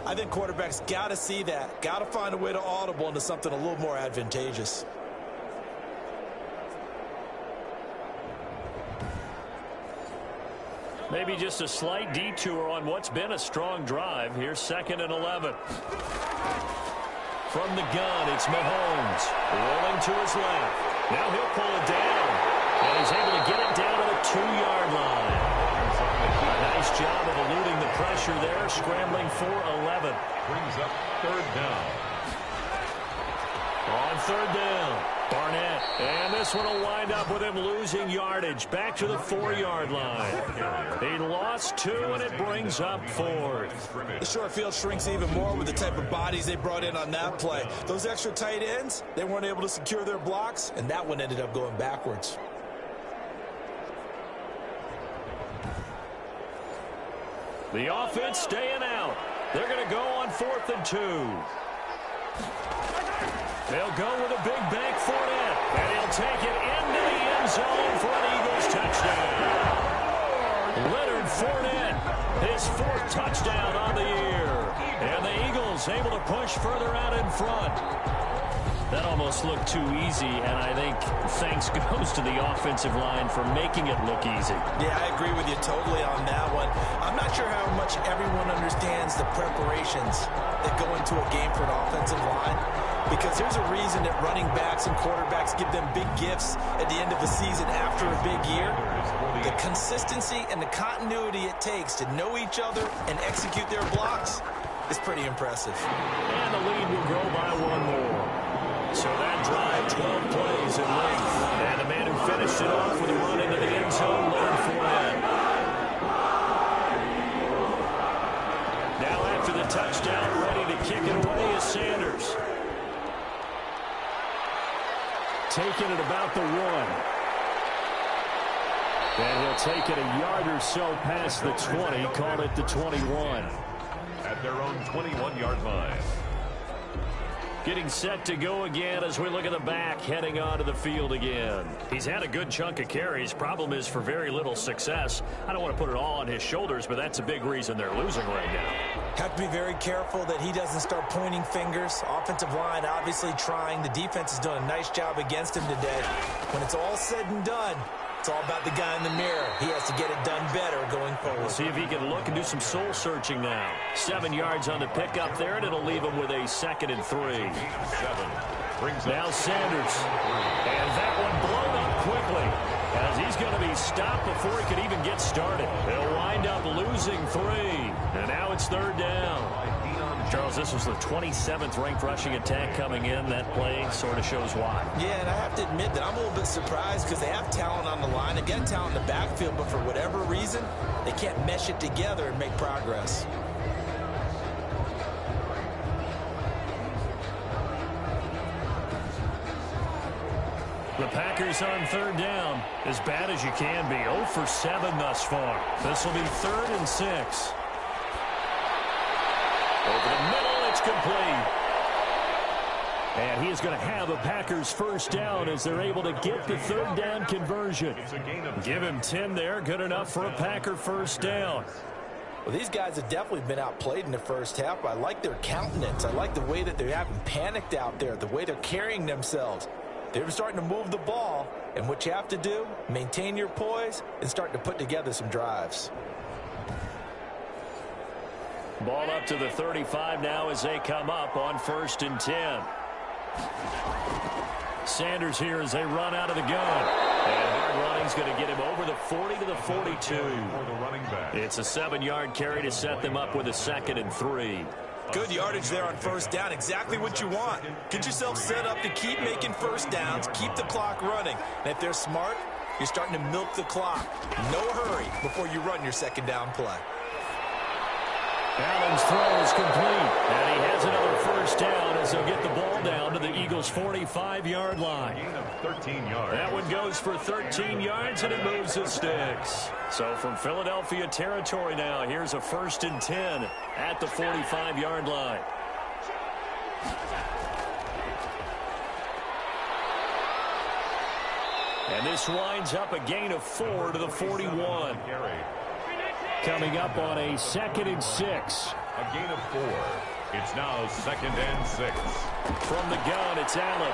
I think quarterbacks got to see that. Got to find a way to audible into something a little more advantageous. Maybe just a slight detour on what's been a strong drive. Here's 2nd and 11. From the gun, it's Mahomes. Rolling to his left. Now he'll pull it down. And he's able to get it down to the 2-yard line. A nice job of eluding the pressure there, scrambling for 11. Brings up 3rd down. On 3rd down, Barnett. And this one will wind up with him losing yardage back to the 4-yard line. He lost 2, and it brings up 4th. The short field shrinks even more with the type of bodies they brought in on that play. Those extra tight ends, they weren't able to secure their blocks, and that one ended up going backwards. The offense staying out. They're going to go on 4th and 2. They'll go with a big bank Fournette, and he'll take it into the end zone for an Eagles touchdown. Leonard Fournette, his 4th touchdown on the year. And the Eagles able to push further out in front. That almost looked too easy, and I think thanks goes to the offensive line for making it look easy. Yeah, I agree with you totally on that one. I'm not sure how much everyone understands the preparations that go into a game for an offensive line, because there's a reason that running backs and quarterbacks give them big gifts at the end of the season after a big year. The consistency and the continuity it takes to know each other and execute their blocks is pretty impressive. And the lead will grow by 1 more. So that drive, 12 plays in length. And the man who finished it off with a run into the end zone, Leonard Fournette. Now after the touchdown, ready to kick it away is Sanders. Taking it about the 1. And he'll take it a yard or so past the 20, call it the 21. At their own 21-yard line. Getting set to go again as we look at the back, heading onto the field again. He's had a good chunk of carries. Problem is for very little success. I don't want to put it all on his shoulders, but that's a big reason they're losing right now. Have to be very careful that he doesn't start pointing fingers. Offensive line obviously trying. The defense has done a nice job against him today. When it's all said and done, it's all about the guy in the mirror. He has to get it done better going forward. We'll see if he can look and do some soul searching now. 7 yards on the pickup there, and it'll leave him with a 2nd and 3. Now Sanders. And that one blown up quickly as he's going to be stopped before he could even get started. They'll wind up losing 3. And now it's 3rd down. Charles, this was the 27th ranked rushing attack coming in. That play sort of shows why. Yeah, and I have to admit that I'm a little bit surprised because they have talent on the line. They get talent in the backfield, but for whatever reason, they can't mesh it together and make progress. The Packers on 3rd down, as bad as you can be. 0 for 7 thus far. This will be 3rd and 6. Over the middle, it's complete. And he is going to have a Packers 1st down as they're able to get the 3rd down conversion. Give him 10 there, good enough for a Packer 1st down. Well, these guys have definitely been outplayed in the first half. I like their countenance. I like the way that they haven't panicked out there, the way they're carrying themselves. They're starting to move the ball, and what you have to do, maintain your poise and start to put together some drives. Ball up to the 35 now as they come up on 1st and 10. Sanders here as they run out of the gun. And hard running's going to get him over the 40 to the 42. It's a 7-yard carry to set them up with a 2nd and 3. Good yardage there on 1st down. Exactly what you want. Get yourself set up to keep making 1st downs, keep the clock running. And if they're smart, you're starting to milk the clock. No hurry before you run your 2nd down play. Allen's throw is complete, and he has another 1st down as they'll get the ball down to the Eagles Eagles' 45-yard line. Gain of 13 yards. That one goes for 13 yards, and it moves the sticks. So from Philadelphia territory now, here's a 1st and 10 at the 45-yard line. And this winds up a gain of 4 to the 41. Coming up on a 2nd and 6. A gain of 4. It's now 2nd and 6. From the gun, it's Allen.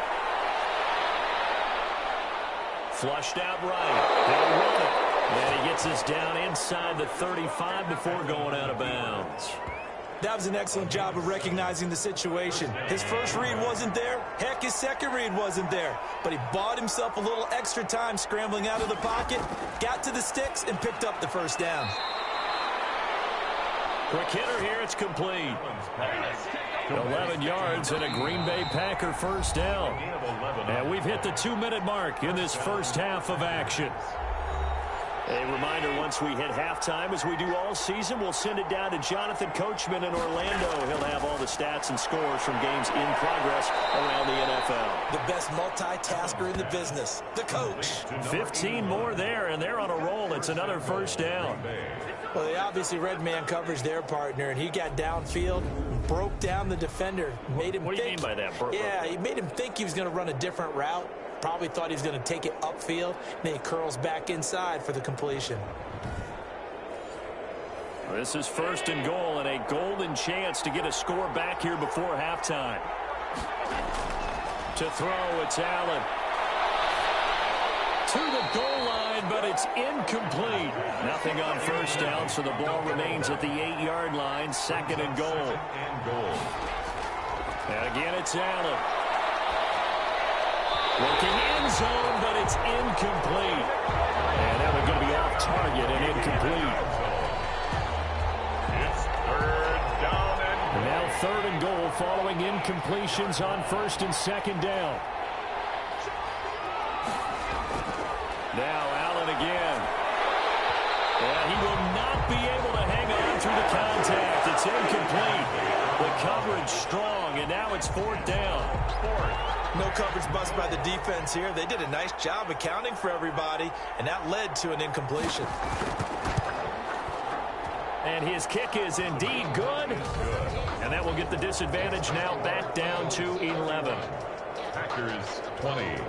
Flushed out right. They'll run it. And he gets us down inside the 35 before going out of bounds. That was an excellent job of recognizing the situation. His first read wasn't there. Heck, his second read wasn't there. But he bought himself a little extra time scrambling out of the pocket, got to the sticks, and picked up the first down. Quick hitter here, it's complete. 11 yards and a Green Bay Packer first down. And we've hit the 2-minute mark in this first half of action. A reminder, once we hit halftime, as we do all season, we'll send it down to Jonathan Coachman in Orlando. He'll have all the stats and scores from games in progress around the NFL. The best multitasker in the business, the coach. 15 more there, and they're on a roll. It's another first down. Well, they obviously red man coverage their partner, and he got downfield, broke down the defender, made him What do you mean by that? Yeah, he made him think he was going to run a different route. Probably thought he was going to take it upfield, and then he curls back inside for the completion. This is 1st and goal, and a golden chance to get a score back here before halftime. To throw, it's Allen. To the goal line, but it's incomplete. Nothing on first down, so the ball remains at the 8-yard line. 2nd and goal. And again, it's Allen. Looking end zone, but it's incomplete. And that one's going to be off target and incomplete. It's 3rd down and Now 3rd and goal following incompletions on 1st and 2nd down. Now Allen again. And he will not be able to hang on through the contact. It's incomplete. The coverage strong, and now it's 4th down. No coverage bust by the defense here. They did a nice job accounting for everybody, and that led to an incompletion. And his kick is indeed good. And that will get the disadvantage now back down to 11. Packers 20.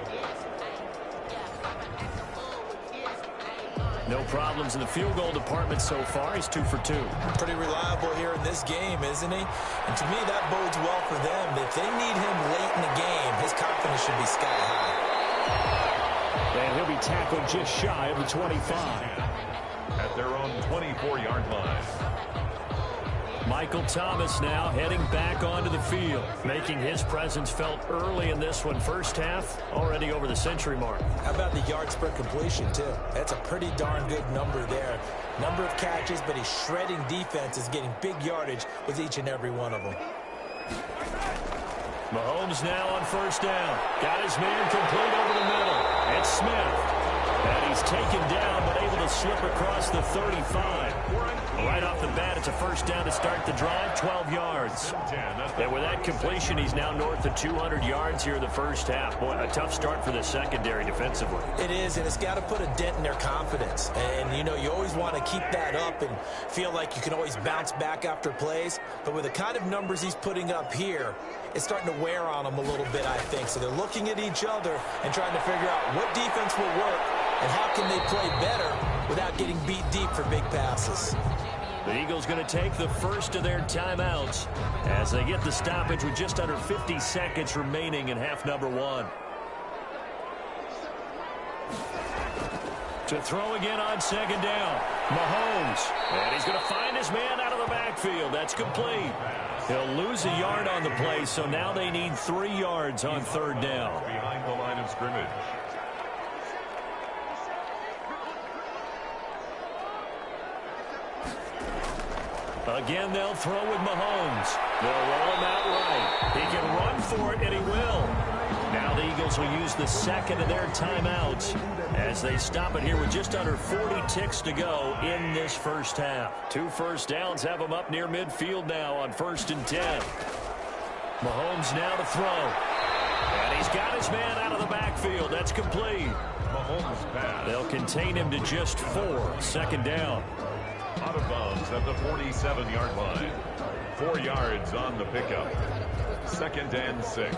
No problems in the field goal department so far. He's 2 for 2. Pretty reliable here in this game, isn't he? And to me, that bodes well for them. If they need him late in the game, his confidence should be sky high. And he'll be tackled just shy of the 25. At their own 24-yard line. Michael Thomas now heading back onto the field, making his presence felt early in this one. First half, already over the century mark. How about the yard spread completion, too? That's a pretty darn good number there. Number of catches, but he's shredding defenses, getting big yardage with each and every one of them. Mahomes now on first down. Got his man complete over the middle. It's Smith. And he's taken down, but able to slip across the 35. Right off the bat, it's a first down to start the drive, 12 yards. And with that completion, he's now north of 200 yards here in the first half. Boy, a tough start for the secondary defensively. It is, and it's got to put a dent in their confidence. And, you know, you always want to keep that up and feel like you can always bounce back after plays. But with the kind of numbers he's putting up here, it's starting to wear on them a little bit, I think. So they're looking at each other and trying to figure out what defense will work and how can they play better without getting beat deep for big passes. The Eagles going to take the first of their timeouts as they get the stoppage with just under 50 seconds remaining in half number 1. To throw again on second down. Mahomes. And he's going to find his man out of the backfield. That's complete. He'll lose a yard on the play, so now they need 3 yards on third down. Behind the line of scrimmage. Again, they'll throw with Mahomes. They'll roll him out right. He can run for it, and he will. Now the Eagles will use the second of their timeouts as they stop it here with just under 40 ticks to go in this first half. 2 first downs have them up near midfield now on 1st and 10. Mahomes now to throw. And he's got his man out of the backfield. That's complete. Mahomes pass. They'll contain him to just 4. Second down. Out of bounds at the 47-yard line. 4 yards on the pickup. 2nd and 6.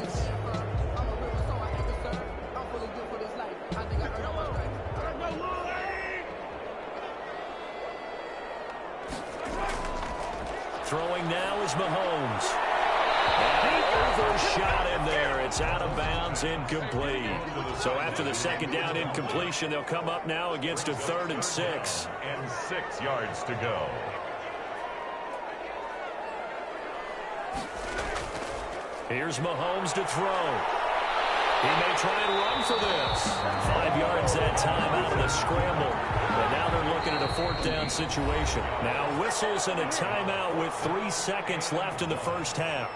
Throwing now is Mahomes. And he overshot him there. It's out of bounds, incomplete. So after the second down incompletion, they'll come up now against a 3rd and 6. And 6 yards to go. Here's Mahomes to throw. He may try and run for this. 5 yards that time out of the scramble. But now they're looking at a 4th down situation. Now whistles and a timeout with 3 seconds left in the first half.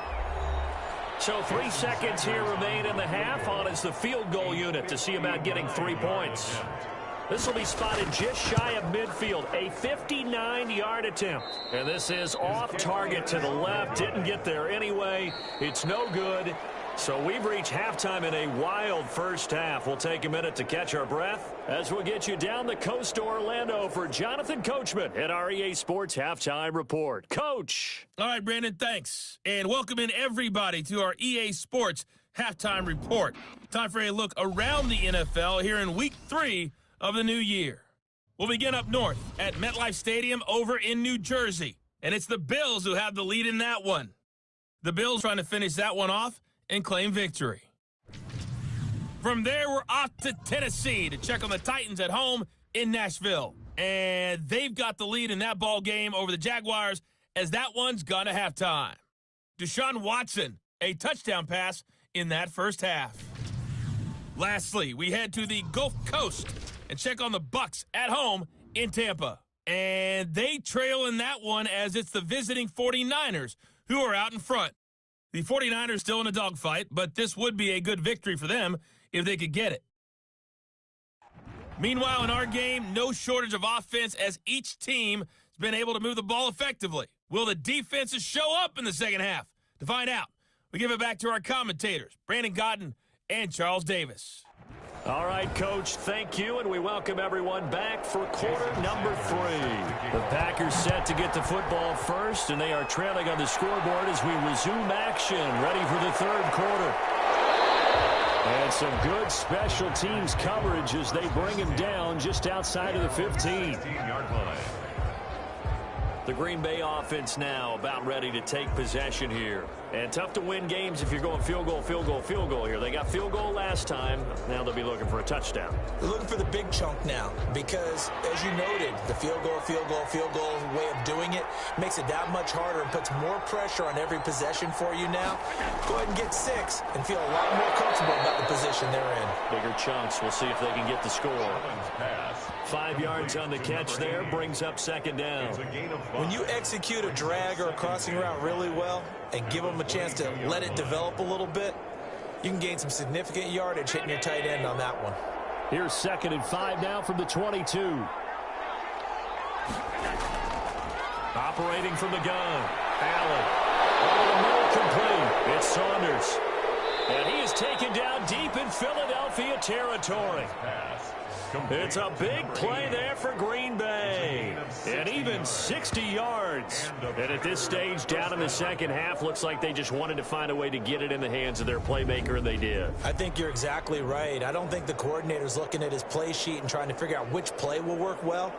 So 3 seconds here remain in the half. On is the field goal unit to see about getting 3 points. This will be spotted just shy of midfield. A 59-yard attempt. And this is off target to the left. Didn't get there anyway. It's no good. So we've reached halftime in a wild first half. We'll take a minute to catch our breath as we'll get you down the coast to Orlando for Jonathan Coachman at our EA Sports Halftime Report. Coach. All right, Brandon, thanks. And welcome in everybody to our EA Sports Halftime Report. Time for a look around the NFL here in Week 3 of the new year. We'll begin up north at MetLife Stadium over in New Jersey. And it's the Bills who have the lead in that one. The Bills trying to finish that one off and claim victory. From there, we're off to Tennessee to check on the Titans at home in Nashville. And they've got the lead in that ball game over the Jaguars as that one's gone to halftime. Deshaun Watson, a touchdown pass in that first half. Lastly, we head to the Gulf Coast and check on the Bucs at home in Tampa. And they trail in that one as it's the visiting 49ers who are out in front. The 49ers still in a dogfight, but this would be a good victory for them if they could get it. Meanwhile, in our game, no shortage of offense as each team has been able to move the ball effectively. Will the defenses show up in the second half? To find out, we give it back to our commentators, Brandon Godden and Charles Davis. All right, Coach, thank you, and we welcome everyone back for quarter number 3. The Packers set to get the football first, and they are trailing on the scoreboard as we resume action, ready for the 3rd quarter. And some good special teams coverage as they bring him down just outside of the 15-yard line. The Green Bay offense now about ready to take possession here. And tough to win games if you're going field goal, field goal, field goal here. They got field goal last time. Now they'll be looking for a touchdown. They're looking for the big chunk now because, as you noted, the field goal way of doing it makes it that much harder and puts more pressure on every possession for you now. Go ahead and get 6 and feel a lot more comfortable about the position they're in. Bigger chunks. We'll see if they can get the score. 5 yards on the catch there brings up second down. When you execute a drag or a crossing route really well and give them a chance to let it develop a little bit, you can gain some significant yardage hitting your tight end on that one. Here's 2nd and 5 now from the 22. Operating from the gun. Allen. Over the middle, complete. It's Saunders. And he is taken down deep in Philadelphia territory. It's a big play there for Green Bay. And even 60 yards. And at this stage, down in the second half, looks like they just wanted to find a way to get it in the hands of their playmaker, and they did. I think you're exactly right. I don't think the coordinator's looking at his play sheet and trying to figure out which play will work well.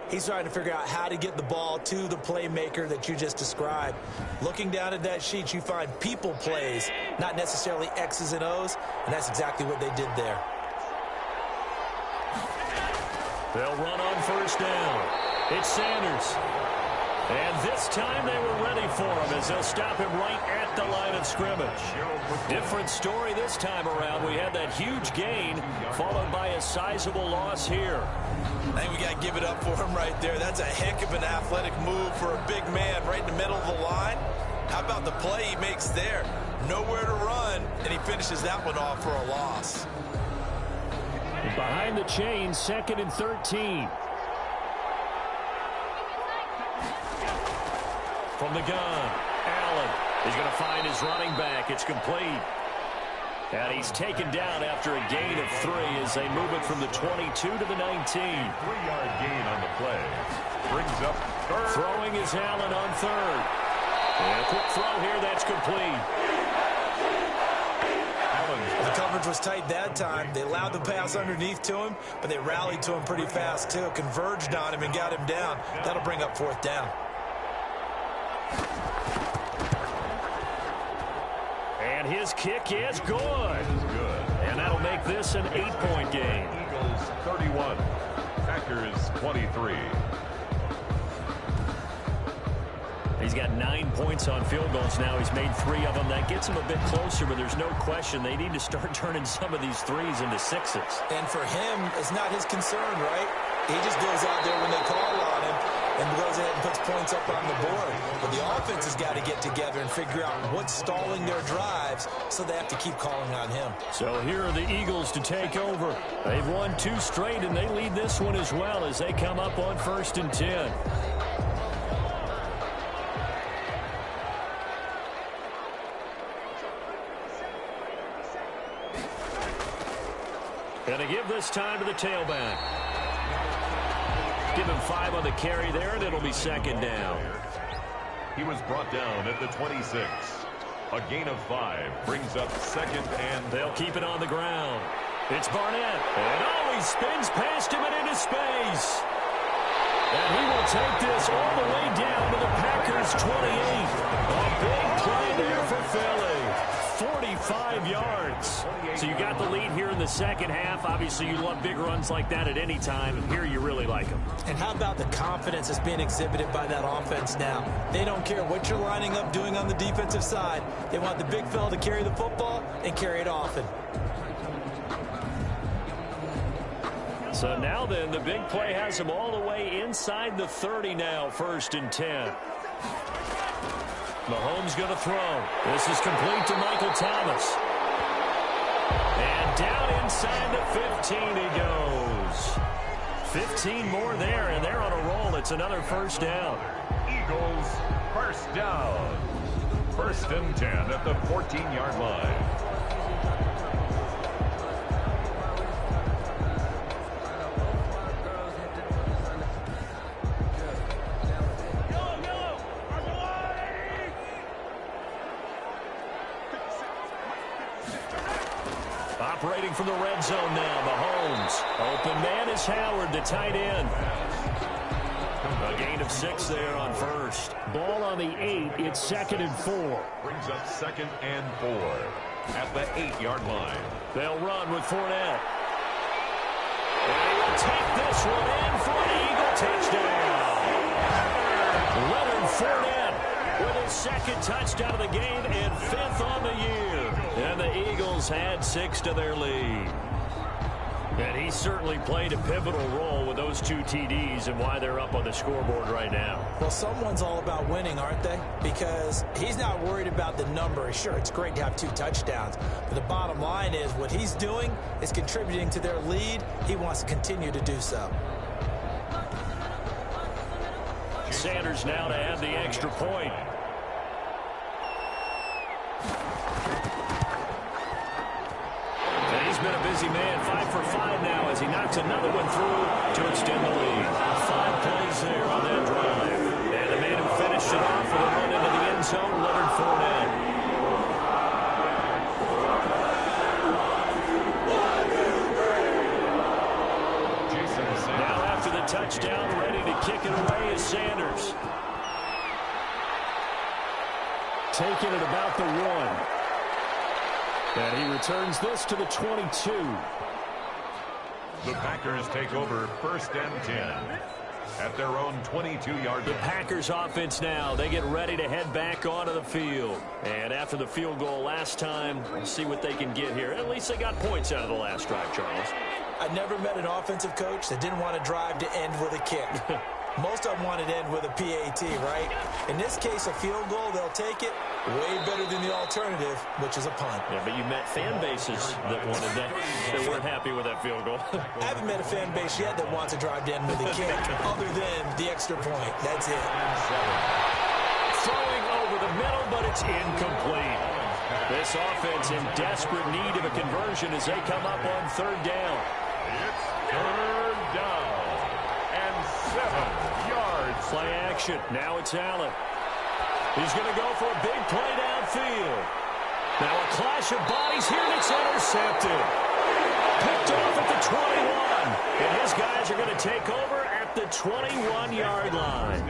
He's trying to figure out how to get the ball to the playmaker that you just described. Looking down at that sheet, you find people plays, not necessarily X's and O's, and that's exactly what they did there. They'll run on first down. It's Sanders. And this time they were ready for him as they'll stop him right at the line of scrimmage. Different story this time around. We had that huge gain followed by a sizable loss here. I think we got to give it up for him right there. That's a heck of an athletic move for a big man right in the middle of the line. How about the play he makes there? Nowhere to run, and he finishes that one off for a loss. Behind the chains, 2nd and 13. From the gun, Allen is going to find his running back. It's complete. And he's taken down after a gain of 3 as they move it from the 22 to the 19. 3-yard gain on the play. Brings up third. Throwing is Allen on third. And a quick throw here, that's complete. The coverage was tight that time. They allowed the pass underneath to him, but they rallied to him pretty fast, too. Converged on him and got him down. That'll bring up 4th down. And his kick is good. And that'll make this an 8-point game. Eagles 31, Packers 23. He's got 9 points on field goals now. He's made 3 of them. That gets him a bit closer, but there's no question they need to start turning some of these 3s into 6s. And for him, it's not his concern, right? He just goes out there when they call on him and goes ahead and puts points up on the board. But the offense has got to get together and figure out what's stalling their drives, so they have to keep calling on him. So here are the Eagles to take over. They've won 2 straight, and they lead this one as well as they come up on 1st and 10. Going to give this time to the tailback. Give him 5 on the carry there, and it'll be 2nd down. He was brought down at the 26. A gain of 5 brings up 2nd and... They'll keep it on the ground. It's Barnett. And he spins past him and into space. And he will take this all the way down to the Packers' 28. A big play there for Philly. 45 yards. So you got the lead here in the 2nd half. Obviously, you love big runs like that at any time. Here you really like them. And how about the confidence that's being exhibited by that offense now? They don't care what you're lining up doing on the defensive side. They want the big fella to carry the football and carry it often. So now then, the big play has them all the way inside the 30 now, 1st and 10. Mahomes going to throw. This is complete to Michael Thomas. And down inside the 15 he goes. 15 more there, and they're on a roll. It's another 1st down. Eagles, 1st down. 1st and 10 at the 14-yard line. Operating from the red zone now, Mahomes. Open man is Howard, the tight end. A gain of 6 there on 1st. Ball on the 8. It's 2nd and 4. Brings up 2nd and 4 at the 8-yard line. They'll run with Fournette. And he will take this one in for an Eagle touchdown. Leonard Fournette with his 2nd touchdown of the game and 5th on the year. And the Eagles had 6 to their lead. And he certainly played a pivotal role with those 2 TDs and why they're up on the scoreboard right now. Well, someone's all about winning, aren't they? Because he's not worried about the number. Sure, it's great to have 2 touchdowns. But the bottom line is what he's doing is contributing to their lead. He wants to continue to do so. Sanders now to add the extra point. He's been a busy man, 5 for 5 now as he knocks another one through to extend the lead. 5 plays there on that drive. And the man who finished it off with a run into the end zone, Leonard Fournette. Now after the touchdown, ready to kick it away is Sanders. Taking it about the 1. And he returns this to the 22. The Packers take over 1st and 10 at their own 22-yard line. The Packers offense now, they get ready to head back onto the field. And after the field goal last time, we'll see what they can get here. At least they got points out of the last drive, Charles. I never met an offensive coach that didn't want to drive to end with a kick. Most of them want it to end with a PAT, right? In this case, a field goal, they'll take it. Way better than the alternative, which is a punt. Yeah, but you met fan bases that wanted that, that weren't happy with that field goal. I haven't met a fan base yet that wants to drive to end with a kick, other than the extra point. That's it. Throwing over the middle, but it's incomplete. This offense in desperate need of a conversion as they come up on third down. It's third down and 7 yards. Play action. Now it's Allen. He's going to go for a big play downfield. Now a clash of bodies here, and it's intercepted. Picked off at the 21. And his guys are going to take over at the 21-yard line.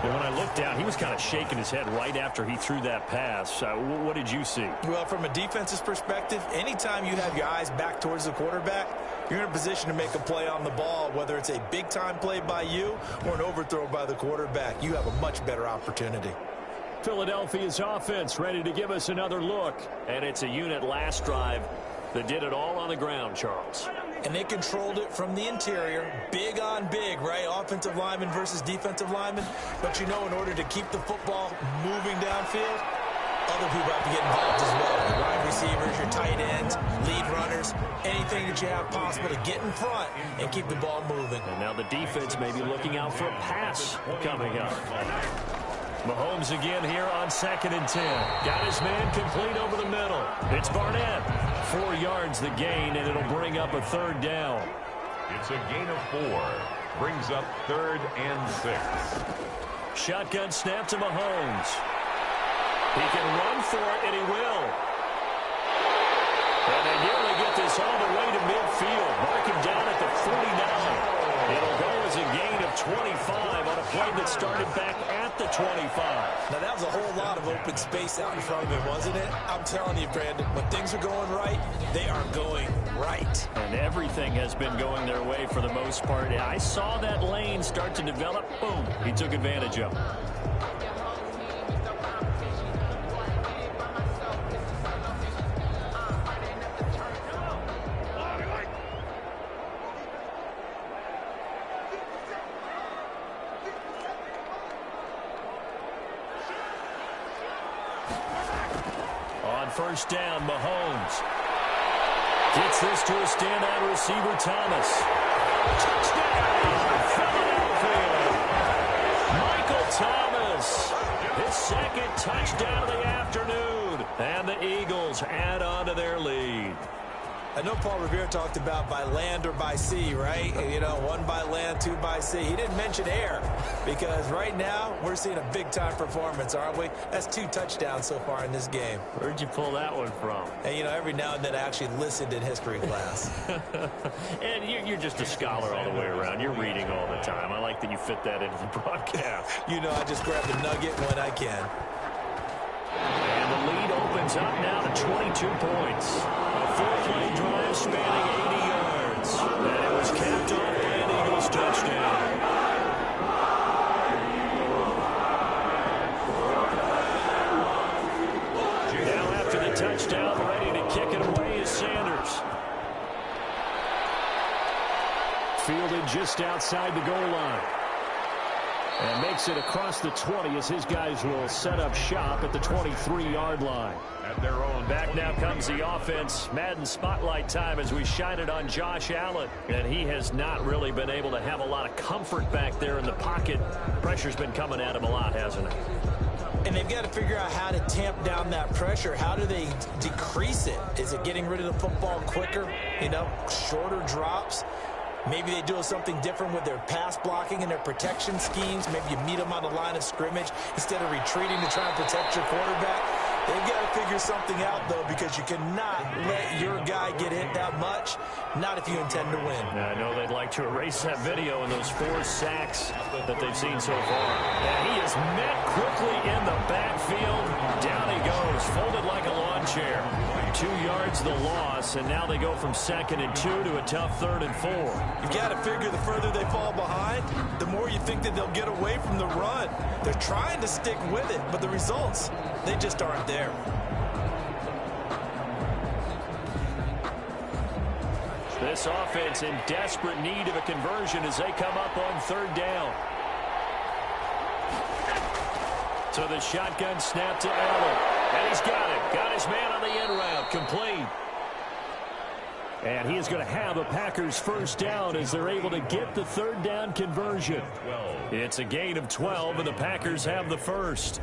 When I looked down, he was kind of shaking his head right after he threw that pass. What did you see? Well, from a defense's perspective, anytime you have your eyes back towards the quarterback, you're in a position to make a play on the ball, whether it's a big-time play by you or an overthrow by the quarterback. You have a much better opportunity. Philadelphia's offense ready to give us another look. And it's a unit last drive that did it all on the ground, Charles. And they controlled it from the interior, big on big, right? Offensive lineman versus defensive lineman. But you know, in order to keep the football moving downfield, other people have to get involved as well. Your wide receivers, your tight ends, lead runners, anything that you have possible to get in front and keep the ball moving. And now the defense may be looking out for a pass coming up. Mahomes again here on 2nd and 10. Got his man complete over the middle. It's Barnett. 4 yards the gain, and it'll bring up a third down. It's a gain of 4. Brings up 3rd and 6. Shotgun snap to Mahomes. He can run for it, and he will. And they nearly get this all the way to midfield. Mark him down at the 49. It'll go as a gain of 25 on a play that started back at the 25. Now, that was a whole lot of open space out in front of him, wasn't it? I'm telling you, Brandon, when things are going right, they are going right. And everything has been going their way for the most part. I saw that lane start to develop. Boom. He took advantage of it. First down, Mahomes. Gets this to a standout receiver, Thomas. Touchdown, Philadelphia. Michael Thomas. His 2nd touchdown of the afternoon. And the Eagles add on to their lead. I know Paul Revere talked about by land or by sea, right? You know, 1 by land, 2 by sea. He didn't mention air because right now we're seeing a big-time performance, aren't we? That's 2 touchdowns so far in this game. Where'd you pull that one from? And, you know, every now and then I actually listened in history class. And you're just a scholar all the way around. You're reading all the time. I like that you fit that into the broadcast. You know, I just grab the nugget when I can. And the lead opens up now to 22 points. A 4-play drive spanning 80 yards. And it was capped off by an Eagles touchdown. Now after the touchdown, ready to kick it away is Sanders. Fielded just outside the goal line. And makes it across the 20 as his guys will set up shop at the 23-yard line. At their own. Back now comes the offense. Madden spotlight time as we shine it on Josh Allen. And he has not really been able to have a lot of comfort back there in the pocket. Pressure's been coming at him a lot, hasn't it? And they've got to figure out how to tamp down that pressure. How do they decrease it? Is it getting rid of the football quicker? You know, shorter drops? Maybe they do something different with their pass blocking and their protection schemes. Maybe you meet them on the line of scrimmage instead of retreating to try and protect your quarterback. They've got to figure something out, though, because you cannot let your guy get hit that much, not if you intend to win. I know they'd like to erase that video and those 4 sacks that they've seen so far. And he is met quickly in the backfield. Down he goes, folded like a lawn chair. 2 yards the loss, and now they go from 2nd and 2 to a tough 3rd and 4. You've got to figure the further they fall behind, the more you think that they'll get away from the run. They're trying to stick with it, but the results, they just aren't there. This offense in desperate need of a conversion as they come up on 3rd down. So the shotgun snap to Allen. And he's got it. Got his man on the end route. Complete. And he is going to have a Packers first down as they're able to get the 3rd down conversion. It's a gain of 12, and the Packers have the first.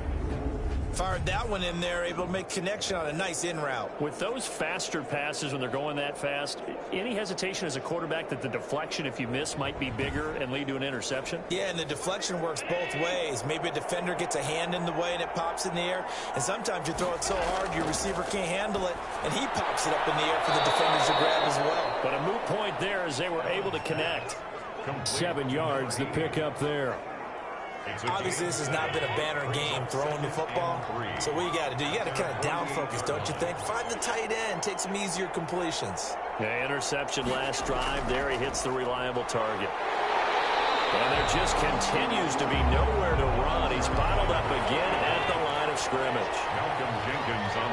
Fired that one in there, able to make connection on a nice in route. With those faster passes when they're going that fast, any hesitation as a quarterback that the deflection, if you miss, might be bigger and lead to an interception? Yeah, and the deflection works both ways. Maybe a defender gets a hand in the way and it pops in the air. And sometimes you throw it so hard your receiver can't handle it, and he pops it up in the air for the defenders to grab as well. But a moot point there as they were able to connect. 7 yards, the pickup there. Obviously, this has not been a banner game throwing the football. So what you got to do, you got to kind of down focus, don't you think? Find the tight end, take some easier completions. Yeah, interception last drive. There he hits the reliable target. And there just continues to be nowhere to run. He's bottled up again at the line of scrimmage.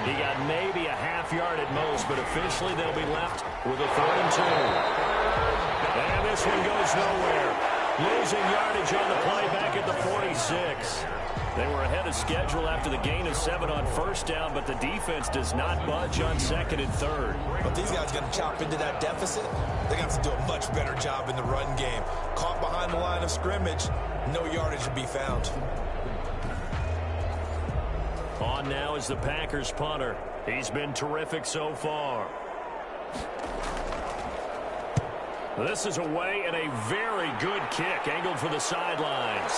He got maybe a half yard at most, but officially they'll be left with a 4th and 2. And this one goes nowhere. Losing yardage on the play back at the 46. They were ahead of schedule after the gain of 7 on first down, but the defense does not budge on 2nd and 3rd. But these guys are going to chop into that deficit. They're going to have to do a much better job in the run game. Caught behind the line of scrimmage, no yardage to be found. On now is the Packers punter. He's been terrific so far. This is away and a very good kick, angled for the sidelines.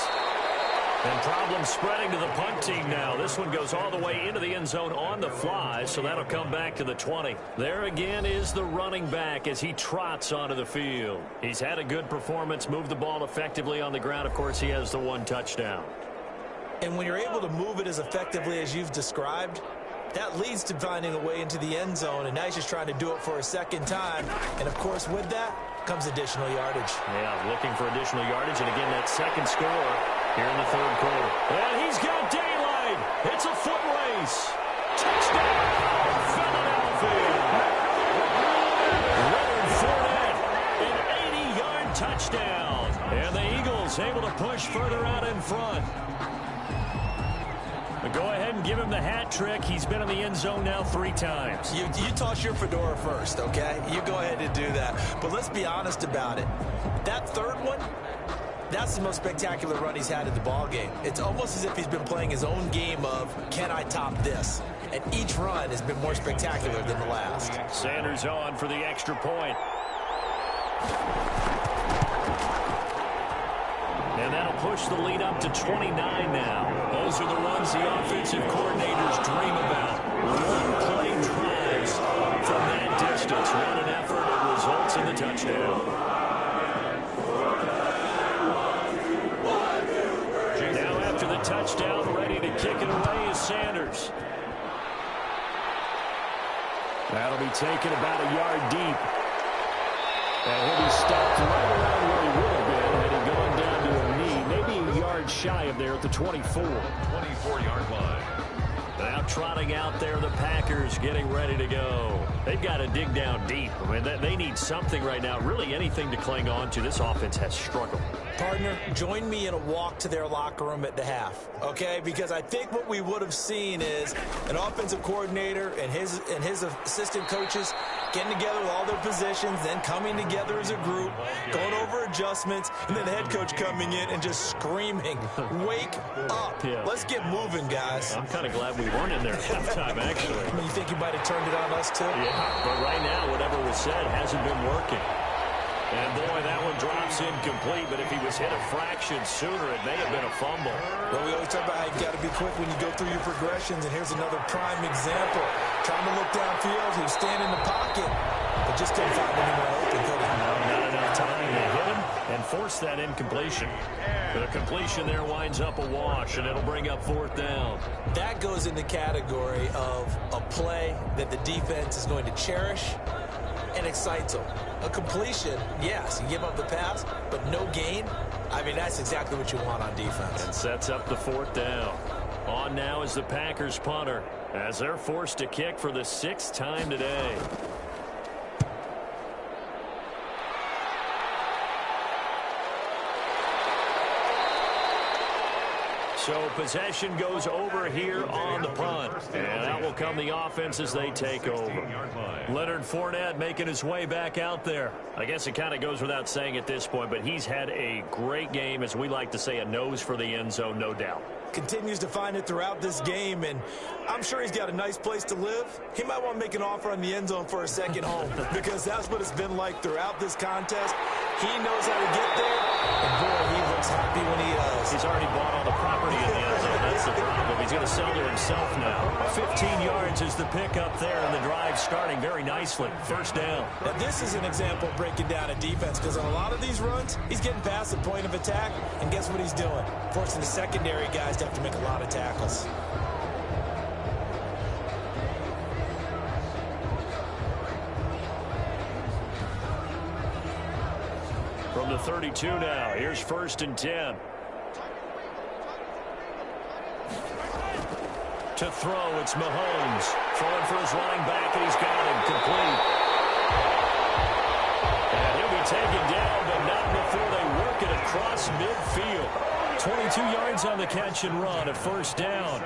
And problems spreading to the punt team now. This one goes all the way into the end zone on the fly, so that'll come back to the 20. There again is the running back as he trots onto the field. He's had a good performance, moved the ball effectively on the ground. Of course, he has the 1 touchdown. And when you're able to move it as effectively as you've described, that leads to finding a way into the end zone, and now he's just trying to do it for a second time. And, of course, with that comes additional yardage. Yeah, looking for additional yardage, and again, that second score here in the 3rd quarter. And he's got daylight. It's a foot race. Touchdown, Philadelphia. Leonard Fournette, an 80-yard touchdown. And the Eagles able to push further out in front. But go ahead and give him the hat trick. He's been in the end zone now 3 times. You toss your fedora first, okay? You go ahead and do that. But let's be honest about it. That 3rd one, that's the most spectacular run he's had in the ballgame. It's almost as if he's been playing his own game of, can I top this? And each run has been more spectacular than the last. Sanders on for the extra point. And that'll push the lead up to 29 now. Those are the runs the offensive coordinators dream about. One-play drives from that distance. Run an effort, it results in the touchdown. Now after the touchdown, ready to kick it away is Sanders. That'll be taken about a yard deep. And he'll be stopped right around where he would have been had he gone down to a knee. Maybe a yard shy of there at the 24. 24-yard line. Now trotting out there, the Packers getting ready to go. They've got to dig down deep. I mean, they need something right now, really anything to cling on to. This offense has struggled. Partner, join me in a walk to their locker room at the half, okay? Because I think what we would have seen is an offensive coordinator and his assistant coaches getting together with all their positions, then coming together as a group, going over adjustments, and then the head coach coming in and just screaming, wake up. Yeah. Let's get moving, guys. I'm kind of glad we weren't in there at halftime, actually. I mean, you think you might have turned it on us, too? Yeah, but right now, whatever was said hasn't been working. And, boy, that one drops incomplete, but if he was hit a fraction sooner, it may have been a fumble. Well, we always talk about how you got to be quick when you go through your progressions, and here's another prime example. Trying to look downfield, he was standing in the pocket, but just couldn't find anyone open, could he? No, not enough time to hit him and force that incompletion. The completion there winds up a wash, and it'll bring up 4th down. That goes in the category of a play that the defense is going to cherish and excites them. A completion, yes, you give up the pass, but no gain. I mean, that's exactly what you want on defense. And sets up the 4th down. On now is the Packers punter as they're forced to kick for the 6th time today. So possession goes over here on the punt. And that will come the offense as they take over. Leonard Fournette making his way back out there. I guess it kind of goes without saying at this point, but he's had a great game, as we like to say, a nose for the end zone, no doubt. continues to find it throughout this game, and I'm sure he's got a nice place to live. He might want to make an offer on the end zone for a second home because that's what it's been like throughout this contest. He knows how to get there, and boy, he looks happy when he does. He's already bought all the property in the end zone. That's the problem. He's going to sell to himself now. 15 yards is the pickup there, and the drive starting very nicely. First down. Now, this is an example of breaking down a defense because on a lot of these runs, he's getting past the point of attack, and guess what he's doing? Forcing the secondary guys to have to make a lot of tackles. From the 32 now, here's 1st and 10. To throw, it's Mahomes. Throwing for his running back, and he's got him complete. And he'll be taken down, but not before they work it across midfield. 22 yards on the catch and run, a first down.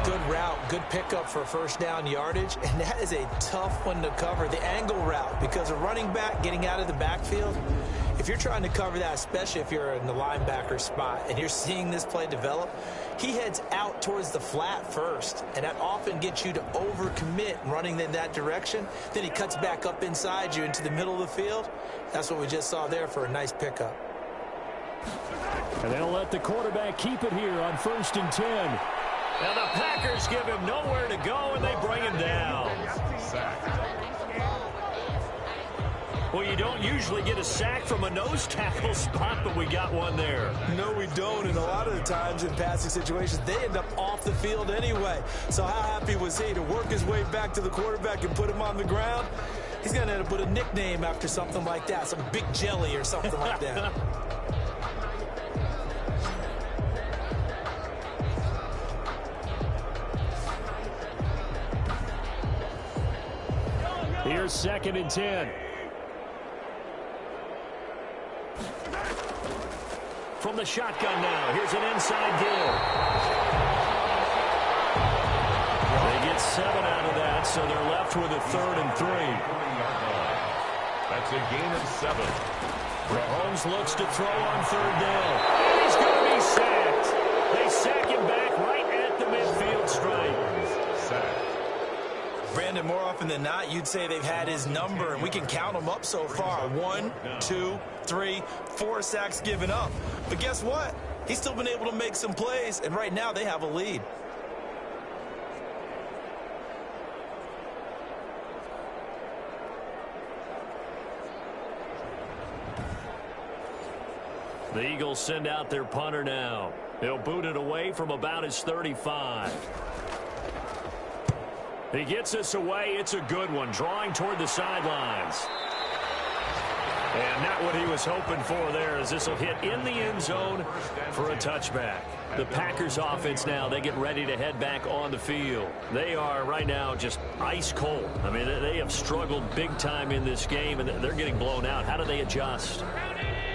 Good route, good pickup for first down yardage, and that is a tough one to cover, the angle route, because a running back getting out of the backfield, if you're trying to cover that, especially if you're in the linebacker spot and you're seeing this play develop, he heads out towards the flat first, and that often gets you to overcommit running in that direction. Then he cuts back up inside you into the middle of the field. That's what we just saw there for a nice pickup. And they'll let the quarterback keep it here on 1st and 10. And the Packers give him nowhere to go, and they bring him down. Well, you don't usually get a sack from a nose tackle spot, but we got one there. No, we don't, and a lot of the times in passing situations, they end up off the field anyway. So how happy was he to work his way back to the quarterback and put him on the ground? He's going to end up with a nickname after something like that, some Big Jelly or something like that. Here's 2nd and 10. From the shotgun now, here's an inside deal. They get 7 out of that, so they're left with a 3rd and 3. That's a gain of 7. Mahomes looks to throw on 3rd down. And he's going to be sacked. They sack him back right at the midfield stripe. Sacked. Brandon, more often than not, you'd say they've had his number, and we can count them up so far. 1, 2, 3, 4 sacks given up. But guess what? He's still been able to make some plays, and right now they have a lead. The Eagles send out their punter now. He'll boot it away from about his 35. He gets this away. It's a good one, drawing toward the sidelines. And not what he was hoping for there, as this will hit in the end zone for a touchback. The Packers offense now, they get ready to head back on the field. They are right now just ice cold. I mean, they have struggled big time in this game, and they're getting blown out. How do they adjust?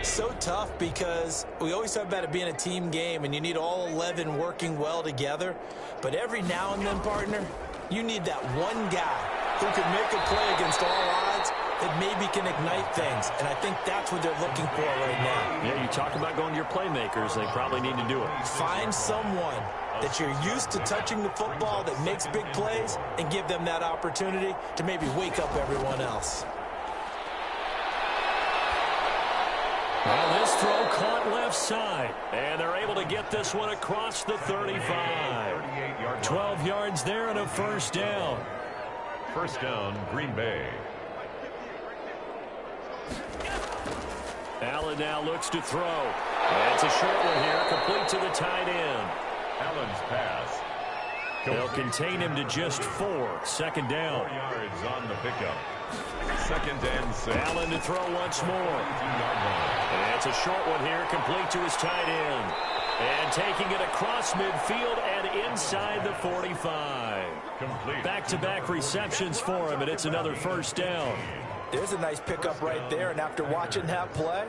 So tough because we always talk about it being a team game, and you need all 11 working well together. But every now and then, partner, you need that one guy who can make a play against all odds that maybe can ignite things. And I think that's what they're looking for right now. Yeah, you talk about going to your playmakers. They probably need to do it. Find someone that you're used to touching the football that makes big plays and give them that opportunity to maybe wake up everyone else. Well, this throw caught left side, and they're able to get this one across the 35. 12 yards there and a first down. First down, Green Bay. Allen now looks to throw. And it's a short one here, complete to the tight end. Allen's pass. They'll contain him to just 4. Second down. 4 yards on the pickup. 2nd and 6. Allen to throw once more. And it's a short one here, complete to his tight end. And taking it across midfield and inside the 45. Back-to-back receptions for him, and it's another first down. There's a nice pickup right there, and after watching that play,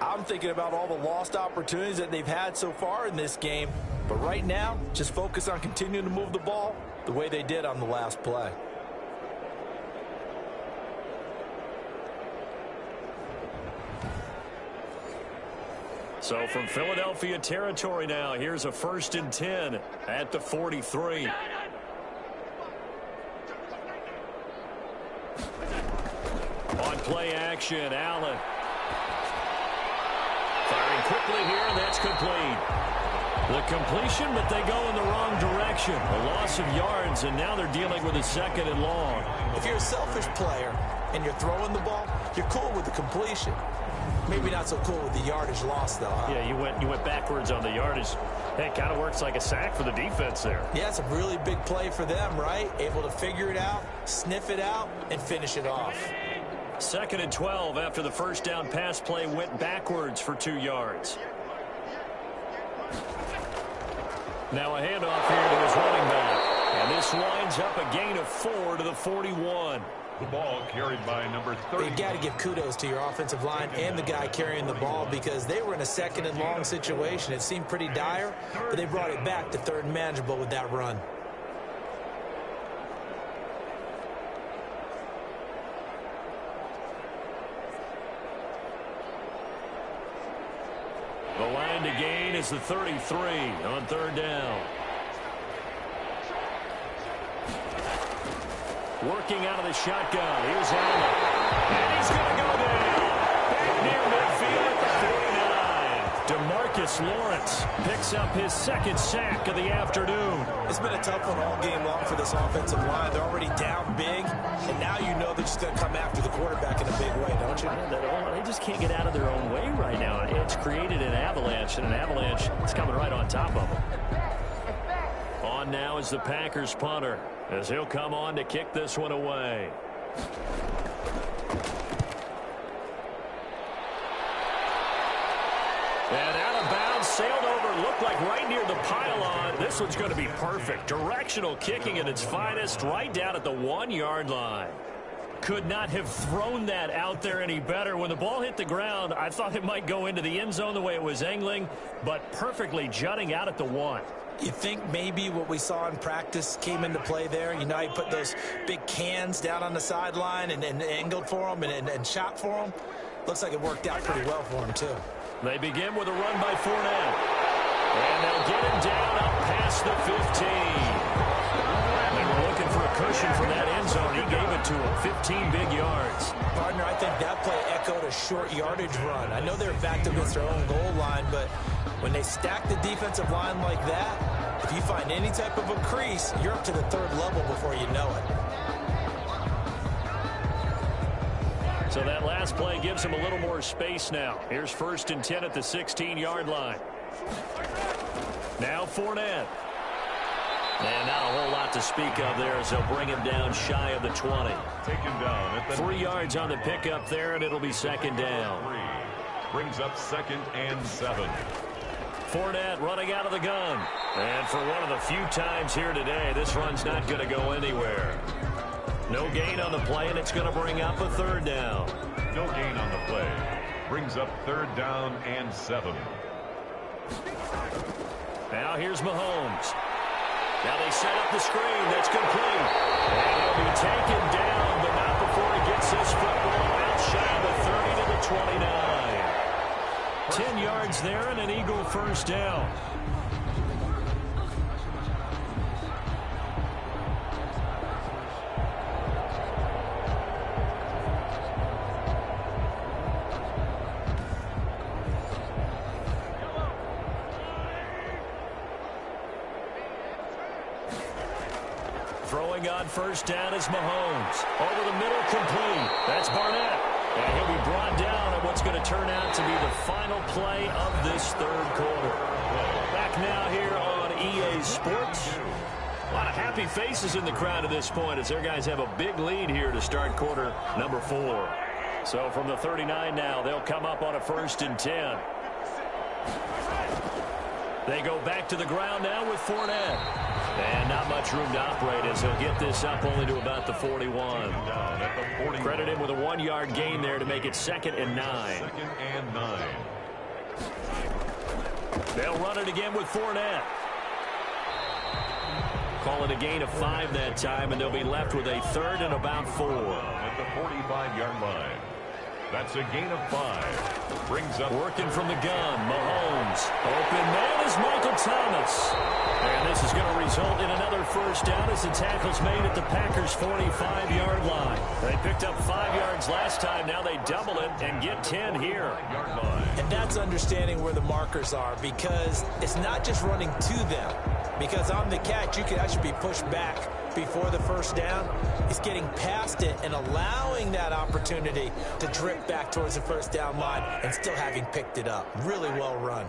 I'm thinking about all the lost opportunities that they've had so far in this game. But right now, just focus on continuing to move the ball the way they did on the last play. So from Philadelphia territory now, here's a 1st and 10 at the 43. On play action, Allen. Firing quickly here, and that's complete. The completion, but they go in the wrong direction. A loss of yards, and now they're dealing with a 2nd and long. If you're a selfish player and you're throwing the ball, you're cool with the completion. Maybe not so cool with the yardage loss, though, huh? Yeah, you went backwards on the yardage. Hey, it kind of works like a sack for the defense there. Yeah, it's a really big play for them, right? Able to figure it out, sniff it out, and finish it off. 2nd and 12 after the first down pass play went backwards for 2 yards. Now a handoff here to his running back. And this winds up a gain of 4 to the 41. The ball carried by number 30. You got to give kudos to your offensive line and the guy carrying the ball because they were in a 2nd and long situation. It seemed pretty dire, but they brought it back to 3rd and manageable with that run. The line to gain is the 33 on 3rd down. Working out of the shotgun. Here's Allen. And he's going to go down. Back near midfield at the 49. DeMarcus Lawrence picks up his 2nd sack of the afternoon. It's been a tough one all game long for this offensive line. They're already down big, and now you know they're just going to come after the quarterback in a big way, don't you? They just can't get out of their own way right now. It's created an avalanche, and an avalanche is coming right on top of them. On now is the Packers punter, as he'll come on to kick this one away. And out of bounds, sailed over, looked like right near the pylon. This one's going to be perfect. Directional kicking at its finest, right down at the 1-yard line. Could not have thrown that out there any better. When the ball hit the ground, I thought it might go into the end zone the way it was angling, but perfectly jutting out at the 1. You think maybe what we saw in practice came into play there? You know, he put those big cans down on the sideline and angled for them and shot for them. Looks like it worked out pretty well for him, too. They begin with a run by Fournette. And they'll get him down up past the 15. They were looking for a cushion from that end zone. He gave it to him. 15 big yards. Partner, I think that play echoed a short yardage run. I know they're backed against their own goal line, but when they stack the defensive line like that, if you find any type of a crease, you're up to the 3rd level before you know it. So that last play gives him a little more space now. Here's 1st and 10 at the 16-yard line. Now Fournette. And not a whole lot to speak of there as they'll bring him down shy of the 20. Taken down at the 3 yards on the pickup there, and it'll be 2nd down. Brings up 2nd and 7. Fournette running out of the gun. And for one of the few times here today, this run's not going to go anywhere. No gain on the play, and it's going to bring up a 3rd down. No gain on the play. Brings up 3rd down and 7. Now here's Mahomes. Now they set up the screen. That's complete. And he'll be taken down, but not before he gets his football out shy of the 30 to the 29. 10 yards there and an Eagle 1st down. Throwing on 1st down is Mahomes. Over the middle, complete. That's Barnett. And he'll be brought down at what's going to turn out to be the final play of this 3rd quarter. Back now here on EA Sports. A lot of happy faces in the crowd at this point as their guys have a big lead here to start quarter number 4. So from the 39 now, they'll come up on a 1st and 10. They go back to the ground now with Fournette. And not much room to operate as he'll get this up only to about the 41. Credit him with a 1-yard gain there to make it 2nd and 9. 2nd and 9. They'll run it again with Fournette. Call it a gain of 5 that time, and they'll be left with a 3rd and about 4. At the 45-yard line. That's a gain of 5. Brings up working from the gun. Mahomes. Open man is Michael Thomas. And this is going to result in another first down as the tackle's made at the Packers' 45-yard line. They picked up 5 yards last time. Now they double it and get 10 here. And that's understanding where the markers are, because it's not just running to them. Because on the catch, you could actually be pushed back before the first down. It's getting past it and allowing that opportunity to drip back towards the first down line and still having picked it up. Really well run.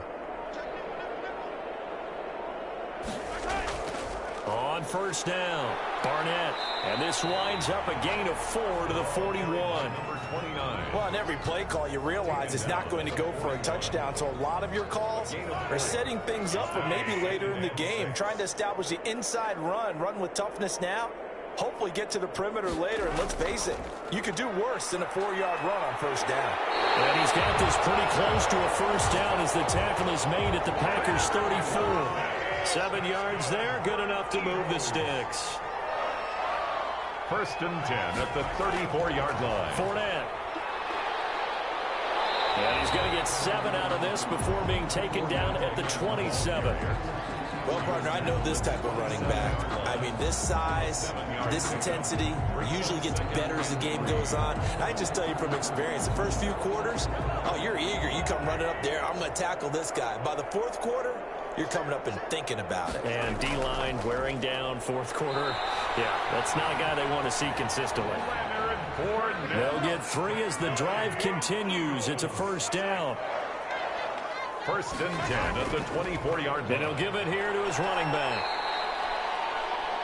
On first down, Barnett. And this winds up a gain of 4 to the 41. Number 29. Well, on every play call, you realize it's not going to go for a touchdown. So a lot of your calls are setting things up for maybe later in the game, trying to establish the inside run with toughness now. Hopefully get to the perimeter later, and let's face it, you could do worse than a 4-yard run on first down. And he's got this pretty close to a first down as the tackle is made at the Packers' 34. 7 yards there, good enough to move the sticks. First and 10 at the 34-yard line. Fournette. And he's going to get 7 out of this before being taken down at the 27. Well, partner, I know this type of running back. I mean, this size, this intensity usually gets better as the game goes on. And I just tell you from experience, the first few quarters, oh, you're eager. You come running up there, I'm going to tackle this guy. By the fourth quarter, you're coming up and thinking about it. And D-line wearing down fourth quarter. Yeah, that's not a guy they want to see consistently. They'll get 3 as the drive continues. It's a first down. First and 10 at the 24-yard line. And he'll give it here to his running back.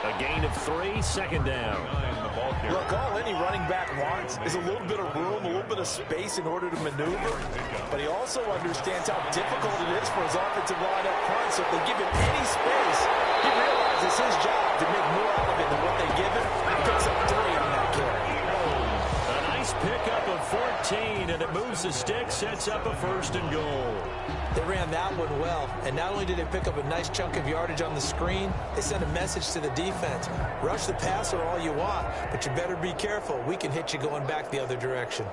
A gain of 3, second down. Look, all any running back wants is a little bit of room, a little bit of space in order to maneuver. But he also understands how difficult it is for his offensive line up front. So if they give him any space, he realizes it's his job to make more out of it than what they give him. He picks up 3 on that carry. A nice pickup of 14, and it moves the stick, sets up a first and goal. They ran that one well, and not only did they pick up a nice chunk of yardage on the screen, they sent a message to the defense. Rush the passer all you want, but you better be careful. We can hit you going back the other direction.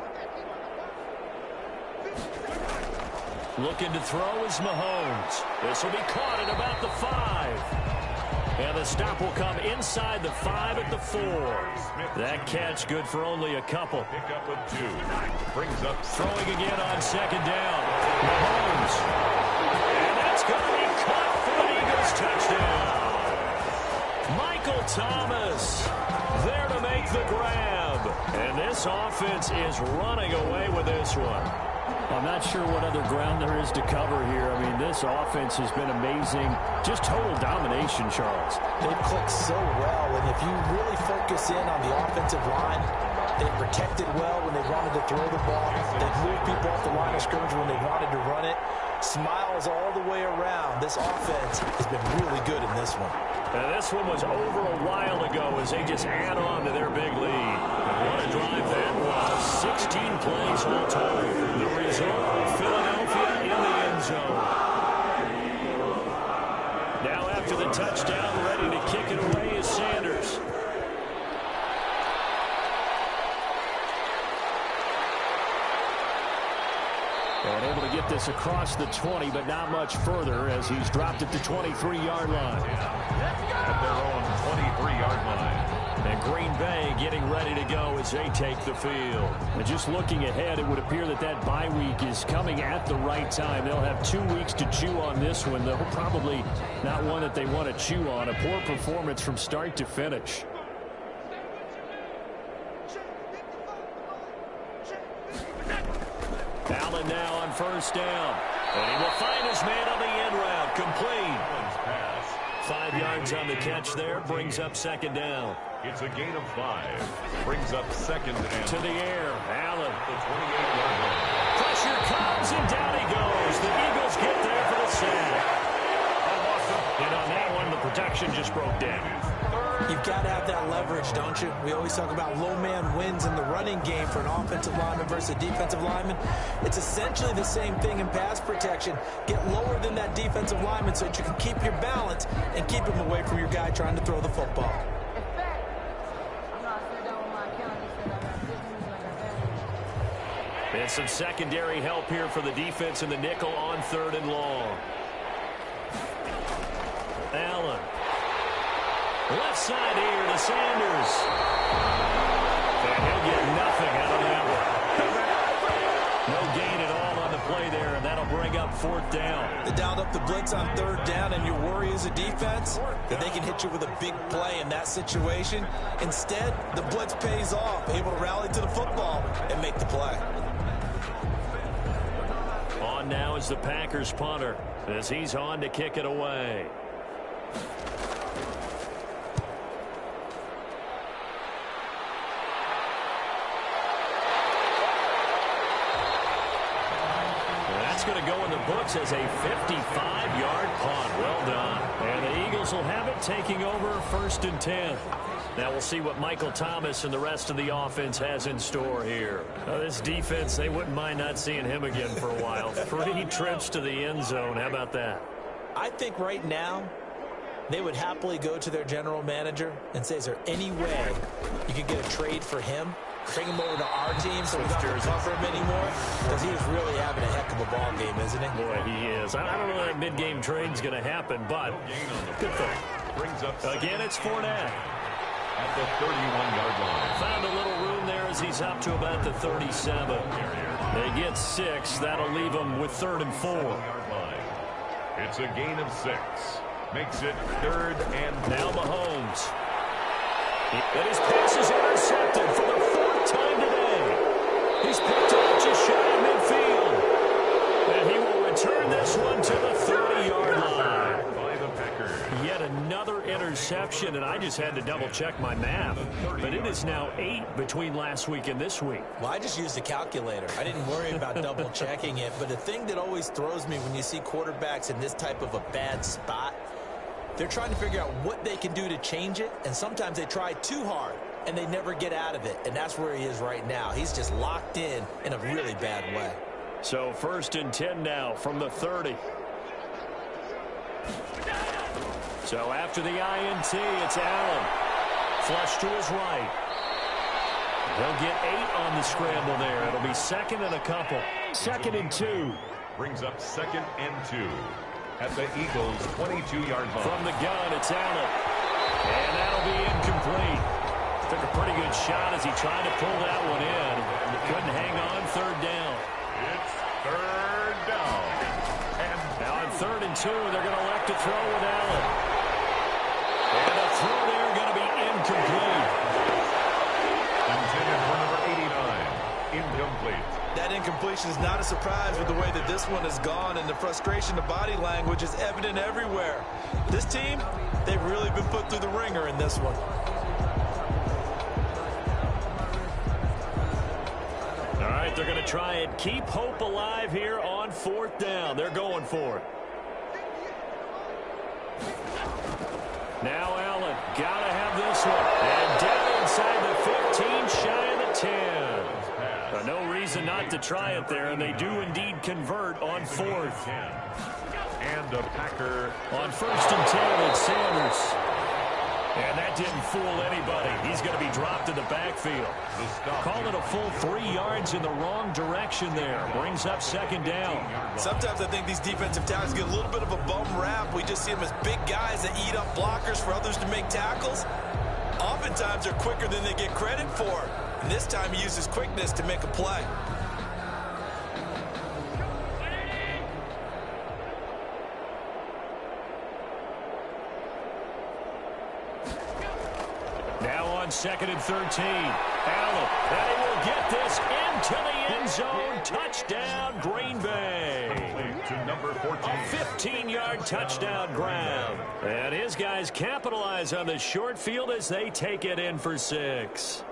Looking to throw is Mahomes. This will be caught at about the 5. And the stop will come inside the 5 at the 4. That catch good for only a couple. Pick up of 2. Brings up throwing again on second down. Mahomes. And that's going to be caught for the Eagles touchdown. Michael Thomas there to make the grab. And this offense is running away with this one. I'm not sure what other ground there is to cover here. I mean, this offense has been amazing. Just total domination, Charles. They've clicked so well, and if you really focus in on the offensive line, they protected well when they wanted to throw the ball. They've moved people off the line of scrimmage when they wanted to run it. Smiles all the way around. This offense has been really good in this one. And this one was over a while ago as they just add on to their big lead. What a drive that was. 16 plays all total. The result, Philadelphia in the end zone. Now after the touchdown, ready to kick it away is Sanders. And able to get this across the 20, but not much further as he's dropped at the 23-yard line. At their own 23-yard line. And Green Bay getting ready to go as they take the field. And just looking ahead, it would appear that that bye week is coming at the right time. They'll have 2 weeks to chew on this one, though probably not one that they want to chew on. A poor performance from start to finish. Allen now on first down. And he will find his man on the end route. Complete. 5 yards on the catch there. Brings up second down. It's a gain of 5. Brings up second and to the air. Allen. The 28-yard line. Pressure comes and down he goes. The Eagles get there for the sack. And on that one, the protection just broke down. You've got to have that leverage, don't you? We always talk about low man wins in the running game for an offensive lineman versus a defensive lineman. It's essentially the same thing in pass protection. Get lower than that defensive lineman so that you can keep your balance and keep him away from your guy trying to throw the football. And some secondary help here for the defense in the nickel on 3rd and long. Allen. Left side here to Sanders. And he'll get nothing out of that one. No gain at all on the play there, and that'll bring up 4th down. They dialed up the blitz on 3rd down, and your worry as a defense that they can hit you with a big play in that situation. Instead, the blitz pays off, able to rally to the football and make the play. On now is the Packers punter as he's on to kick it away. That's going to go in the books as a 55-yard punt. Well done. And the Eagles will have it, taking over 1st and 10. Now we'll see what Michael Thomas and the rest of the offense has in store here. This defense, they wouldn't mind not seeing him again for a while. 3 trips to the end zone. How about that? I think right now they would happily go to their general manager and say, is there any way you could get a trade for him? Bring him over to our team so we don't have to cover him anymore? Because he is really having a heck of a ball game, isn't he? Boy, he is. I don't know that mid-game trade's going to happen, but good thing. Again, it's Fournette. At the 31-yard line. Found a little room there as he's up to about the 37. They get 6. That'll leave them with 3rd and 4. It's a gain of 6. Makes it 3rd and 4. Now Mahomes. And his pass is intercepted for the 4th time today. He's picked up just shy of midfield. And he will return this one to the 30-yard line. By the Packers. Yet another interception, and I just had to double-check my math. But it is now 8 between last week and this week. Well, I just used a calculator. I didn't worry about double-checking it. But the thing that always throws me when you see quarterbacks in this type of a bad spot, they're trying to figure out what they can do to change it, and sometimes they try too hard, and they never get out of it, and that's where he is right now. He's just locked in a really bad way. So 1st and 10 now from the 30. So after the INT, it's Allen. Flush to his right. They'll get 8 on the scramble there. It'll be 2nd and a couple. 2nd and 2. Brings up 2nd and 2. At the Eagles' 22-yard line. From the gun, it's Allen. And that'll be incomplete. Took a pretty good shot as he tried to pull that one in. Couldn't hang on. 3rd down. It's 3rd down. And now on 3rd and 2, they're going to elect to throw with Allen. And a throw there going to be incomplete. Intended for number 89. Incomplete. That incompletion is not a surprise with the way that this one has gone, and the frustration, the body language is evident everywhere. This team, they've really been put through the ringer in this one. All right, they're going to try and keep hope alive here on 4th down. They're going for it. Now Allen, got to have this one. And down inside the 15, shy of the 10. No reason not to try it there, and they do indeed convert on 4th. And a Packer. On 1st and 10, it's Sanders. And that didn't fool anybody. He's going to be dropped in the backfield. Call it a full 3 yards in the wrong direction there. Brings up 2nd down. Sometimes I think these defensive tackles get a little bit of a bum rap. We just see them as big guys that eat up blockers for others to make tackles. Oftentimes they're quicker than they get credit for. And this time he uses quickness to make a play. Now on 2nd and 13. Allen, and he will get this into the end zone. Touchdown, Green Bay. To number 14. A 15-yard touchdown grab. And his guys capitalize on the short field as they take it in for 6.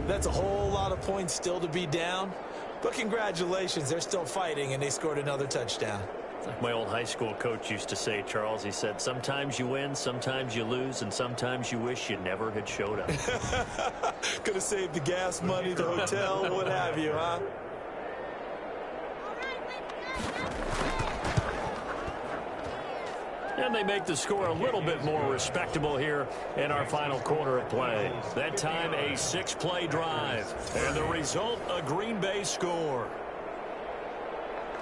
That's a whole lot of points still to be down. But congratulations, they're still fighting, and they scored another touchdown. Like my old high school coach used to say, Charles, he said, sometimes you win, sometimes you lose, and sometimes you wish you never had showed up. Could have saved the gas money, the hotel, what have you, huh? And they make the score a little bit more respectable here in our final quarter of play. That time, a 6-play drive. And the result, a Green Bay score.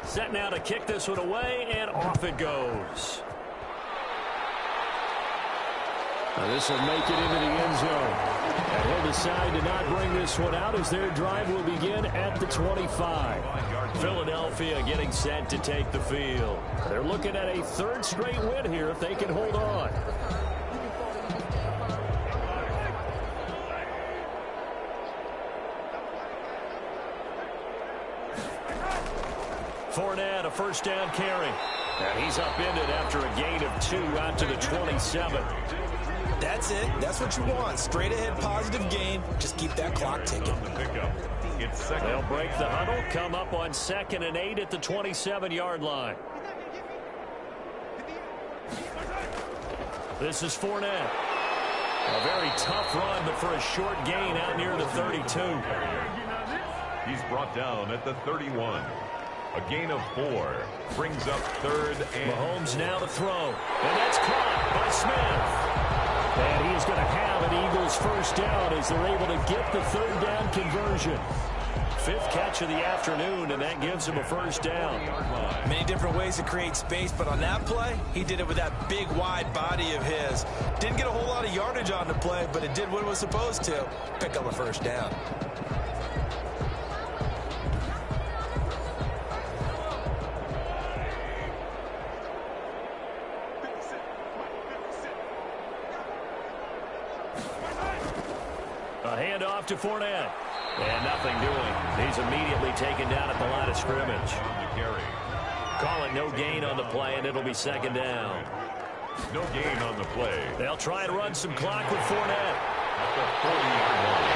Set now to kick this one away, and off it goes. Now this will make it into the end zone. And he'll decide to not bring this one out as their drive will begin at the 25. Philadelphia getting set to take the field. They're looking at a third straight win here if they can hold on. Fournette, a first down carry. And he's upended after a gain of 2 out to the 27. That's it. That's what you want. Straight ahead positive gain. Just keep that clock ticking. They'll break the huddle, come up on 2nd and 8 at the 27-yard line. This is Fournette. A very tough run, but for a short gain out near the 32. He's brought down at the 31. A gain of 4 brings up 3rd and... Mahomes now to throw. And that's caught by Smith. And he's going to have an Eagles first down as they're able to get the 3rd down conversion. 5th catch of the afternoon, and that gives him a first down. Many different ways to create space, but on that play, he did it with that big, wide body of his. Didn't get a whole lot of yardage on the play, but it did what it was supposed to. Pick up a first down. A handoff to Fournette. And nothing doing. He's immediately taken down at the line of scrimmage. Call it no gain on the play, and it'll be 2nd down. No gain on the play. They'll try and run some clock with Fournette. At the 40-yard line.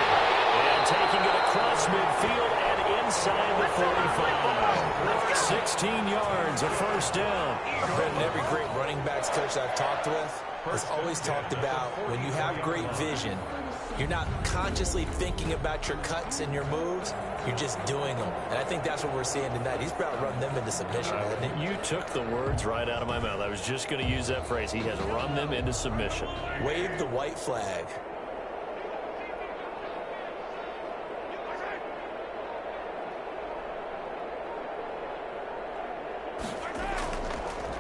And taking it across midfield and inside the 45. 16 yards, a first down. And every great running backs coach I've talked with has always talked about when you have great vision, you're not consciously thinking about your cuts and your moves. You're just doing them. And I think that's what we're seeing tonight. He's about to run them into submission, hasn't he? You took the words right out of my mouth. I was just going to use that phrase. He has run them into submission. Wave the white flag.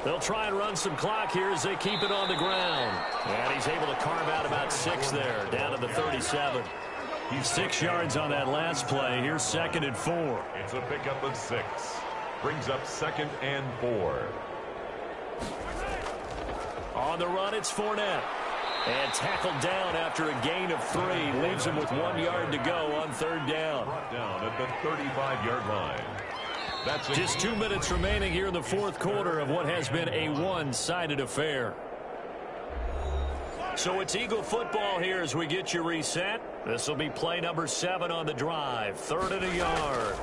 They'll try and run some clock here as they keep it on the ground. And he's able to carve out about 6 there, down to the 37. He's 6 yards on that last play. Here's 2nd and 4. It's a pickup of 6. Brings up 2nd and 4. On the run, it's Fournette. And tackled down after a gain of 3. Leaves him with 1 yard to go on 3rd down. Brought down at the 35-yard line. That's just 2 minutes remaining here in the 4th quarter of what has been a one-sided affair. So it's Eagle football here as we get you reset. This will be play number 7 on the drive. 3rd and a yard.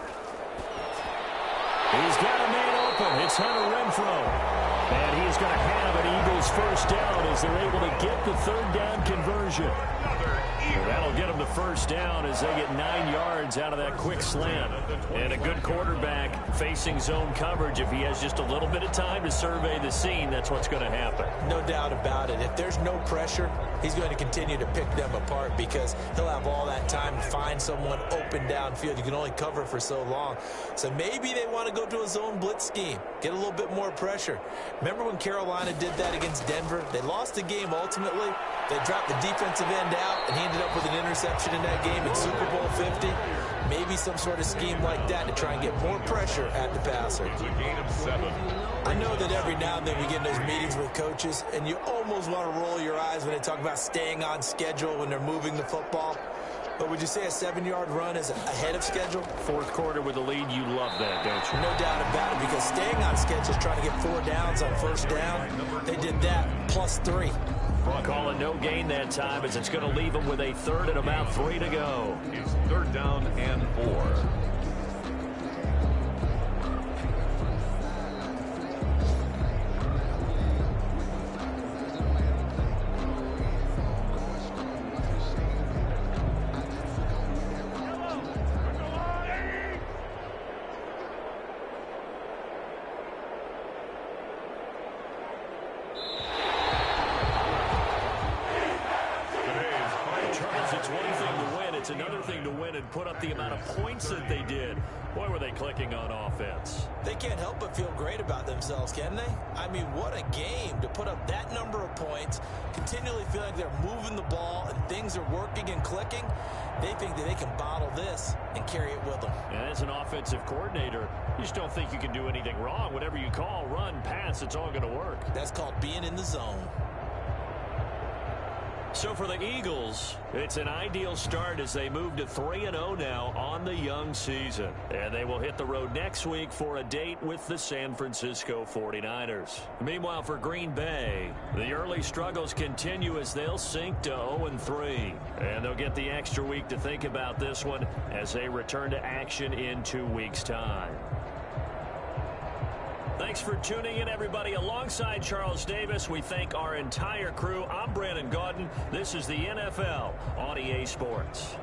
He's got a man open. It's Hunter Renfrow. And he's going to have an Eagles first down as they're able to get the 3rd down conversion. That'll get them the first down as they get 9 yards out of that quick slant. And a good quarterback facing zone coverage. If he has just a little bit of time to survey the scene, that's what's going to happen. No doubt about it. If there's no pressure, he's going to continue to pick them apart because he'll have all that time to find someone open downfield. You can only cover for so long. So maybe they want to go to a zone blitz scheme, get a little bit more pressure. Remember when Carolina did that against Denver? They lost the game ultimately. They dropped the defensive end out, and he ended up with an interception in that game in Super Bowl 50. Maybe some sort of scheme like that to try and get more pressure at the passer. It's a gain of 7. I know that every now and then we get in those meetings with coaches, and you almost want to roll your eyes when they talk about staying on schedule when they're moving the football. But would you say a 7-yard run is ahead of schedule? 4th quarter with the lead, you love that, don't you? No doubt about it, because staying on schedule is trying to get 4 downs on first down. They did that plus 3. Calling no gain that time as it's going to leave them with a 3rd and about 3 to go. It's 3rd down and 4. put up the amount of points that they did. Boy, were they clicking on offense. They can't help but feel great about themselves, can they? I mean, what a game to put up that number of points, continually feel like they're moving the ball and things are working and clicking. They think that they can bottle this and carry it with them. And as an offensive coordinator, you just don't think you can do anything wrong. Whatever you call, run, pass, it's all going to work. That's called being in the zone. So for the Eagles, it's an ideal start as they move to 3-0 now on the young season. And they will hit the road next week for a date with the San Francisco 49ers. Meanwhile, for Green Bay, the early struggles continue as they'll sink to 0-3. And they'll get the extra week to think about this one as they return to action in 2 weeks' time. Thanks for tuning in, everybody. Alongside Charles Davis, we thank our entire crew. I'm Brandon Gaudin. This is the NFL on EA Sports.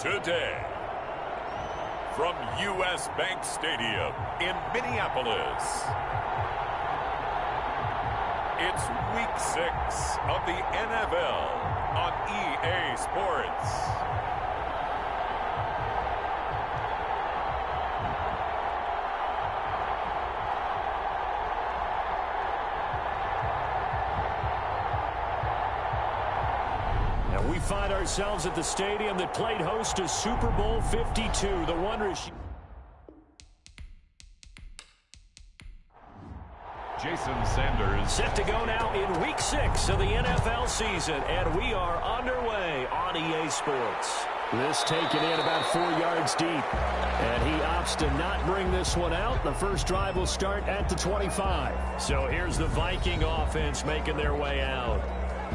today. From U.S. Bank Stadium in Minneapolis, it's Week 6 of the NFL on EA Sports. We find ourselves at the stadium that played host to Super Bowl 52. The Wonders. Jason Sanders. Set to go now in Week 6 of the NFL season, and we are underway on EA Sports. This taken in about 4 yards deep, and he opts to not bring this one out. The first drive will start at the 25. So here's the Viking offense making their way out.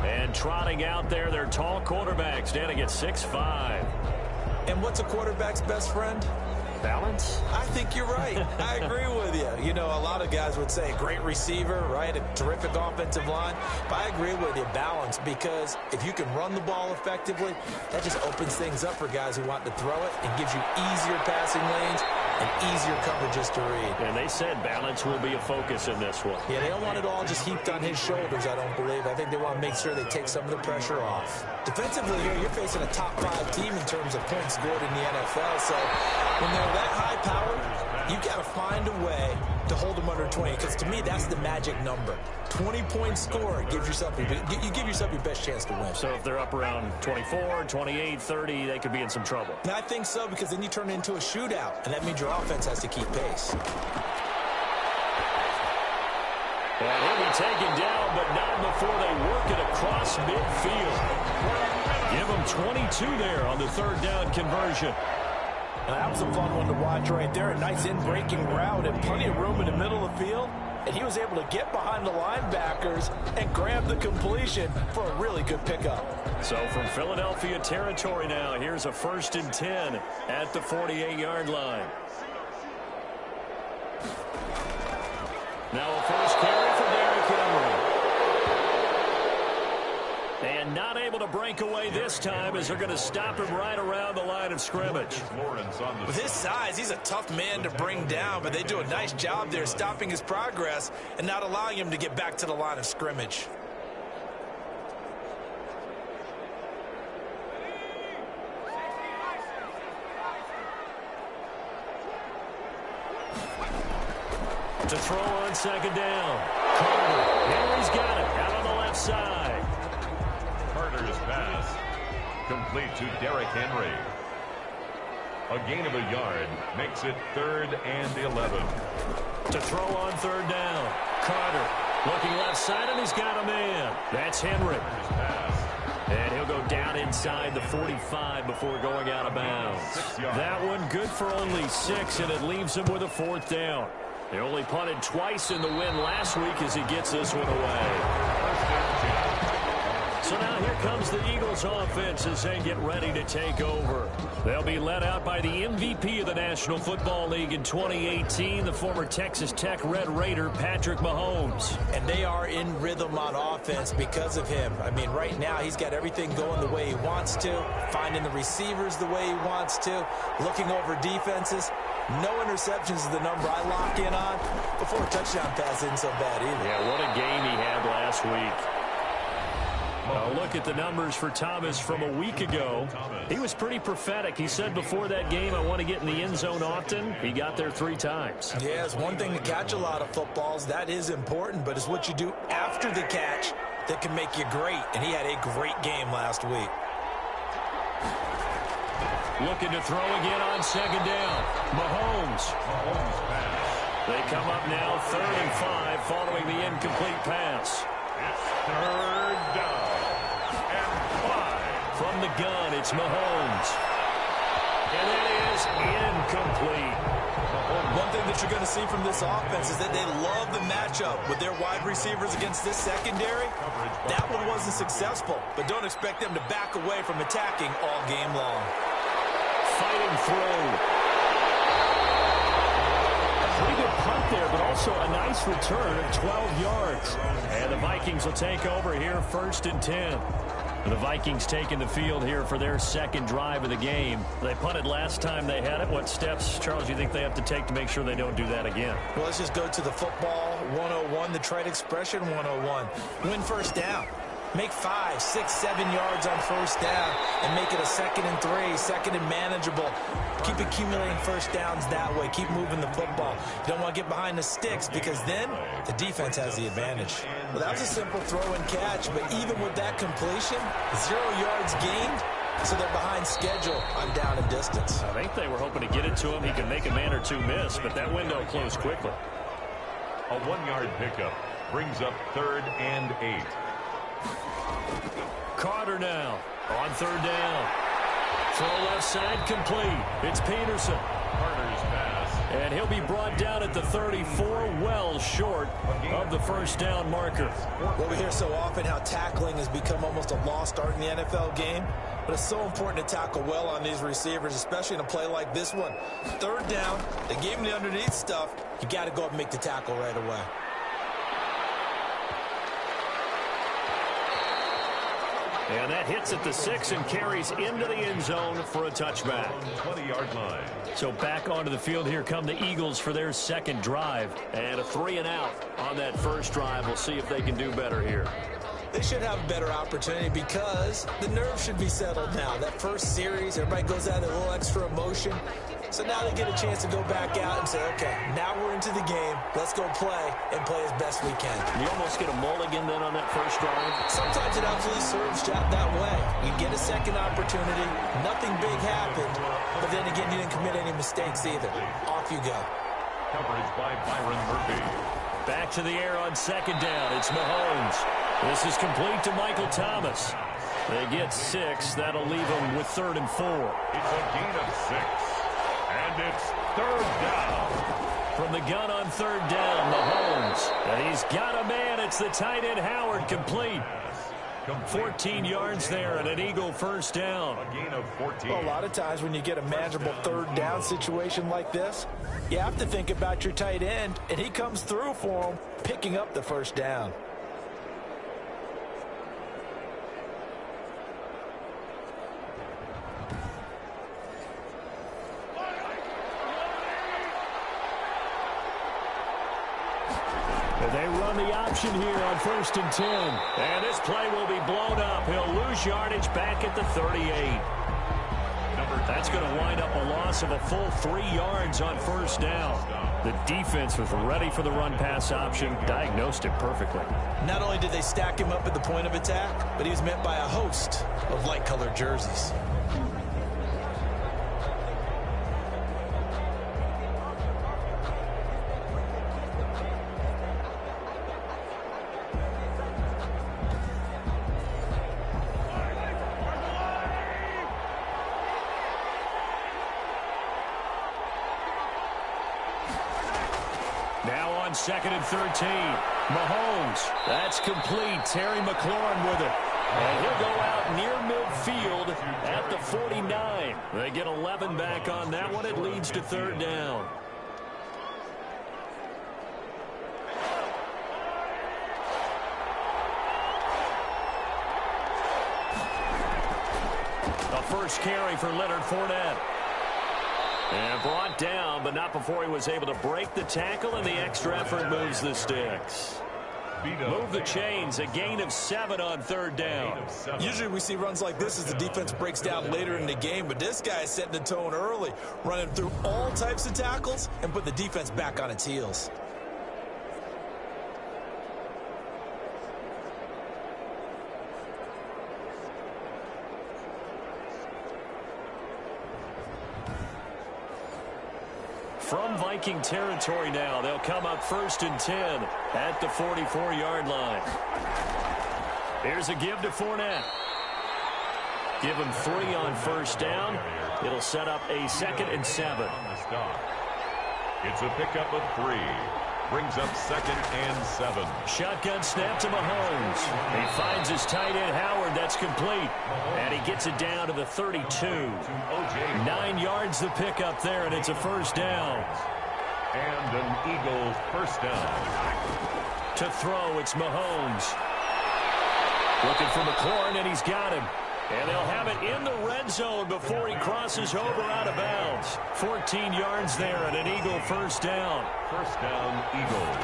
And trotting out there, their tall quarterback standing at 6'5". And what's a quarterback's best friend? Balance? I think you're right. I agree with you. You know, a lot of guys would say great receiver, right? A terrific offensive line. But I agree with you, balance, because if you can run the ball effectively, that just opens things up for guys who want to throw it and gives you easier passing lanes and easier coverages to read. And they said balance will be a focus in this one. Yeah, they don't want it all just heaped on his shoulders, I don't believe. I think they want to make sure they take some of the pressure off. Defensively here, you're facing a top-5 team in terms of points scored in the NFL, so when they're that high power, you've got to find a way to hold them under 20, because to me, that's the magic number. 20-point score gives yourself, you give yourself your best chance to win. So if they're up around 24, 28, 30, they could be in some trouble. And I think so, because then you turn it into a shootout, and that means your offense has to keep pace. And he'll be taken down, but not before they work it across midfield. Give them 22 there on the third down conversion. And that was a fun one to watch right there. A nice in-breaking route and plenty of room in the middle of the field. And he was able to get behind the linebackers and grab the completion for a really good pickup. So from Philadelphia territory now, here's a 1st and 10 at the 48-yard line. Now a first carry for Derrick Henry. And not able to break away this time as they're going to stop him right around the line of scrimmage. With his size, he's a tough man to bring down, but they do a nice job there stopping his progress and not allowing him to get back to the line of scrimmage. To throw on 2nd down. Carter. Henry's got it out on the left side. Carter's pass complete to Derrick Henry. A gain of a yard makes it 3rd and 11. To throw on 3rd down. Carter looking left side, and he's got a man. That's Henry. And he'll go down inside the 45 before going out of bounds. That one good for only 6, and it leaves him with a 4th down. They only punted twice in the win last week as he gets this one away. So now here comes the Eagles offense as they get ready to take over. They'll be led out by the MVP of the National Football League in 2018, the former Texas Tech Red Raider, Patrick Mahomes. And they are in rhythm on offense because of him. I mean, right now he's got everything going the way he wants to, finding the receivers the way he wants to, looking over defenses. No interceptions is the number I lock in on. Before a touchdown pass isn't so bad either. Yeah, what a game he had last week. Now look at the numbers for Thomas from a week ago. He was pretty prophetic. He said before that game, I want to get in the end zone often. He got there 3 times. Yeah, it's one thing to catch a lot of footballs. That is important, but it's what you do after the catch that can make you great. And he had a great game last week. Looking to throw again on 2nd down. Mahomes. They come up now 3rd and 5 following the incomplete pass. It's 3rd down and 5. From the gun, it's Mahomes. And it is incomplete. One thing that you're going to see from this offense is that they love the matchup with their wide receivers against this secondary. That one wasn't successful, but don't expect them to back away from attacking all game long. Fighting through. A pretty good punt there, but also a nice return of 12 yards. And the Vikings will take over here 1st and 10. The Vikings taking the field here for their second drive of the game. They punted last time they had it. What steps, Charles, do you think they have to take to make sure they don't do that again? Well, let's just go to the football 101, the trade expression 101. Win first down. Make 5, 6, 7 yards on first down and make it a 2nd and 3, 2nd and manageable. Keep accumulating first downs that way. Keep moving the football. You don't want to get behind the sticks because then the defense has the advantage. Well, that was a simple throw and catch, but even with that completion, 0 yards gained, so they're behind schedule on down and distance. I think they were hoping to get it to him. He could make a man or two miss, but that window closed quickly. A 1-yard pickup brings up 3rd and 8. Carter now on 3rd down. Throw left side complete. It's Peterson. Carter's pass. And he'll be brought down at the 34, well short of the first down marker. Well, we hear so often how tackling has become almost a lost art in the NFL game, but it's so important to tackle well on these receivers, especially in a play like this one. 3rd down, they gave him the underneath stuff. You got to go up and make the tackle right away. And that hits at the 6 and carries into the end zone for a touchback. 20-yard line. So back onto the field here come the Eagles for their second drive. And a 3-and-out on that first drive. We'll see if they can do better here. They should have a better opportunity because the nerves should be settled now. That first series, everybody goes out with a little extra emotion. So now they get a chance to go back out and say, okay, now we're into the game. Let's go play and play as best we can. You almost get a mulligan then on that first drive? Sometimes it absolutely serves that way. You get a second opportunity. Nothing big happened. But then again, you didn't commit any mistakes either. Off you go. Coverage by Byron Murphy. Back to the air on 2nd down. It's Mahomes. This is complete to Michael Thomas. They get 6. That'll leave them with 3rd and 4. It's a gain of 6. And it's 3rd down. From the gun on 3rd down, Mahomes. And he's got a man. It's the tight end Howard complete. 14 yards there and an Eagle first down. A gain of 14. Well, a lot of times when you get a manageable 3rd down situation like this, you have to think about your tight end, and he comes through for him, picking up the first down. They run the option here on 1st and 10. And this play will be blown up. He'll lose yardage back at the 38. That's going to wind up a loss of a full 3 yards on first down. The defense was ready for the run-pass option, diagnosed it perfectly. Not only did they stack him up at the point of attack, but he was met by a host of light-colored jerseys. Now on 2nd and 13. Mahomes. That's complete. Terry McLaurin with it. And he'll go out near midfield at the 49. They get 11 back on that one. It leads to 3rd down. A first carry for Leonard Fournette. And brought down, but not before he was able to break the tackle, and the extra effort moves the sticks. Move the chains, a gain of 7 on 3rd down. Usually we see runs like this as the defense breaks down later in the game, but this guy is setting the tone early, running through all types of tackles and put the defense back on its heels. From Viking territory now, they'll come up 1st and 10 at the 44-yard line. Here's a give to Fournette. Give him 3 on first down. It'll set up a 2nd and 7. It's a pickup of 3. Brings up 2nd and 7. Shotgun snap to Mahomes. He finds his tight end Howard. That's complete. And he gets it down to the 32. 9 yards the pickup there, and it's a first down. And an Eagle first down. To throw, it's Mahomes. Looking for McLaurin, and he's got him. And they'll have it in the red zone before he crosses over out of bounds. 14 yards there and an Eagle first down. First down, Eagles.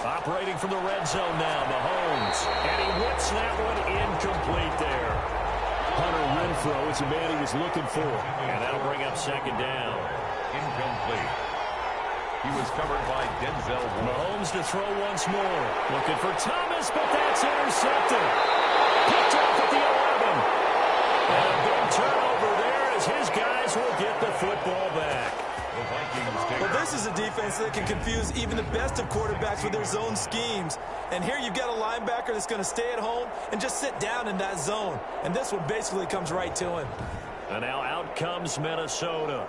Operating from the red zone now, Mahomes. And he whips that one incomplete there. Hunter Renfrow is the man he was looking for. And that'll bring up second down. Incomplete. He was covered by Denzel Ward. Mahomes to throw once more. Looking for Thomas, but that's intercepted. Picked off at the 11. And a big turnover there as his guys will get the football back. The Vikings take Well, this is a defense that can confuse even the best of quarterbacks with their zone schemes. And here you've got a linebacker that's going to stay at home and just sit down in that zone. And this one basically comes right to him. And now out comes Minnesota.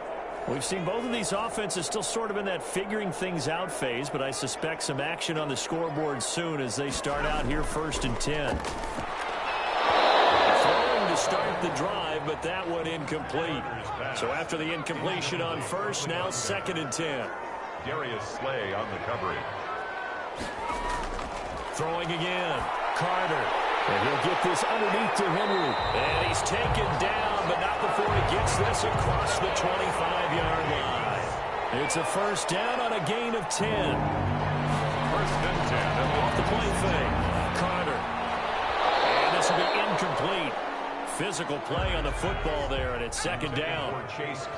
We've seen both of these offenses still sort of in that figuring things out phase, but I suspect some action on the scoreboard soon as they start out here first and 10. Throwing to start the drive, but that one incomplete. So after the incompletion on first, now second and 10. Darius Slay on the coverage. Throwing again. Carter. And he'll get this underneath to Henry. And he's taken down, but not before he gets this across the 25-yard line. It's a first down on a gain of 10. First and 10. Off the play fake. Carter. And this will be incomplete. Physical play on the football there, and it's second down.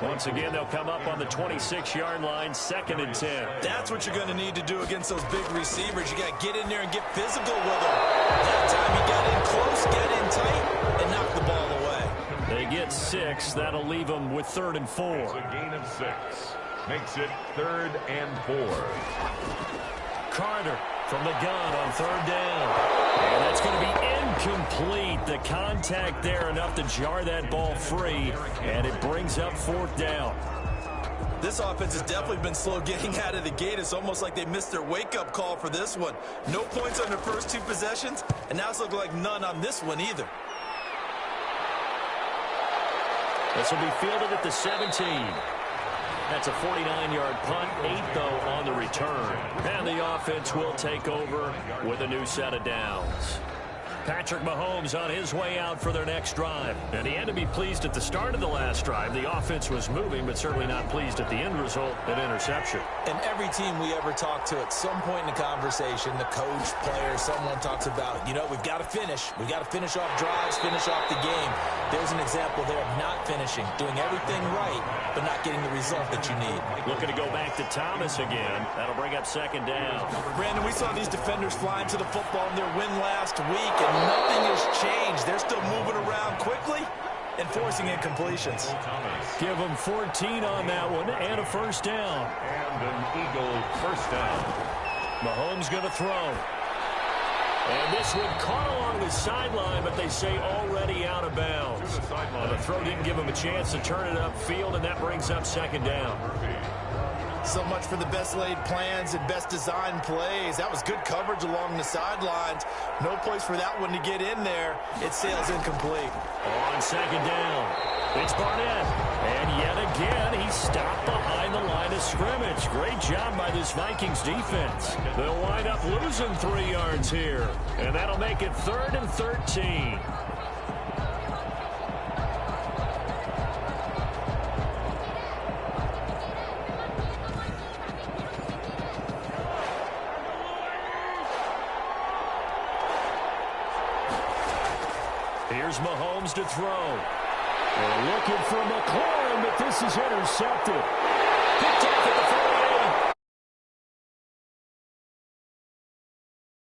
Once again, they'll come up on the 26-yard line, second and 10. That's what you're going to need to do against those big receivers. You got to get in there and get physical with them. That time he got in close, got in tight, and knocked the ball away. They get 6. That'll leave them with 3rd and 4. It's a gain of 6. Makes it 3rd and 4. Carter from the gun on 3rd down. And that's going to be incomplete. The contact there enough to jar that ball free, and it brings up 4th down. This offense has definitely been slow getting out of the gate. It's almost like they missed their wake-up call for this one. No points on their first 2 possessions, and now it's looking like none on this one either. This will be fielded at the 17. That's a 49-yard punt, 8, though, on the return. And the offense will take over with a new set of downs. Patrick Mahomes on his way out for their next drive. And he had to be pleased at the start of the last drive. The offense was moving, but certainly not pleased at the end result, an interception. And every team we ever talk to at some point in the conversation, the coach, player, someone talks about, you know, we've got to finish. We've got to finish off drives, finish off the game. There's an example there of not finishing, doing everything right, but not getting the result that you need. Looking to go back to Thomas again. That'll bring up second down. Brandon, we saw these defenders flying to the football in their win last week, and nothing has changed. They're still moving around quickly and forcing incompletions. Give them 14 on that one and a first down. And an Eagle first down. Mahomes going to throw. And this one caught along the sideline, but they say already out of bounds. And the throw didn't give him a chance to turn it upfield, and that brings up second down. So much for the best laid plans and best designed plays. That was good coverage along the sidelines. No place for that one to get in there. It sails incomplete. On second down, it's Barnett. And yet again, he's stopped behind the line of scrimmage. Great job by this Vikings defense. They'll wind up losing 3 yards here. And that'll make it 3rd and 13. Here's Mahomes to throw. They're looking for McLaurin, but this is intercepted. Picked off at the 40.